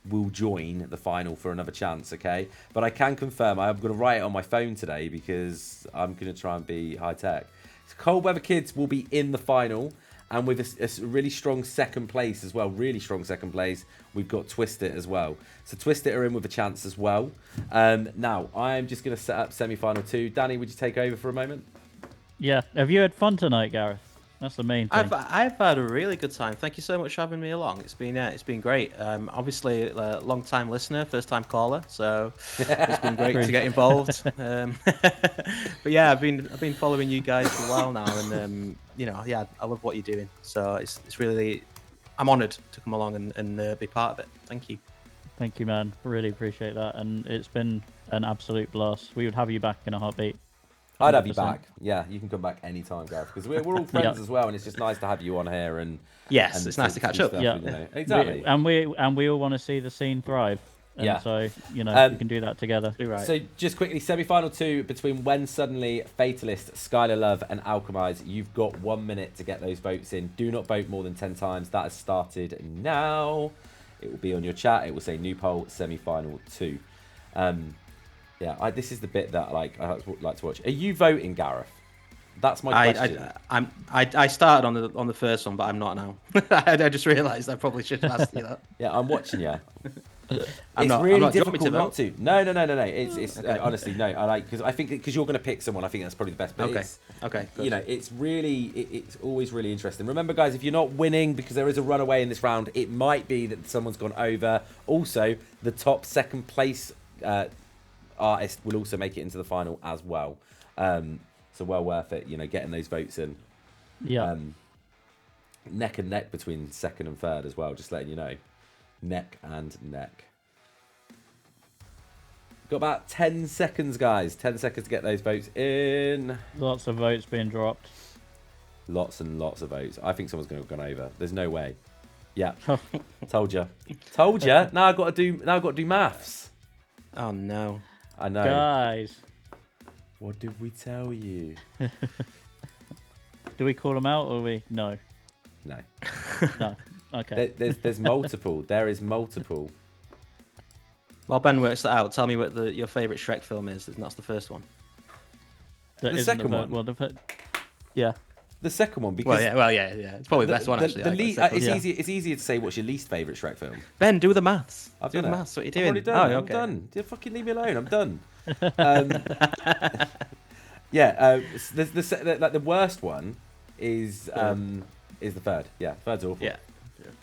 will join the final for another chance, okay? But I can confirm, I'm going to write it on my phone today because I'm going to try and be high-tech. So Cold Weather Kids will be in the final, and with a really strong second place as well, really strong second place, we've got Twist It as well. So Twist It are in with a chance as well. Now, I'm just going to set up semi-final 2. Danny, would you take over for a moment? Yeah. Have you had fun tonight, Gareth? That's the main thing. I've had a really good time. Thank you so much for having me along. It's been great. Obviously, a long time listener, first time caller, so it's been great to get involved. But yeah, I've been following you guys for a while now, and yeah, I love what you're doing. So it's really, I'm honoured to come along and be part of it. Thank you. Thank you, man. Really appreciate that, and it's been an absolute blast. We would have you back in a heartbeat. I'd have you 100%. back. Yeah, you can come back anytime, Gareth, because we're all friends as well, and it's just nice to have you on here. And yes, it's nice to catch up. Yeah, exactly. We all want to see the scene thrive. And Yeah. So we can do that together. You're right. So just quickly, semi-final 2 between When Suddenly, Fatalist, Skylar Love, and Alchemize. You've got 1 minute to get those votes in. Do not vote more than 10 times. That has started now. It will be on your chat. It will say new poll semi-final 2. Yeah, this is the bit that I like to watch. Are you voting, Gareth? That's my question. I started on the first one, but I'm not now. I just realised I probably should have asked you that. Yeah, I'm watching you. I'm It's not- really I'm not- do you want me difficult to not vote? to. No. It's honestly no. I like because I think because you're going to pick someone. I think that's probably the best. But Okay. it's, Okay. Good. you know, it's really it's always really interesting. Remember, guys, if you're not winning because there is a runaway in this round, it might be that someone's gone over. Also, the top second place artist will also make it into the final as well. So well worth it. You know, getting those votes in. Yeah. Neck and neck between second and third as well. Just letting you know. Neck and neck. Got about 10 seconds, guys. 10 seconds to get those votes in. Lots of votes being dropped. Lots and lots of votes. I think someone's going to have gone over. There's no way. Yeah. Told you. Told you. Now I've got to do maths. Oh no. I know. Guys, What did we tell you? do we call them out or we? No. No. No. Okay. There's multiple. There is multiple. While Ben works that out, tell me what your favourite Shrek film is, and that's the first one. That the isn't second one. Well, yeah. The second one, because Well, yeah. It's probably the best one actually. It's easier to say what's your least favourite Shrek film. Ben, do the maths. I've do done the it. maths. What are you I've doing? already done. Oh, I'm okay. done. Just fucking leave me alone. I'm done. Yeah. The worst one is the third. Yeah, third's awful. Yeah.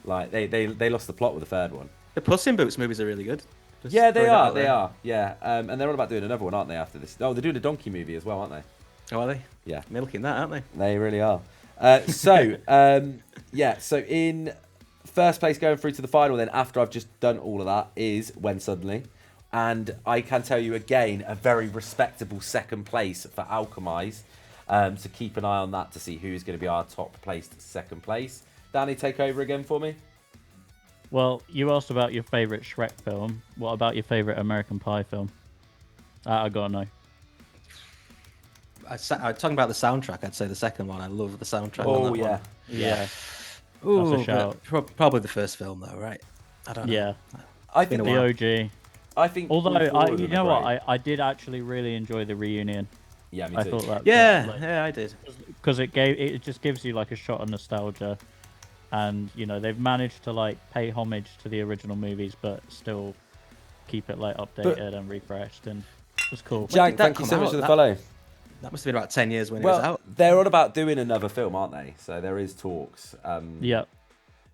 Like they lost the plot with the third one. The Puss in Boots movies are really good. Just Yeah, they throwing that are. out They there. are. Yeah. And they're all about doing another one, aren't they? After this. Oh, they're doing a donkey movie as well, aren't they? Oh, are they? Yeah. Milking that, aren't they? They really are. So in first place going through to the final then after I've just done all of that is When Suddenly. And I can tell you again, a very respectable second place for Alchemize. So keep an eye on that to see who's going to be our top placed second place. Danny, take over again for me. Well, you asked about your favourite Shrek film. What about your favourite American Pie film? I gotta know. I talking about the soundtrack. I'd say the second one. I love the soundtrack. Oh, on that yeah. One. Yeah. Ooh, That's a shout. Probably the first film though, right? I don't know. Yeah. I think The OG. I think Although, all four of them you are know what? great. I did actually really enjoy the reunion. Yeah, me I too. thought that. Yeah, I did. Because it just gives you like a shot of nostalgia, and you know they've managed to like pay homage to the original movies, but still keep it like updated and refreshed, and it was cool. Jack, did that thank you come so much out? for the That- follow. That must have been about 10 years when it was Well, out. they're on about doing another film, aren't they? So there is talks. Yeah.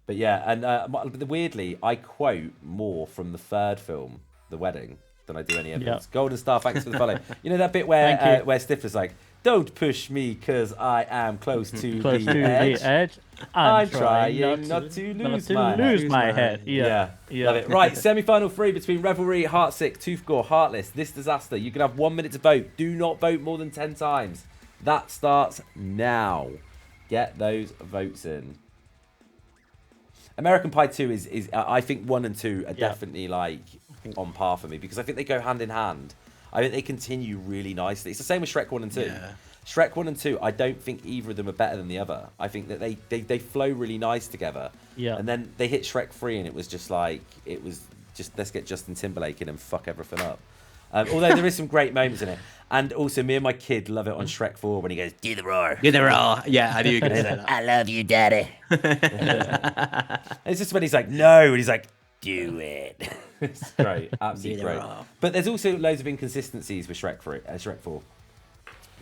But yeah, and weirdly, I quote more from the third film, The Wedding, than I do any evidence. Yeah. Golden Star, thanks for the follow. You know that bit where Thank you. where Stifler's like, "Don't push me, cause I am close to Close the to edge." the edge. I'm trying not to lose my head. Yeah. Love it. Right, semi-final 3 between Revelry, Heartsick, Toothgore, Heartless. This disaster. You can have 1 minute to vote. Do not vote more than 10 times. That starts now. Get those votes in. American Pie 2 is I think 1 and 2 are definitely like on par for me because I think they go hand in hand. I think they continue really nicely. It's the same with Shrek 1 and 2. Yeah. Shrek 1 and 2, I don't think either of them are better than the other. I think that they flow really nice together. Yeah. And then they hit Shrek 3 and it was just like, it was let's get Justin Timberlake in and fuck everything up. Although there is some great moments in it, and also me and my kid love it on Shrek 4 when he goes, "Do the roar." Yeah, there are. Yeah, I knew you were going to say that. I love you, Daddy. It's just when he's like, "No," and he's like, "Do it." It's great, absolutely great. But there's also loads of inconsistencies with Shrek 4,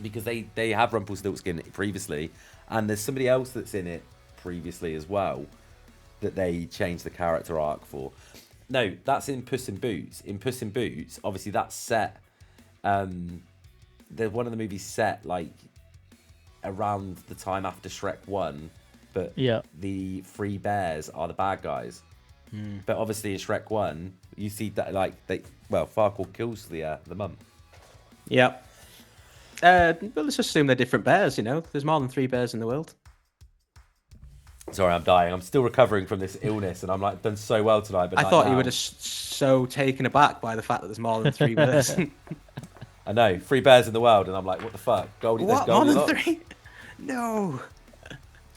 because they have Rumpelstiltskin previously, and there's somebody else that's in it previously as well that they changed the character arc for. No, that's in Puss in Boots. In Puss in Boots, obviously that's set. There's one of the movies set like around the time after Shrek 1, but the three bears are the bad guys. But obviously in Shrek 1, you see that Farquaad kills the mum. Yep. But let's assume they're different bears. There's more than 3 bears in the world. Sorry, I'm dying. I'm still recovering from this illness, and I'm like done so well tonight. But I thought you were just so taken aback by the fact that there's more than 3 bears. I know, 3 bears in the world, and I'm like, what the fuck? Goldie, what? More than 3? No.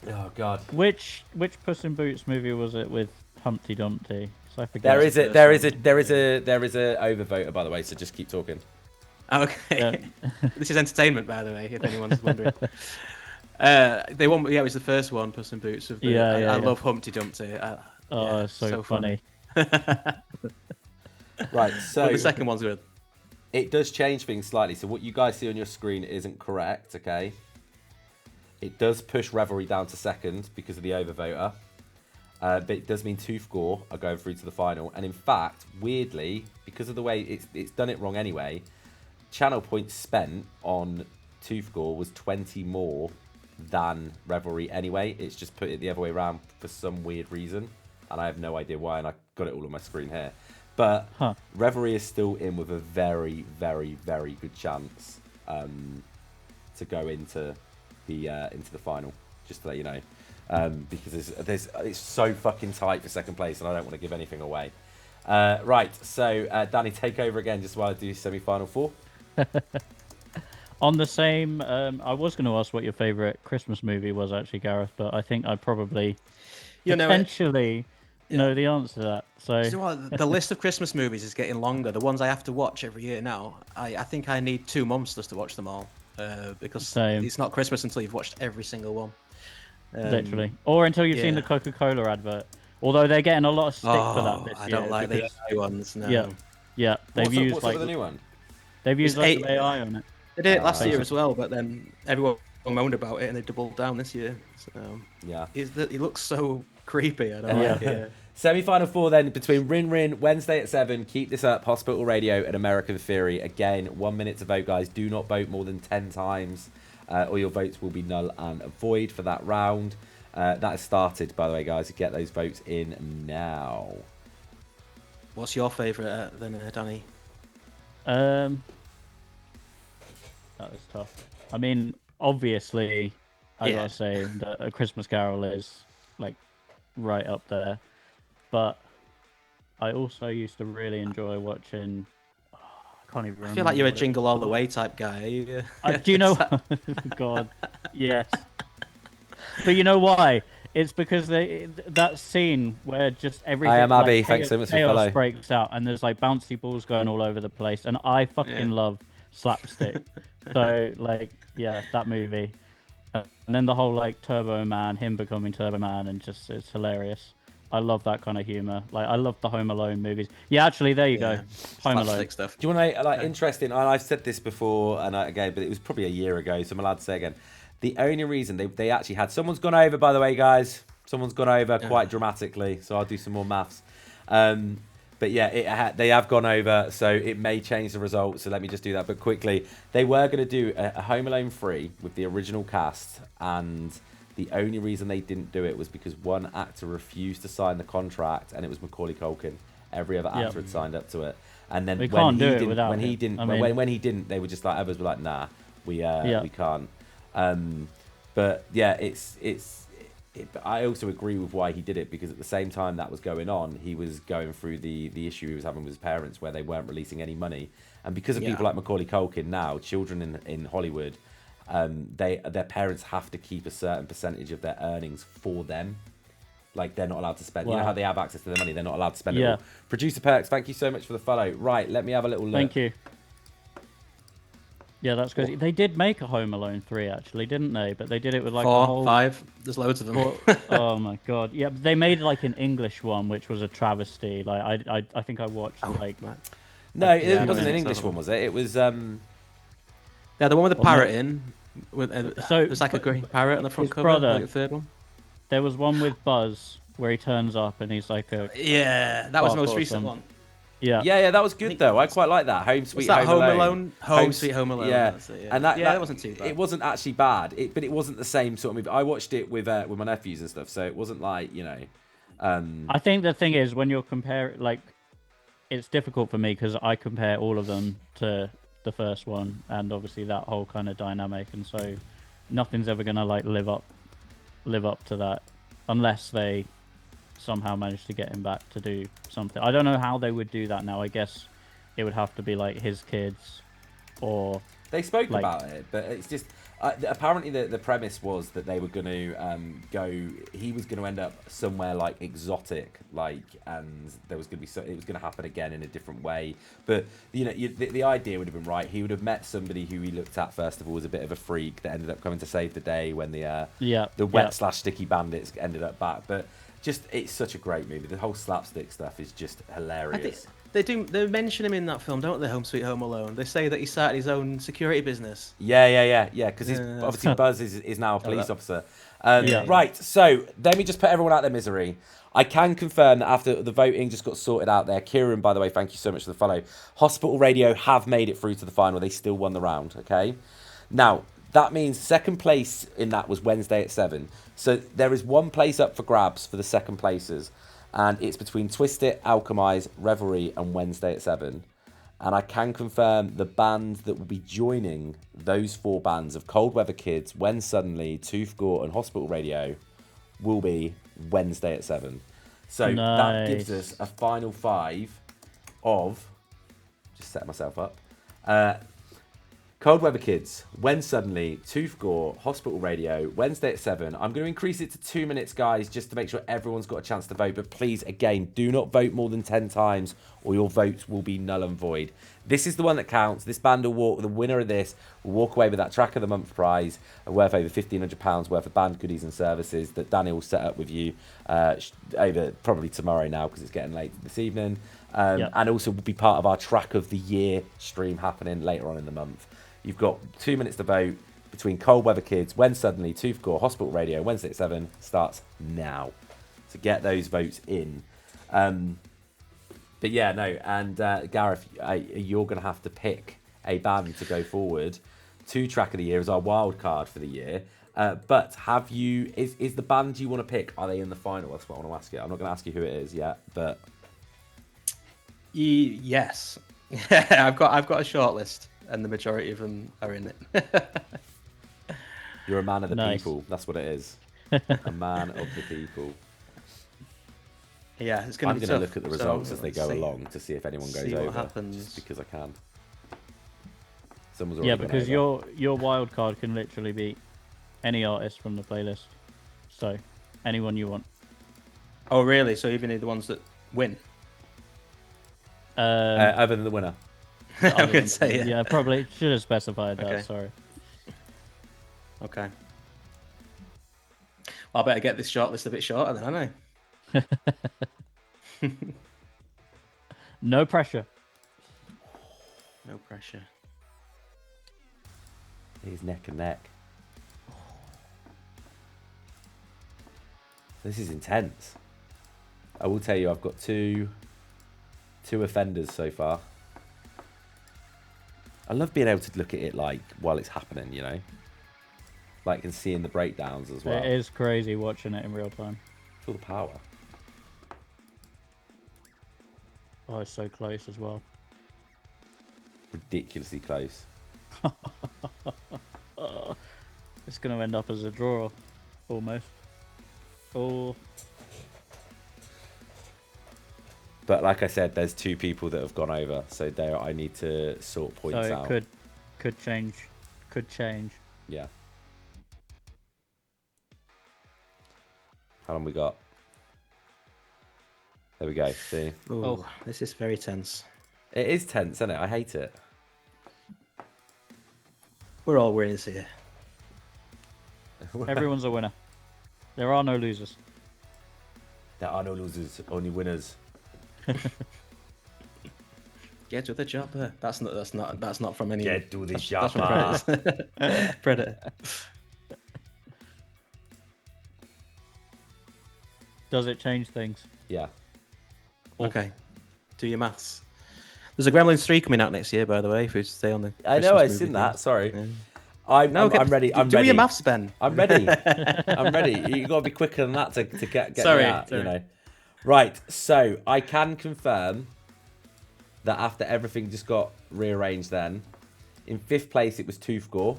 Oh god. Which Puss in Boots movie was it with Humpty Dumpty? So I forget. There is a overvoter, by the way. So just keep talking. Okay. This is entertainment, by the way, if anyone's wondering. They won. Yeah, it was the first one, Puss in Boots. I love Humpty Dumpty. So funny. Right, so But the second one's good. It does change things slightly. So what you guys see on your screen isn't correct, okay? It does push Revelry down to second because of the overvoter. But it does mean Tooth Gore are going through to the final. And in fact, weirdly, because of the way it's done it wrong anyway, channel points spent on Tooth Gore was 20 more than Revelry anyway. It's just put it the other way around for some weird reason, and I have no idea why, and I got it all on my screen here. But Revelry is still in with a very, very, very good chance to go into the final, just to let you know, because it's so fucking tight for second place, and I don't want to give anything away. Right, so Danny, take over again just while I do semi-final 4. On the same, I was going to ask what your favourite Christmas movie was, actually, Gareth, but I think I probably potentially know the answer to that. So the list of Christmas movies is getting longer. The ones I have to watch every year now, I think I need 2 months just to watch them all, because it's not Christmas until you've watched every single one. Literally. Or until you've seen the Coca-Cola advert. Although they're getting a lot of stick for that this year. I don't like the AI ones, no. Yeah. They've used what's up with the new one? They've used lots of AI on it. They did it last year as well, but then everyone moaned about it and they doubled down this year. So yeah, he looks so creepy. I don't like it. Semi-final 4 then between Rin Rin, Wednesday at 7, Keep This Up, Hospital Radio, and American Theory. Again, 1 minute to vote, guys. Do not vote more than 10 times. All your votes will be null and void for that round. That has started, by the way, guys. Get those votes in now. What's your favourite then, Danny? That was tough. I mean, obviously, I gotta say that A Christmas Carol is like right up there. But I also used to really enjoy watching. I can't even remember. I feel like you're a Jingle All the Way type guy. Do you know? God, yes. But you know why? It's because that scene where just everything. I am Abby. Thanks so much for following. Breaks out and there's like bouncy balls going all over the place, and I fucking love slapstick. So that movie, and then the whole like Turbo Man, him becoming Turbo Man, and just it's hilarious. I love that kind of humor. Like I love the Home Alone movies. Yeah, actually, there you go. Home Alone stuff. Do you want to interesting? And I've said this before, and again, but it was probably a year ago, so I'm allowed to say again. The only reason they actually had someone's gone over, by the way, guys. Someone's gone over quite dramatically, so I'll do some more maths. But yeah, they have gone over, so it may change the result. So let me just do that. But quickly, they were going to do a Home Alone 3 with the original cast, and the only reason they didn't do it was because one actor refused to sign the contract, and it was Macaulay Culkin. Every other actor had signed up to it, and then when he didn't, they were just like others were like, nah, we can't. But yeah, I also agree with why he did it, because at the same time that was going on, he was going through the issue he was having with his parents where they weren't releasing any money, and because of people like Macaulay Culkin now, children in Hollywood, their parents have to keep a certain percentage of their earnings for them. Like they're not allowed to spend. You know Wow. how they have access to the money, they're not allowed to spend it Yeah. all. Producer Perks, thank you so much for the follow. Right, let me have a little look. Thank you. Yeah, that's crazy. They did make a Home Alone 3, actually, didn't they? But they did it with like a 4, whole 5. There's loads of them. Oh my god! Yeah, but they made like an English one, which was a travesty. Like I think I watched like Right. No, Yeah, it I wasn't know an it's English that one. one, was it? It was Yeah, the one with the Well, no. parrot in. With, So, there's like a green parrot on the front his cover. brother- Like the third one. there was one with Buzz where he turns up and he's like a Yeah, that was the Cop most or recent some- one. yeah. that was good though. I quite like that. Home Sweet that Home Home Alone. Alone? Home Sweet Home Alone, Yeah, that's it, yeah. and that, Yeah, that wasn't too bad. It wasn't actually bad. But it wasn't the same sort of movie. I watched it with my nephews and stuff, so it wasn't like I think the thing is when you're comparing, like, it's difficult for me because I compare all of them to the first one, and obviously that whole kind of dynamic, and so nothing's ever gonna like live up to that unless they somehow manage to get him back to do something. I don't know how they would do that now. I guess it would have to be like his kids, or They spoke like- about it, but it's just apparently the premise was that they were going to go. He was going to end up somewhere like exotic, like, and there was going to be it was going to happen again in a different way. But the idea would have been right. He would have met somebody who he looked at first of all as a bit of a freak that ended up coming to save the day when the wet / sticky bandits ended up back. But just it's such a great movie. The whole slapstick stuff is just hilarious. They mention him in that film, don't they? Home Sweet Home Alone. They say that he started his own security business. Yeah. Because Yeah. obviously Buzz is now a police that. officer. Yeah. Right. So let me just put everyone out their misery. I can confirm that after the voting just got sorted out there. Kieran, by the way, thank you so much for the follow. Hospital Radio have made it through to the final. They still won the round. Okay. Now that means second place in that was Wednesday at 7. So there is one place up for grabs for the second places. And it's between Twist It, Alchemize, Revelry, and Wednesday at 7. And I can confirm the band that will be joining those 4 bands of Cold Weather Kids, When Suddenly, Tooth Gore, and Hospital Radio will be Wednesday at 7. So that gives Nice. us a final 5 of... Just set myself up. Cold Weather Kids, When Suddenly, Tooth Gore, Hospital Radio, Wednesday at 7. I'm going to increase it to 2 minutes, guys, just to make sure everyone's got a chance to vote. But please, again, do not vote more than 10 times or your votes will be null and void. This is the one that counts. This band will walk, the winner of this will walk away with that Track of the Month prize worth over £1,500 worth of band goodies and services that Danny will set up with you over probably tomorrow now because it's getting late this evening. And also will be part of our Track of the Year stream happening later on in the month. You've got 2 minutes to vote between Cold Weather Kids, When Suddenly, Tooth Gore, Hospital Radio, Wednesday at 7 starts now. So get those votes in. But yeah, no, and Gareth, you're going to have to pick a band to go forward to Track of the Year as our wild card for the year. But have you, is the band you want to pick, are they in the final? That's what I want to ask you. I'm not going to ask you who it is yet, but... Yes. I've got a short list, and the majority of them are in it. You're a man of the Nice. people. That's what it is. A man of the people. Yeah, it's going I'm to be going to tough. look at the So, results as they let's go see. along to see if anyone goes See what over. happens. Just because I can. Someone's already Yeah, gone because over. your wild card can literally be any artist from the playlist. So anyone you want. Oh, really? So even the ones that win? Other than the winner. I'm going to say it. Yeah, probably should have specified that. Okay. Sorry. Okay. Well, I better get this short list a bit shorter then, haven't I? No pressure. No pressure. He's neck and neck. This is intense. I will tell you, I've got two offenders so far. I love being able to look at it like while it's happening, you know, like and seeing the breakdowns as well. It is crazy watching it in real time. Feel the power. Oh, it's so close as well. Ridiculously close. It's going to end up as a draw, almost. Oh, But like I said, there's 2 people that have gone over, so there I need to sort so points it out. could change. Could change. Yeah. How long we got? There we go. See, Ooh, this is very tense. it is tense, isn't it? I hate it. We're all winners here. Everyone's a winner. There are no losers. There are no losers, only winners. Get to the chopper. That's not from any. Get to the that's chopper. from Predator. Predator. Does it change things? Yeah. Okay. Do your maths. There's a Gremlins 3 coming out next year, by the way, if we stay on the. I know, Christmas I've movie seen that. thing. Sorry. Yeah. I'm ready. I'm do ready. your maths, Ben. I'm ready. I'm ready. You got to be quicker than that to get Sorry, me out, sorry. you know. Right. So I can confirm that after everything just got rearranged, then in 5th place it was Tooth Gore.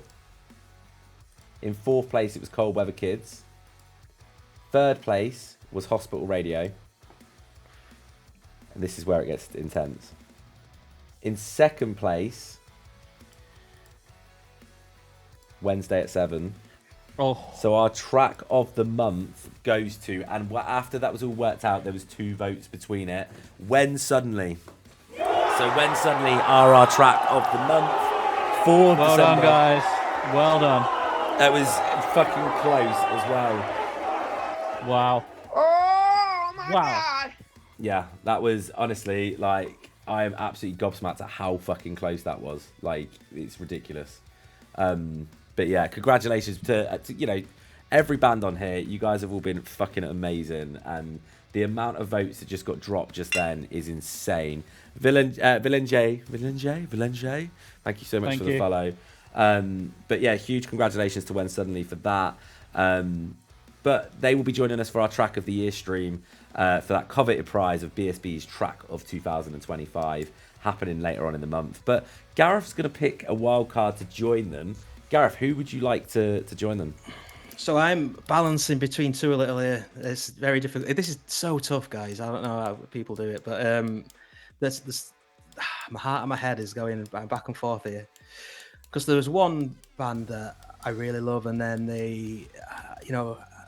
In 4th place it was Cold Weather Kids. 3rd place was Hospital Radio. And this is where it gets intense. In 2nd place, Wednesday at 7. Oh, So our track of the month goes to, and after that was all worked out, there was 2 votes between it. When Suddenly. So When Suddenly are our track of the month for well December. done, guys. Well done. That was fucking close as well. Wow. Oh my Wow. god! Yeah, that was honestly, like, I am absolutely gobsmacked at how fucking close that was. Like, it's ridiculous. But yeah, congratulations to you know, every band on here. You guys have all been fucking amazing, and the amount of votes that just got dropped just then is insane. Villain J. Thank you so much Thank for the you. follow. But yeah, huge congratulations to When Suddenly for that. But they will be joining us for our Track of the Year stream for that coveted prize of BSB's Track of 2025 happening later on in the month. But Gareth's going to pick a wild card to join them. Gareth, who would you like to join them? So I'm balancing between 2 a little here. It's very difficult. This is so tough, guys. I don't know how people do it, but this my heart and my head is going back and forth here. Because there was one band that I really love, and then they,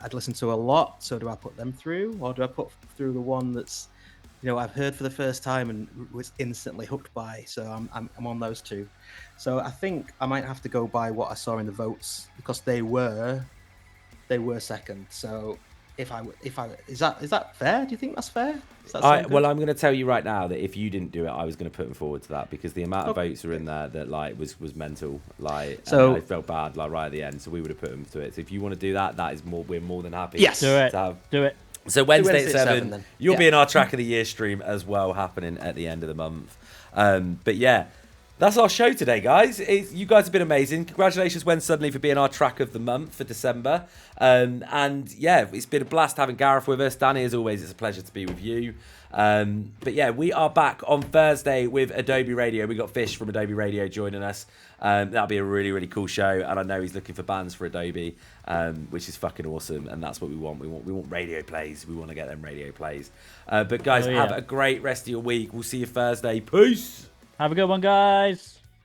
I'd listened to a lot. So do I put them through, or do I put through the one that's, I've heard for the first time and was instantly hooked by? So I'm on those 2. So I think I might have to go by what I saw in the votes, because they were second. So if I is that fair? Do you think that's fair? Does that sound good? Well, I'm going to tell you right now that if you didn't do it, I was going to put them forward to that, because the amount of Okay. votes are in there that like was mental. Like, So- and I felt bad like right at the end, so we would have put them to it. So if you want to do that, we're more than happy. Yes. Do it. to have. Do it. So Wednesday Wednesday at at 7, 7 then. you'll be Yeah. in our Track of the Year stream as well, happening at the end of the month. But yeah, that's our show today, guys. You guys have been amazing. Congratulations, When Suddenly, for being our Track of the Month for December. And yeah, it's been a blast having Gareth with us. Danny, as always, it's a pleasure to be with you. But yeah, we are back on Thursday with Adobe Radio. We got Fish from Adobe Radio joining us. That'll be a really, really cool show. And I know he's looking for bands for Adobe, which is fucking awesome. And that's what we want. We want radio plays. We want to get them radio plays. But guys, Oh, yeah. have a great rest of your week. We'll see you Thursday. Peace. Have a good one, guys.